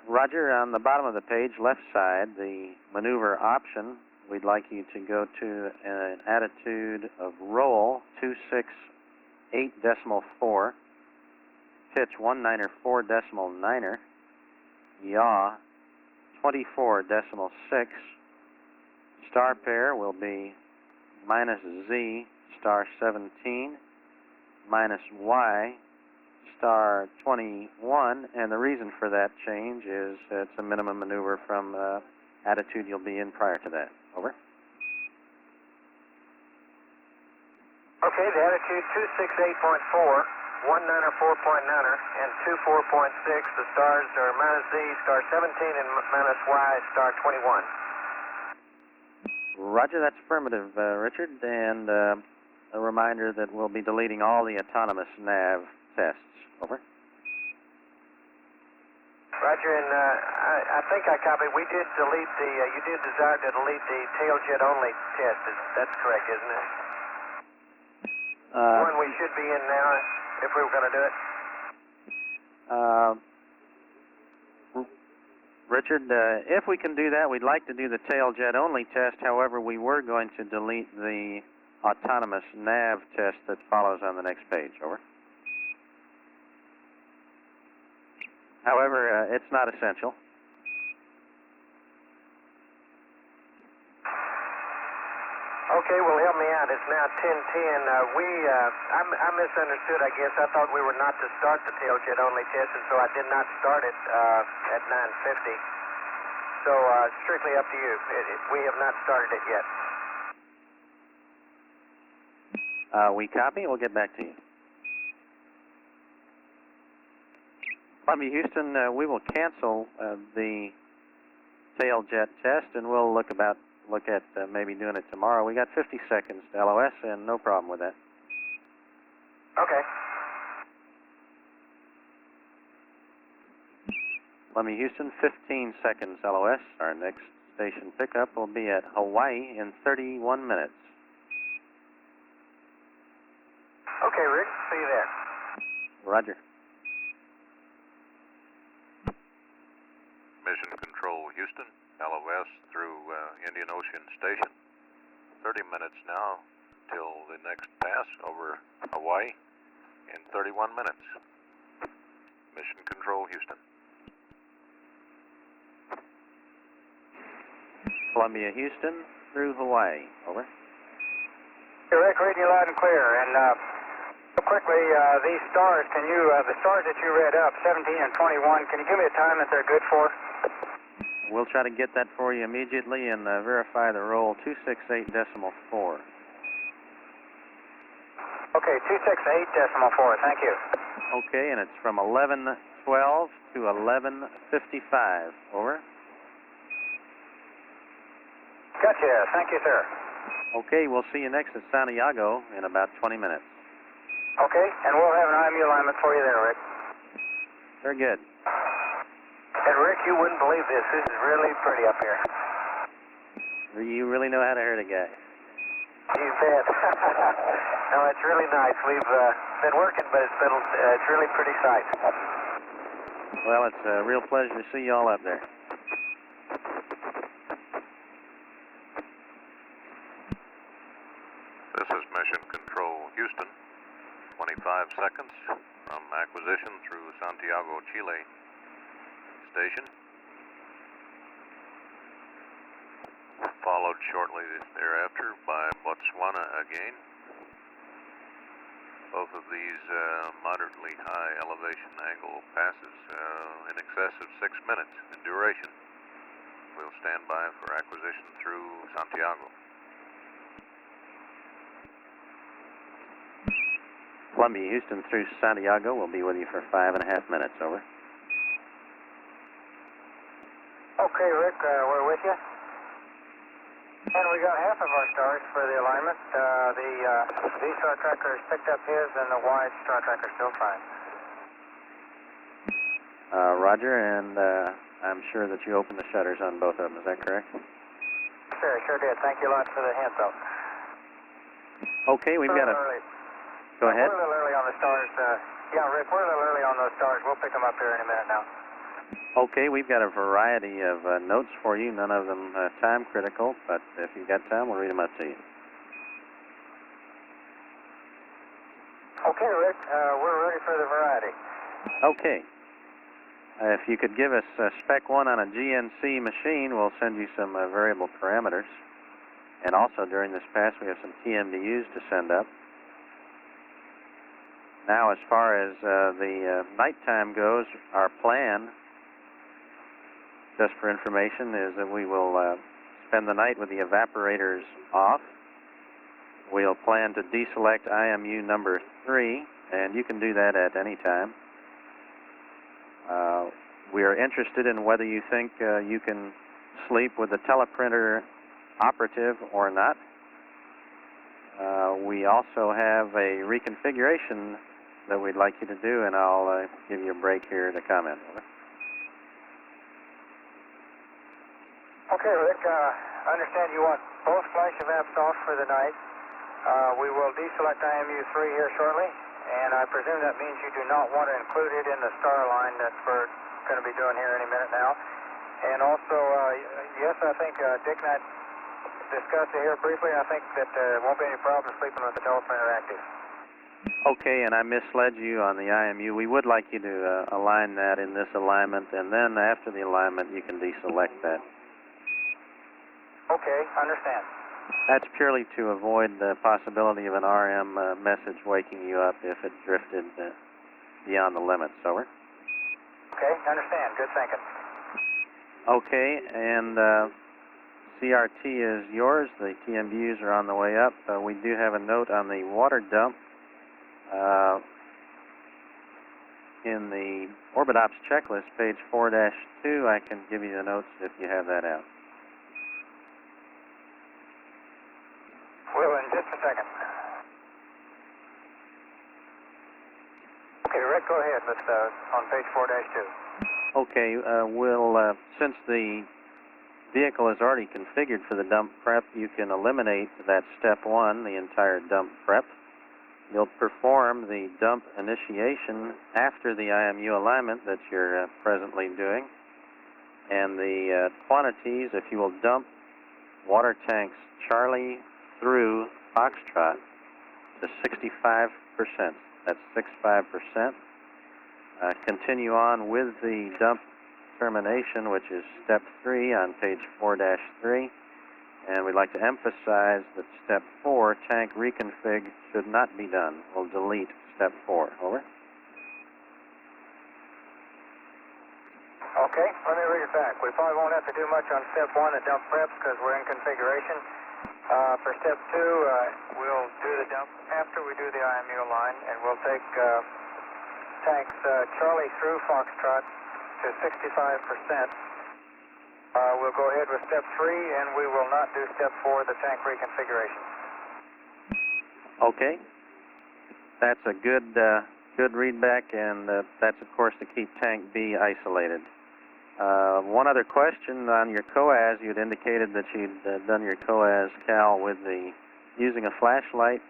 Roger, on the bottom of the page, left side, the maneuver option, we'd like you to go to an attitude of roll 268.4, pitch 194.9, yaw 24.6, star pair will be minus Z star 17, minus Y star 21, and the reason for that change is it's a minimum maneuver from attitude you'll be in prior to that. Over. Okay, the attitude 268.4, 194.9, and 24.6. The stars are minus Z star 17 and minus Y star 21. Roger, that's affirmative, Richard, and a reminder that we'll be deleting all the autonomous nav tests. Over. Roger, and I think I copied. We did delete the, you did desire to delete the tail jet only test. That's correct, isn't it? One we should be in now if we were going to do it. Richard, if we can do that, we'd like to do the tail jet only test. However, we were going to delete the autonomous nav test that follows on the next page. Over. However, it's not essential. Okay, well, help me out. It's now 10:10. I misunderstood, I guess. I thought we were not to start the tail jet only test, and so I did not start it at 9:50. So strictly up to you. We have not started it yet. We copy. We'll get back to you. Columbia, Houston, we will cancel the tail jet test, and we'll look at maybe doing it tomorrow. We got 50 seconds to LOS, and no problem with that. Okay. Columbia, Houston, 15 seconds LOS. Our next station pickup will be at Hawaii in 31 minutes. Okay, Rick. See you there. Roger. Mission Control, Houston, LOS through Indian Ocean Station. 30 minutes now till the next pass over Hawaii in 31 minutes. Mission Control, Houston. Columbia, Houston through Hawaii. Over. Hey, Rick, reading you loud and clear. And real quickly, these stars, the stars that you read up, 17 and 21, can you give me a time that they're good for? We'll try to get that for you immediately and verify the roll 268.4. Okay, 268.4. Thank you. Okay, and it's from 11:12 to 11:55. Over. Gotcha. Thank you, sir. Okay, we'll see you next at Santiago in about 20 minutes. Okay, and we'll have an IMU alignment for you there, Rick. Very good. And Rick, you wouldn't believe this. This is really pretty up here. You really know how to hurt a guy. You bet. No, it's really nice. We've been working, but it's really pretty sight. Well, it's a real pleasure to see you all up there. This is Mission Control, Houston. 25 seconds from acquisition through Santiago, Chile station. Followed shortly thereafter by Botswana again. Both of these moderately high elevation angle passes in excess of 6 minutes in duration. We'll stand by for acquisition through Santiago. Columbia, Houston through Santiago. We'll be with you for 5.5 minutes. Over. Okay, Rick, we're with you. And we got half of our stars for the alignment. The V Star Tracker has picked up his, and the Y Star Tracker still fine. Roger, and I'm sure that you opened the shutters on both of them. Is that correct? Sure did. Thank you a lot for the hint, though. Okay, we've got a... Go ahead. We're a little early on the stars. Yeah, Rick, we're a little early on those stars. We'll pick them up here in a minute now. Okay, we've got a variety of notes for you, none of them time critical, but if you've got time, we'll read them up to you. Okay, Rick, we're ready for the variety. Okay. If you could give us Spec 1 on a GNC machine, we'll send you some variable parameters. And also, during this pass, we have some TMDUs to send up. Now, as far as the nighttime goes, our plan, just for information, is that we will spend the night with the evaporators off. We'll plan to deselect IMU number 3, and you can do that at any time. We are interested in whether you think you can sleep with the teleprinter operative or not. We also have a reconfiguration that we'd like you to do, and I'll give you a break here to comment. Okay, Rick, I understand you want both flash evap's off for the night. We will deselect IMU 3 here shortly, and I presume that means you do not want to include it in the star line that we're going to be doing here any minute now. And also, yes, I think Dick and I discussed it here briefly. I think that there won't be any problem sleeping with the teleprinter active. Okay, and I misled you on the IMU. We would like you to align that in this alignment, and then after the alignment, you can deselect that. Okay, understand. That's purely to avoid the possibility of an RM message waking you up if it drifted beyond the limits. Over. Okay, understand. Good thinking. Okay, and CRT is yours. The TMBUs are on the way up. We do have a note on the water dump. In the Orbit Ops checklist, page 4-2, I can give you the notes if you have that out. Will, in just a second. Okay, Rick, go ahead. Let's on page 4-2. Okay, we'll since the vehicle is already configured for the dump prep, you can eliminate that step 1, the entire dump prep. You'll perform the dump initiation after the IMU alignment that you're presently doing. And the quantities, if you will dump water tanks Charlie through Foxtrot to 65%. That's 65%. Continue on with the dump termination, which is step 3 on page 4-3. And we'd like to emphasize that step 4, tank reconfig, should not be done. We'll delete step 4. Over. Okay, let me read it back. We probably won't have to do much on step 1, the dump preps, because we're in configuration. For step 2, we'll do the dump after we do the IMU line, and we'll take tanks Charlie through Foxtrot to 65%. We'll go ahead with step 3, and we will not do step 4, the tank reconfiguration. Okay. That's a good readback, and that's, of course, to keep tank B isolated. One other question on your COAS. You'd indicated that you'd done your COAS cal with using a flashlight.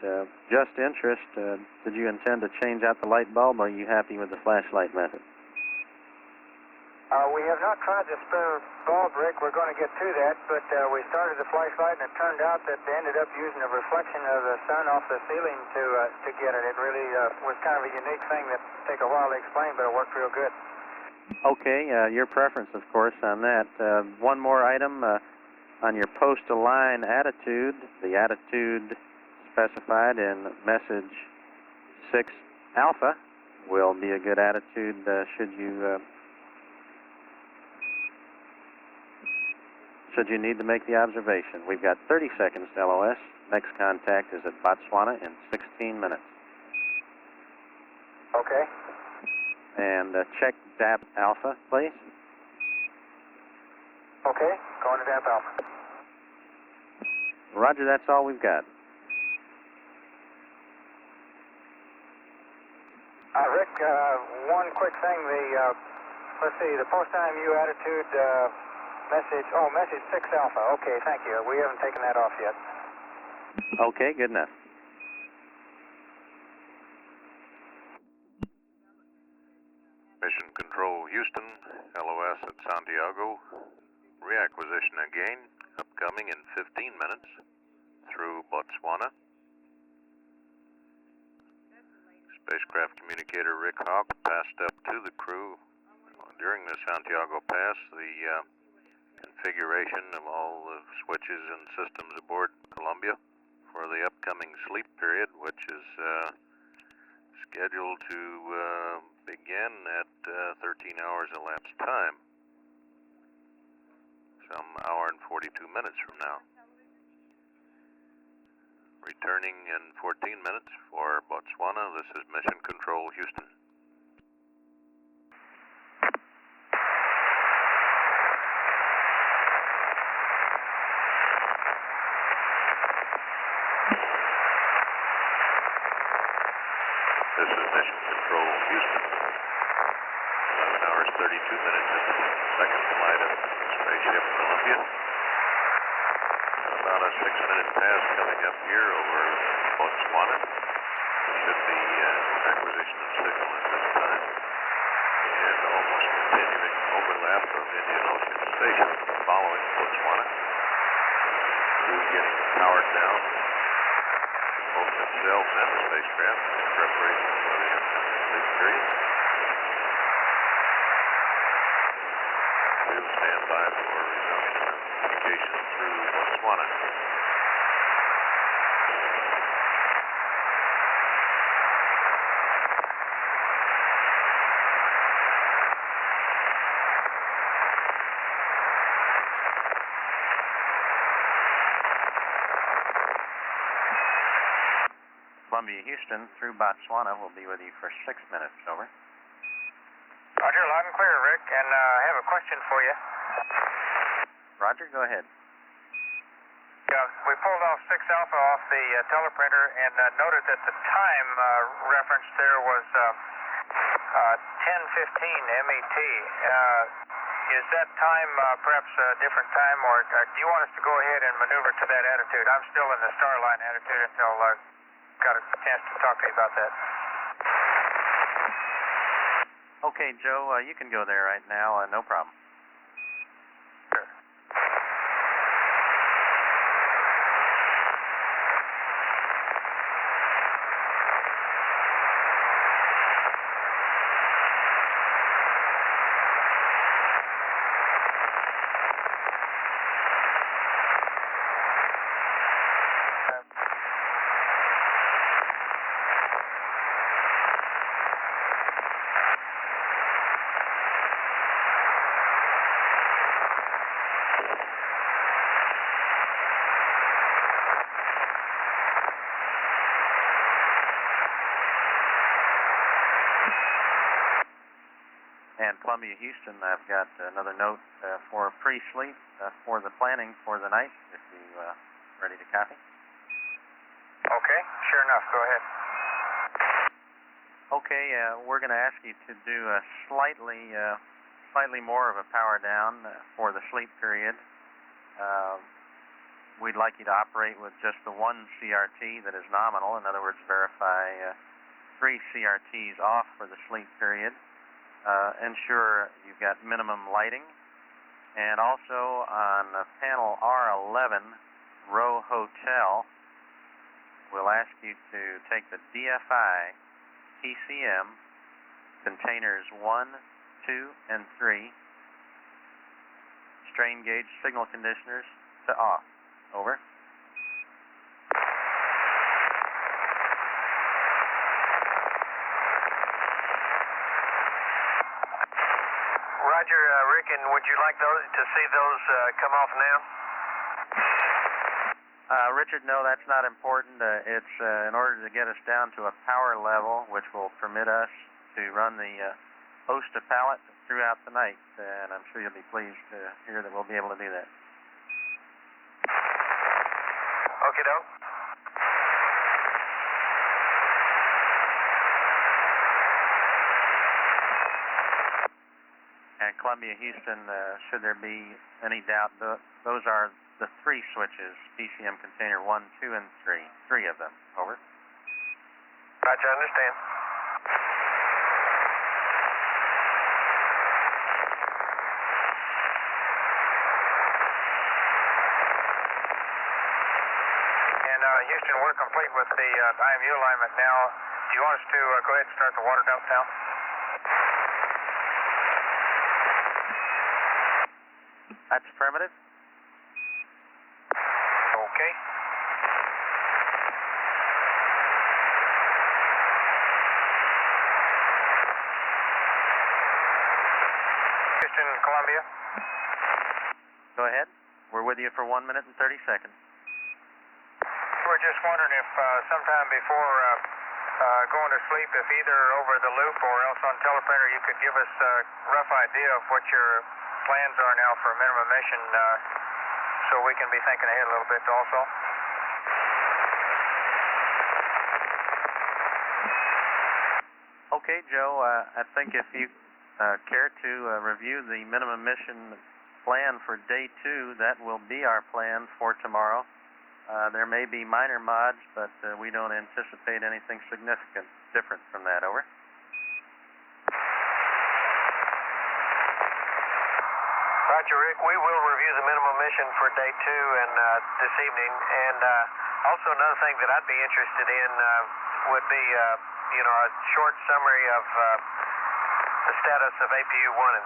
Just interest, did you intend to change out the light bulb, or are you happy with the flashlight method? We have not tried the spare bulb, Rick. We're going to get to that, but we started the flashlight, and it turned out that they ended up using a reflection of the sun off the ceiling to get it. It really was kind of a unique thing that took a while to explain, but it worked real good. Okay, your preference, of course, on that. One more item on your post-align attitude. The attitude specified in message 6 alpha will be a good attitude should you need to make the observation. We've got 30 seconds to LOS. Next contact is at Botswana in 16 minutes. Okay. And check DAP Alpha, please. Okay, going to DAP Alpha. Roger, that's all we've got. Rick, one quick thing. Let's see, the post-IMU attitude message 6 alpha. Okay, thank you. We haven't taken that off yet. Okay, good enough. Mission Control Houston, LOS at Santiago. Reacquisition again, upcoming in 15 minutes through Botswana. Spacecraft communicator Rick Hawk passed up to the crew during the Santiago pass the configuration of all the switches and systems aboard Columbia for the upcoming sleep period, which is scheduled to begin at 13 hours elapsed time, some hour and 42 minutes from now. Returning in 14 minutes for Botswana, this is Mission Control Houston. This is Mission Control Houston. 11 hours 32 minutes into the second flight of Spaceship Columbia. About a 6-minute pass coming up here over Botswana. Should be acquisition of signal at this time. and almost continuing overlap of Indian Ocean Station following Botswana. Crew getting powered down, both themselves and the spacecraft in preparation for the incoming sleep period. We will stand by for resumption of communication through Botswana. Columbia Houston through Botswana will be with you for 6 minutes. Over. Roger, loud and clear, Rick, and I have a question for you. Roger, go ahead. Yeah, we pulled off 6 Alpha off the teleprinter and noted that the time reference there was 10:15 MET. Is that time perhaps a different time, or do you want us to go ahead and maneuver to that attitude? I'm still in the Starline attitude until got a chance to talk to you about that. Okay, Joe, you can go there right now. No problem. Sure. And Columbia Houston, I've got another note for pre-sleep for the planning for the night, if you ready to copy. Okay, sure enough, go ahead. Okay, we're going to ask you to do a slightly more of a power down for the sleep period. We'd like you to operate with just the one CRT that is nominal. In other words, verify 3 CRTs off for the sleep period. Ensure you've got minimum lighting. And also on panel R11, row hotel, we'll ask you to take the DFI TCM containers 1, 2, and 3, strain gauge signal conditioners to off. Over. Roger, Rick, and would you like those to see those come off now? Richard, no, that's not important. It's in order to get us down to a power level which will permit us to run the host to pallet throughout the night, and I'm sure you'll be pleased to hear that we'll be able to do that. Okay, doke. And Columbia Houston, should there be any doubt, those are the 3 switches, PCM container 1, 2, and 3. 3 of them. Over. Roger, understand. And Houston, we're complete with the IMU alignment now. Do you want us to go ahead and start the water dump now? That's affirmative. Okay. Houston, Columbia. Go ahead. We're with you for 1 minute and 30 seconds. We're just wondering if sometime before going to sleep, if either over the loop or else on teleprinter, you could give us a rough idea of what your plans are now for minimum mission, so we can be thinking ahead a little bit also. Okay, Joe, I think if you care to review the minimum mission plan for day 2, that will be our plan for tomorrow. There may be minor mods, but we don't anticipate anything significant different from that. Over. Roger, Rick. We will review the minimum mission for day 2 and this evening. And also another thing that I'd be interested in would be, a short summary of the status of APU 1 and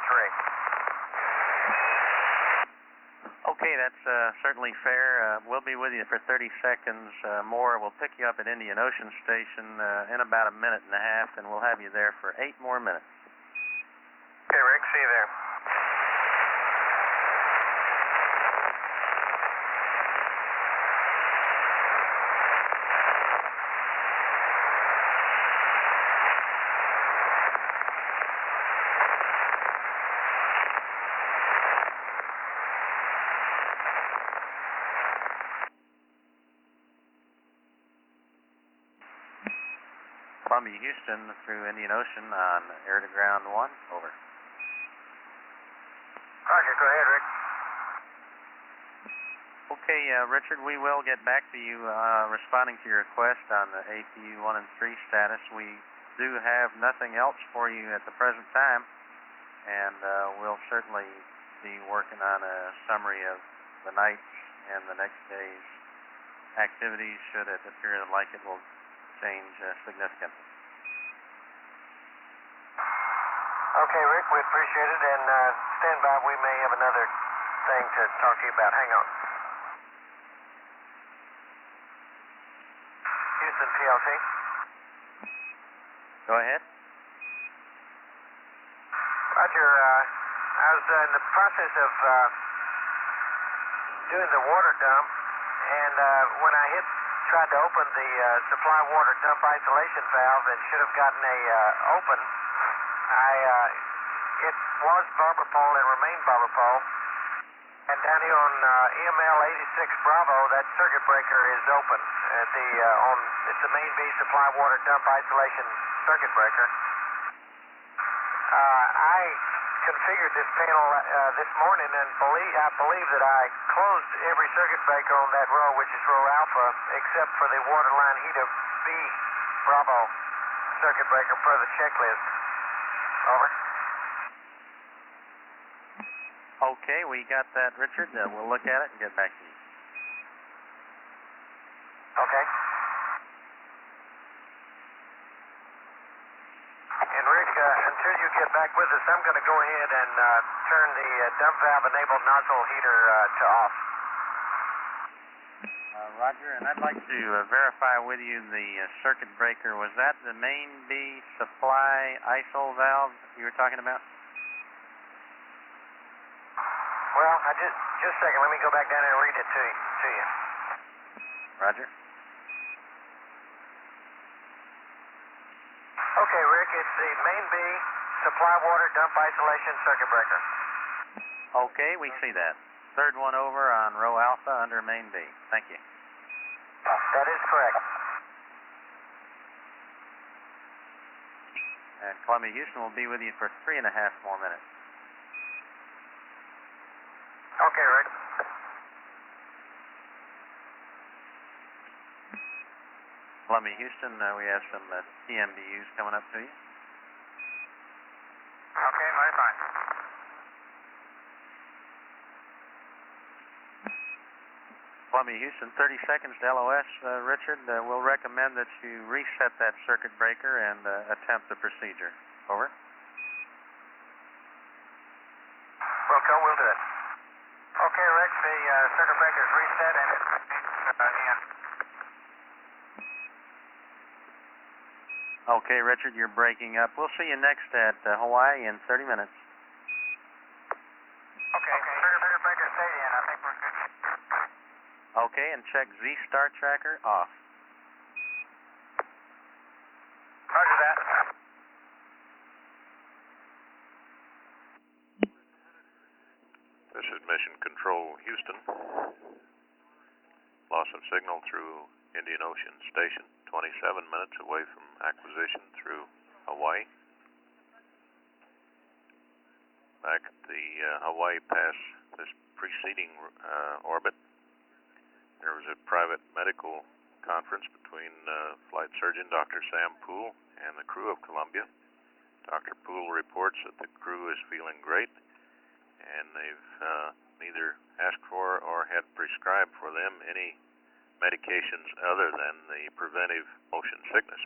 3. Okay, that's certainly fair. We'll be with you for 30 seconds more. We'll pick you up at Indian Ocean Station in about a minute and a half, and we'll have you there for 8 more minutes. Okay, Rick. See you there. Columbia, Houston through Indian Ocean on air to ground 1, over. Roger, go ahead, Rick. Okay, Richard, we will get back to you responding to your request on the APU 1 and 3 status. We do have nothing else for you at the present time, and we'll certainly be working on a summary of the night's and the next day's activities should it appear like it will change significantly. Okay, Rick, we appreciate it, and stand by. We may have another thing to talk to you about. Hang on. Houston, PLC. Go ahead. Roger, I was in the process of doing the water dump, and when I tried to open the supply water dump isolation valve and should have gotten a open, it was barber pole and remained barber pole. And down here on EML 86 Bravo, that circuit breaker is open. It's the main B supply water dump isolation circuit breaker. I configured this panel this morning, and I believe that I closed every circuit breaker on that row, which is row alpha, except for the waterline heater B Bravo circuit breaker per the checklist. Over. Okay, we got that, Richard. We'll look at it and get back to you. Okay. And Rick, until you get back with us, I'm going to go ahead and turn the dump valve enabled nozzle heater to off. Roger, and I'd like to verify with you the circuit breaker. Was that the main B supply ISO valve you were talking about? Well, just a second. Let me go back down there and read it to you. Roger. Okay, Rick, it's the main B supply water dump isolation circuit breaker. Okay, we see that. Third one over on row alpha under main B. Thank you. That is correct. And Columbia, Houston will be with you for 3.5 more minutes. Okay, Rick. Columbia, Houston, we have some TMBUs coming up to you. Okay, mighty fine. Columbia, Houston, 30 seconds to LOS. Richard, we'll recommend that you reset that circuit breaker and attempt the procedure. Over. Wilco, we'll do it. Okay, Rick, the circuit breaker is reset and it's in. Okay, Richard, you're breaking up. We'll see you next at Hawaii in 30 minutes. Okay, circuit breaker stayed in. I think we're good. Okay, and check Z-Star tracker off. Roger that. This is Mission Control, Houston. Loss of signal through Indian Ocean Station, 27 minutes away from acquisition through Hawaii. Back at the Hawaii pass, this preceding orbit, there was a private medical conference between Flight Surgeon Dr. Sam Poole and the crew of Columbia. Dr. Poole reports that the crew is feeling great and they've neither asked for or had prescribed for them any medications other than the preventive motion sickness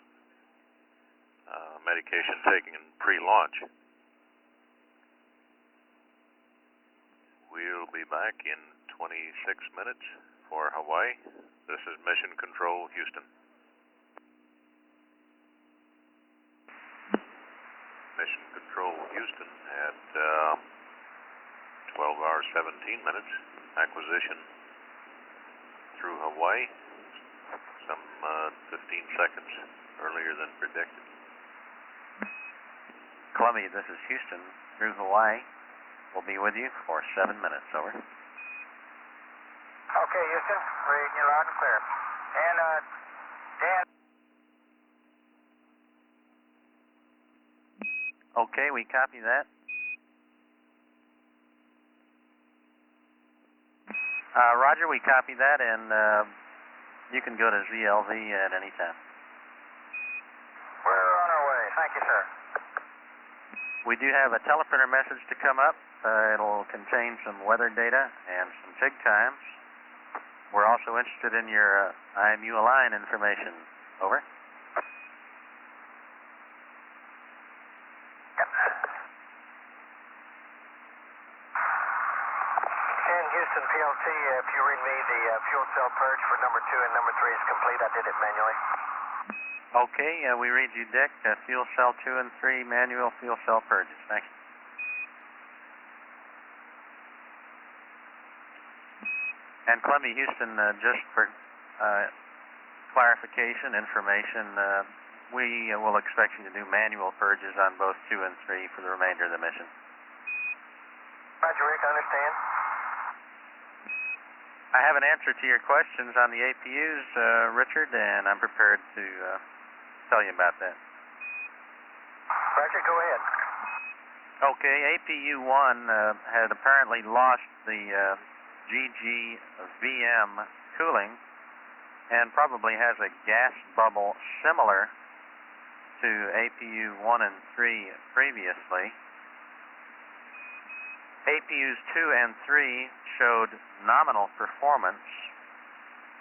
medication taken pre-launch. We'll be back in 26 minutes for Hawaii. This is Mission Control, Houston. Mission Control, Houston at 12 hours 17 minutes. Acquisition through Hawaii, some 15 seconds earlier than predicted. Columbia, this is Houston through Hawaii. We'll be with you for 7 minutes. Over. Okay, Houston, reading you loud and clear. And Dan. Okay, we copy that. Roger, we copy that, and you can go to ZLV at any time. We're on our way. Thank you, sir. We do have a teleprinter message to come up. It'll contain some weather data and some TIG times. We're also interested in your IMU align information. Over. Houston PLT, if you read me, the fuel cell purge for number 2 and number 3 is complete. I did it manually. Okay, we read you, Dick. Fuel cell 2 and 3 manual fuel cell purges. Thank you. And Columbia, Houston, just for clarification, information, we will expect you to do manual purges on both 2 and 3 for the remainder of the mission. Roger, Rick, I understand. I have an answer to your questions on the APUs, Richard, and I'm prepared to tell you about that. Roger, go ahead. Okay, APU 1 had apparently lost the GGVM cooling and probably has a gas bubble similar to APU 1 and 3 previously. APUs 2 and 3 showed nominal performance,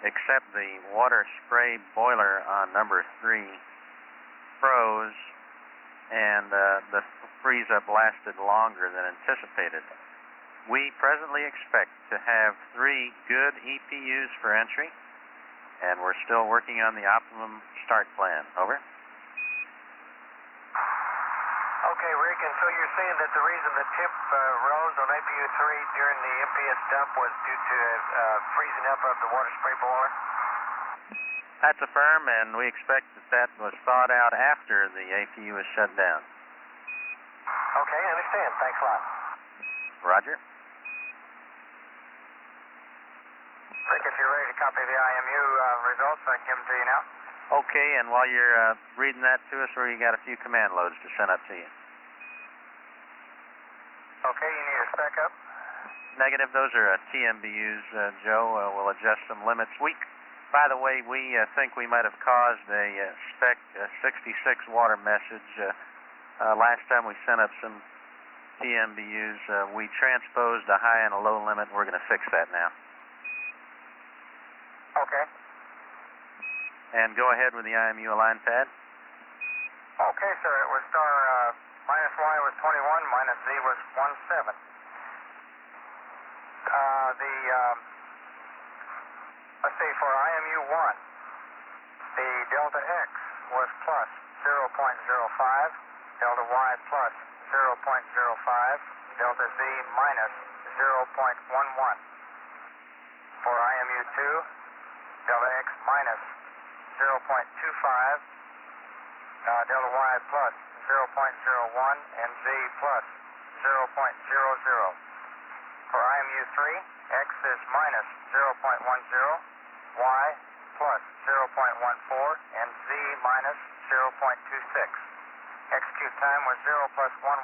except the water spray boiler on number 3 froze, and the freeze-up lasted longer than anticipated. We presently expect to have 3 good EPUs for entry, and we're still working on the optimum start plan. Over. Okay, Rick, and so you're saying that the reason the tip rose on APU 3 during the MPS dump was due to freezing up of the water spray boiler? That's affirmed, and we expect that was thawed out after the APU was shut down. Okay, I understand. Thanks a lot. Roger. Rick, if you're ready to copy the IMU results, I can give them to you now. Okay, and while you're reading that to us, we got a few command loads to send up to you. Okay, you need a spec up? Negative, those are TMBUs, Joe. We'll adjust some limits. By the way, we think we might have caused a spec 66 water message. Last time we sent up some TMBUs, we transposed a high and a low limit. We're going to fix that now. Okay. And go ahead with the IMU align pad. Okay, sir. It was star minus Y was 21, minus Z was 17. Let's see, for IMU 1, the delta X was plus 0.05, delta Y plus 0.05, delta Z minus 0.11. For IMU 2, delta X minus 0.25, delta Y plus 0.01, and Z plus 0.00. For IMU 3, X is minus 0.10, Y plus 0.14, and Z minus 0.26. Execute time was 0 plus 11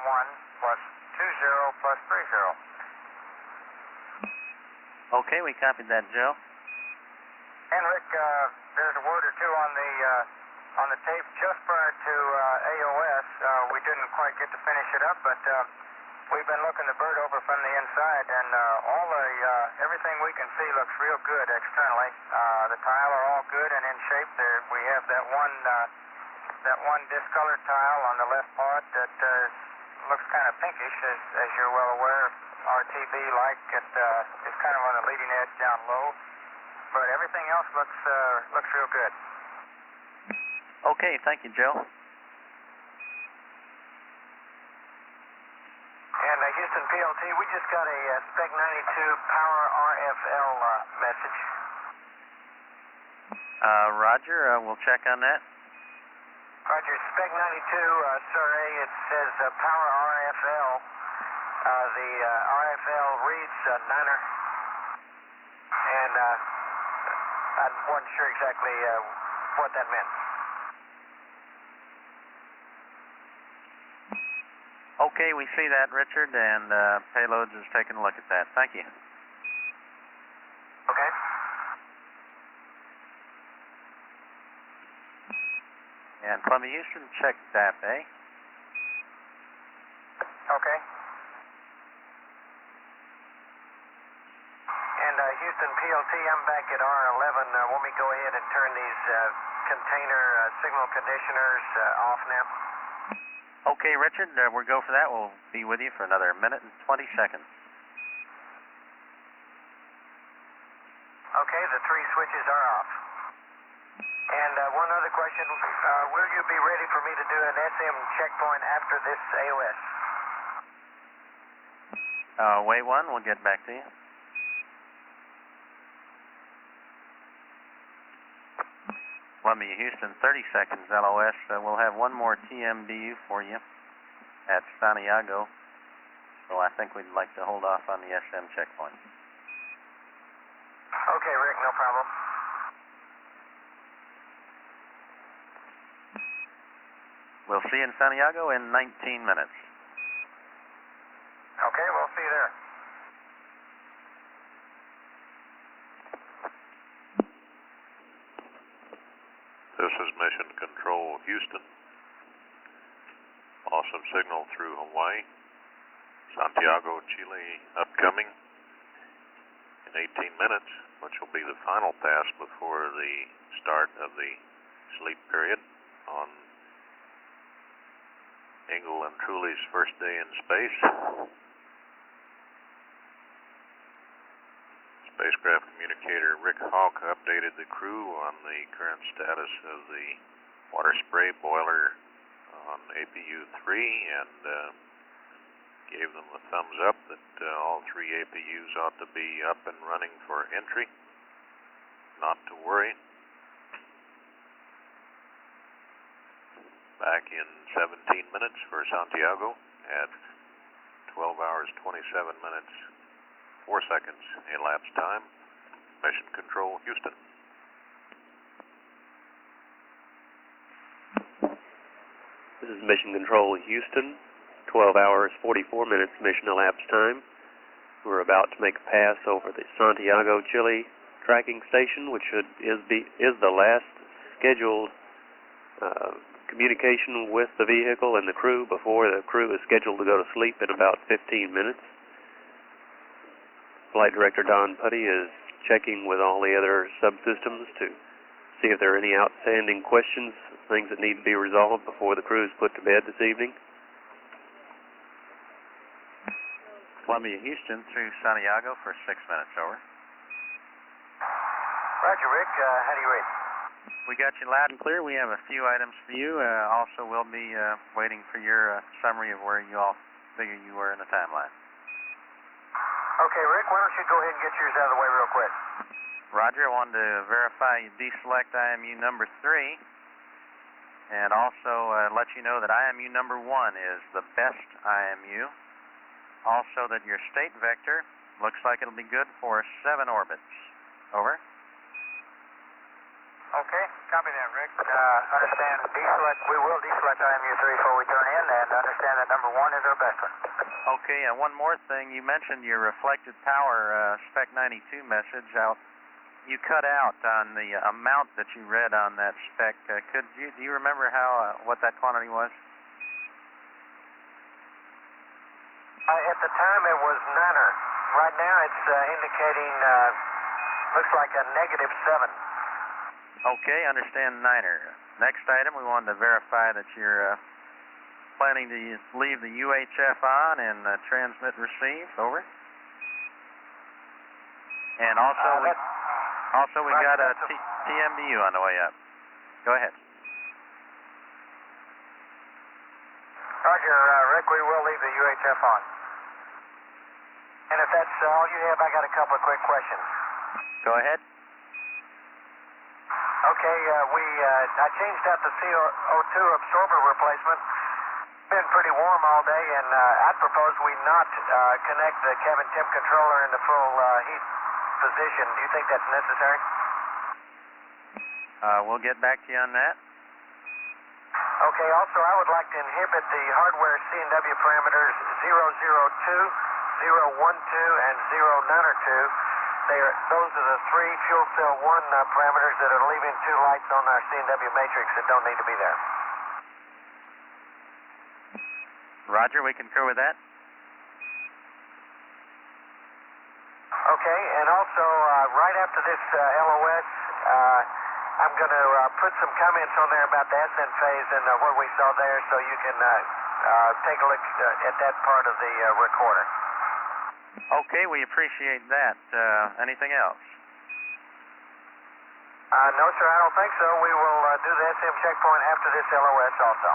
plus 20 plus 30. Okay, we copied that, Joe. And Rick, there's a word or two on the tape just prior to AOS. We didn't quite get to finish it up, but We've been looking the bird over from the inside, and everything we can see looks real good externally. The tile are all good and in shape. We have that one discolored tile on the left part that looks kind of pinkish, as you're well aware. RTB-like, it is kind of on the leading edge down low, but everything else looks real good. Okay, thank you, Joe. And Houston PLT, we just got a Spec 92 power RFL message. Roger, we'll check on that. Roger, Spec 92, Sir A, it says power RFL. The RFL reads Niner, and I wasn't sure exactly what that meant. Okay, we see that, Richard, and payloads is taking a look at that. Thank you. Okay. And Columbia Houston, check DAP A. Okay. And Houston PLT, I'm back at R11. Want me to go ahead and turn these container signal conditioners off now? Okay, Richard, we'll go for that. We'll be with you for another minute and 20 seconds. Okay, the 3 switches are off. And one other question, will you be ready for me to do an SM checkpoint after this AOS? Wait one, we'll get back to you. Columbia Houston, 30 seconds LOS. We'll have one more TMDU for you at Santiago. So I think we'd like to hold off on the SM checkpoint. Okay, Rick, no problem. We'll see you in Santiago in 19 minutes. Okay, we'll see you there. This is Mission Control Houston. Awesome signal through Hawaii. Santiago, Chile upcoming in 18 minutes, which will be the final pass before the start of the sleep period on Engel and Truly's first day in space. Spacecraft communicator Rick Hawk updated the crew on the current status of the water spray boiler on APU 3 and gave them a thumbs up that all 3 APUs ought to be up and running for entry. Not to worry. Back in 17 minutes for Santiago at 12 hours 27 minutes 4 seconds elapsed time. Mission Control Houston. This is Mission Control Houston. 12 hours 44 minutes mission elapsed time. We're about to make a pass over the Santiago, Chile tracking station, which is the last scheduled communication with the vehicle and the crew before the crew is scheduled to go to sleep in about 15 minutes. Flight Director Don Putty is checking with all the other subsystems to see if there are any outstanding questions, things that need to be resolved before the crew is put to bed this evening. Columbia Houston through Santiago for 6 minutes, over. Roger, Rick. How do you rate? We got you loud and clear. We have a few items for you. Also, we'll be waiting for your summary of where you all figure you were in the timeline. Okay, Rick, why don't you go ahead and get yours out of the way real quick? Roger, I wanted to verify you deselect IMU number 3, and also let you know that IMU number 1 is the best IMU. Also that your state vector looks like it'll be good for 7 orbits. Over. Okay, copy that, Rick. Understand deselect, we will deselect IMU 3 before we turn in, and understand that number 1 is our best one. Okay, and one more thing. You mentioned your reflected power Spec 92 message. You cut out on the amount that you read on that spec. Do you remember what that quantity was? At the time, it was niner. Right now, it's indicating, looks like a -7. Okay, understand niner. Next item, we wanted to verify that you're planning to leave the UHF on and transmit receive. Over. And also we got a TMBU on the way up. Go ahead. Roger, Rick, we will leave the UHF on. And if that's all you have, I got a couple of quick questions. Go ahead. Okay, I changed out the CO2 absorber replacement. Been pretty warm all day, and I'd propose we not connect the cabin temp controller in the full heat position. Do you think that's necessary? We'll get back to you on that. Okay, also I would like to inhibit the hardware C&W parameters 002, 012, and 092. Those are the three fuel cell 1 parameters that are leaving 2 lights on our C&W matrix that don't need to be there. Roger, we concur with that. Okay, and also right after this LOS, I'm going to put some comments on there about the ascent phase and what we saw there, so you can take a look at that part of the recorder. Okay, we appreciate that. Anything else? No, sir, I don't think so. We will do the SM checkpoint after this LOS also.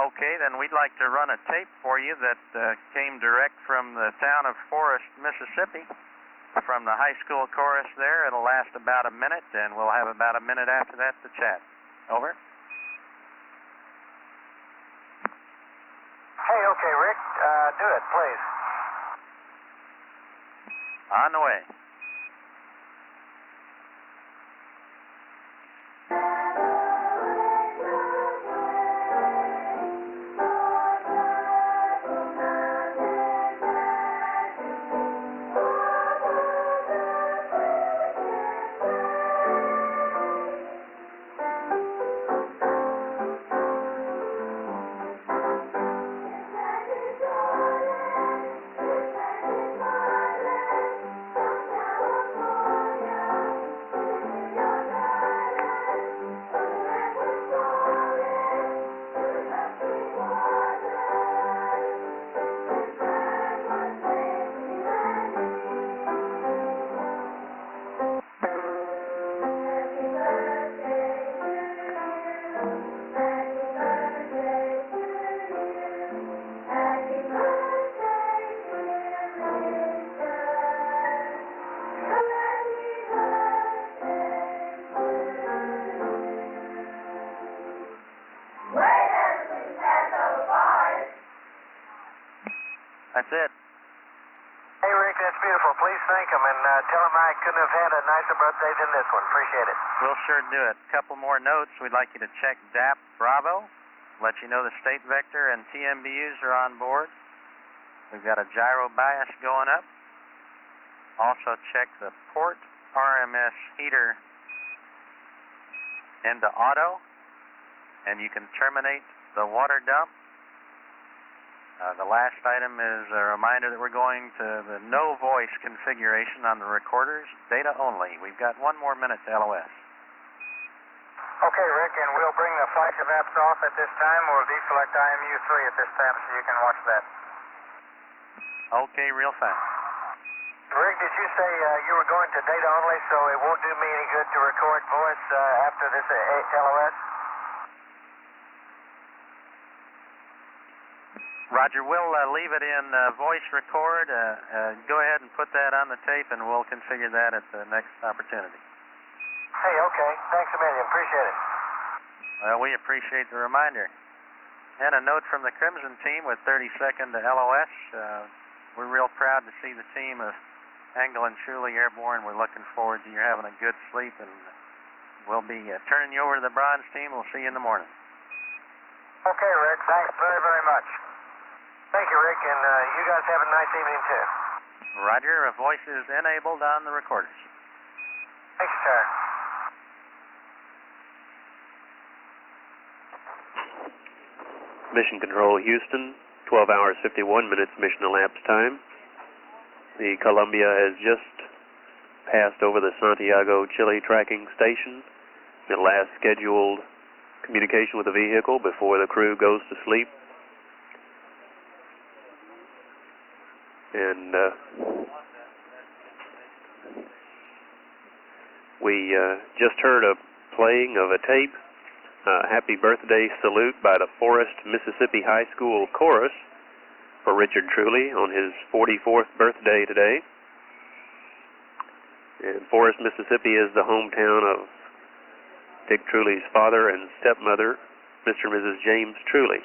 Okay, then we'd like to run a tape for you that came direct from the town of Forest, Mississippi, from the high school chorus there. It'll last about a minute, and we'll have about a minute after that to chat. Over. Hey, okay, Rick, do it, please. On the way. That's it. Hey, Rick, that's beautiful. Please thank him and tell him I couldn't have had a nicer birthday than this one. Appreciate it. We'll sure do it. Couple more notes. We'd like you to check DAP Bravo. Let you know the state vector and TMBUs are on board. We've got a gyro bias going up. Also check the port RMS heater into auto, and you can terminate the water dump. The last item is a reminder that we're going to the no voice configuration on the recorders, data only. We've got 1 more minute to LOS. Okay, Rick, and we'll bring the flash of apps off at this time. We'll deselect IMU 3 at this time so you can watch that. Okay, real fast. Rick, did you say you were going to data only, so it won't do me any good to record voice after this LOS? Roger, we'll leave it in voice record. Go ahead and put that on the tape, and we'll configure that at the next opportunity. Hey, okay. Thanks a million. Appreciate it. Well, we appreciate the reminder. And a note from the Crimson team with 30-second to LOS. We're real proud to see the team of Angle and Shuley airborne. We're looking forward to you having a good sleep, and we'll be turning you over to the bronze team. We'll see you in the morning. Okay, Rick. Thanks very, very much. Thank you, Rick, and you guys have a nice evening, too. Roger, a voice is enabled on the recorders. Thanks, sir. Mission Control Houston, 12 hours 51 minutes mission elapsed time. The Columbia has just passed over the Santiago, Chile tracking station, the last scheduled communication with the vehicle before the crew goes to sleep. And we just heard a playing of a tape, Happy Birthday Salute by the Forest, Mississippi High School Chorus for Richard Truly on his 44th birthday today. And Forest, Mississippi is the hometown of Dick Truly's father and stepmother, Mr. and Mrs. James Truly.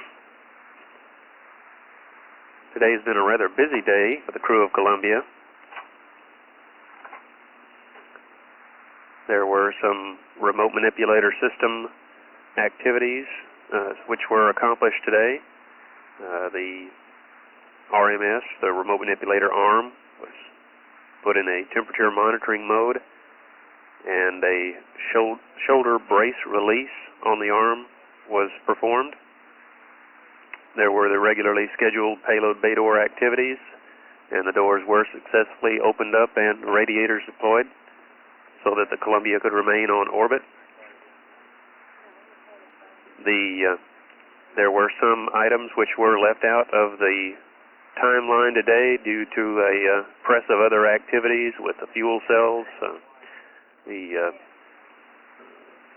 Today's been a rather busy day for the crew of Columbia. There were some remote manipulator system activities which were accomplished today. The RMS, the remote manipulator arm, was put in a temperature monitoring mode, and a shoulder brace release on the arm was performed. There were the regularly scheduled payload bay door activities, and the doors were successfully opened up and radiators deployed so that the Columbia could remain on orbit. There were some items which were left out of the timeline today due to a press of other activities with the fuel cells. The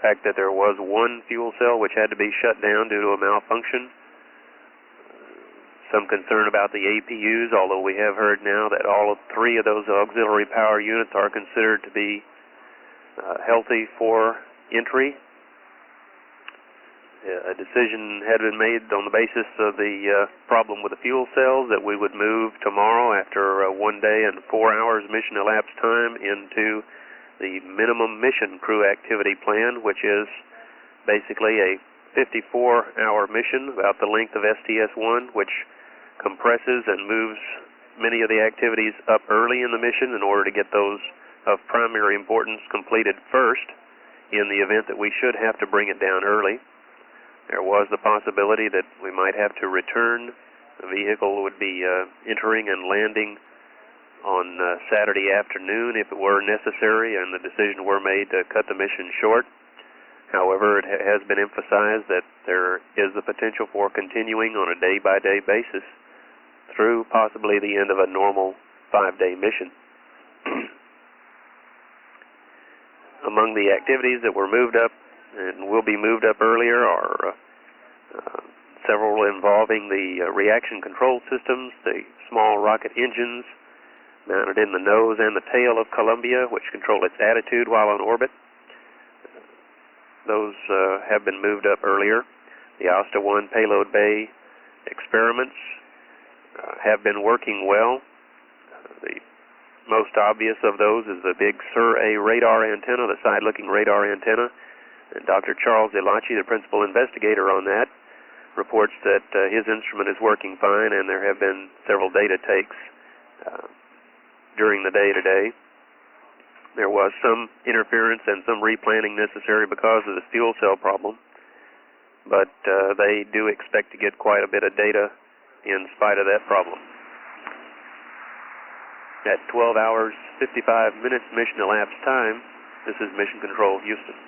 fact that there was one fuel cell which had to be shut down due to a malfunction. Some concern about the APUs, although we have heard now that all of 3 of those auxiliary power units are considered to be healthy for entry. A decision had been made on the basis of the problem with the fuel cells that we would move tomorrow, after 1 day and 4 hours mission elapsed time, into the minimum mission crew activity plan, which is basically a 54-hour mission about the length of STS-1, which compresses and moves many of the activities up early in the mission in order to get those of primary importance completed first in the event that we should have to bring it down early. There was the possibility that we might have to return. The vehicle would be entering and landing on Saturday afternoon if it were necessary, and the decision were made to cut the mission short. However, it has been emphasized that there is the potential for continuing on a day-by-day basis through possibly the end of a normal 5-day mission. Among the activities that were moved up and will be moved up earlier are several involving the reaction control systems, the small rocket engines mounted in the nose and the tail of Columbia, which control its attitude while on orbit. Those have been moved up earlier. The ASTA-1 payload bay experiments have been working well. The most obvious of those is the big SIR-A radar antenna, the side-looking radar antenna. And Dr. Charles Elachi, the principal investigator on that, reports that his instrument is working fine, and there have been several data takes during the day today. There was some interference and some replanning necessary because of the fuel cell problem, but they do expect to get quite a bit of data in spite of that problem. At 12 hours, 55 minutes mission elapsed time, this is Mission Control, Houston.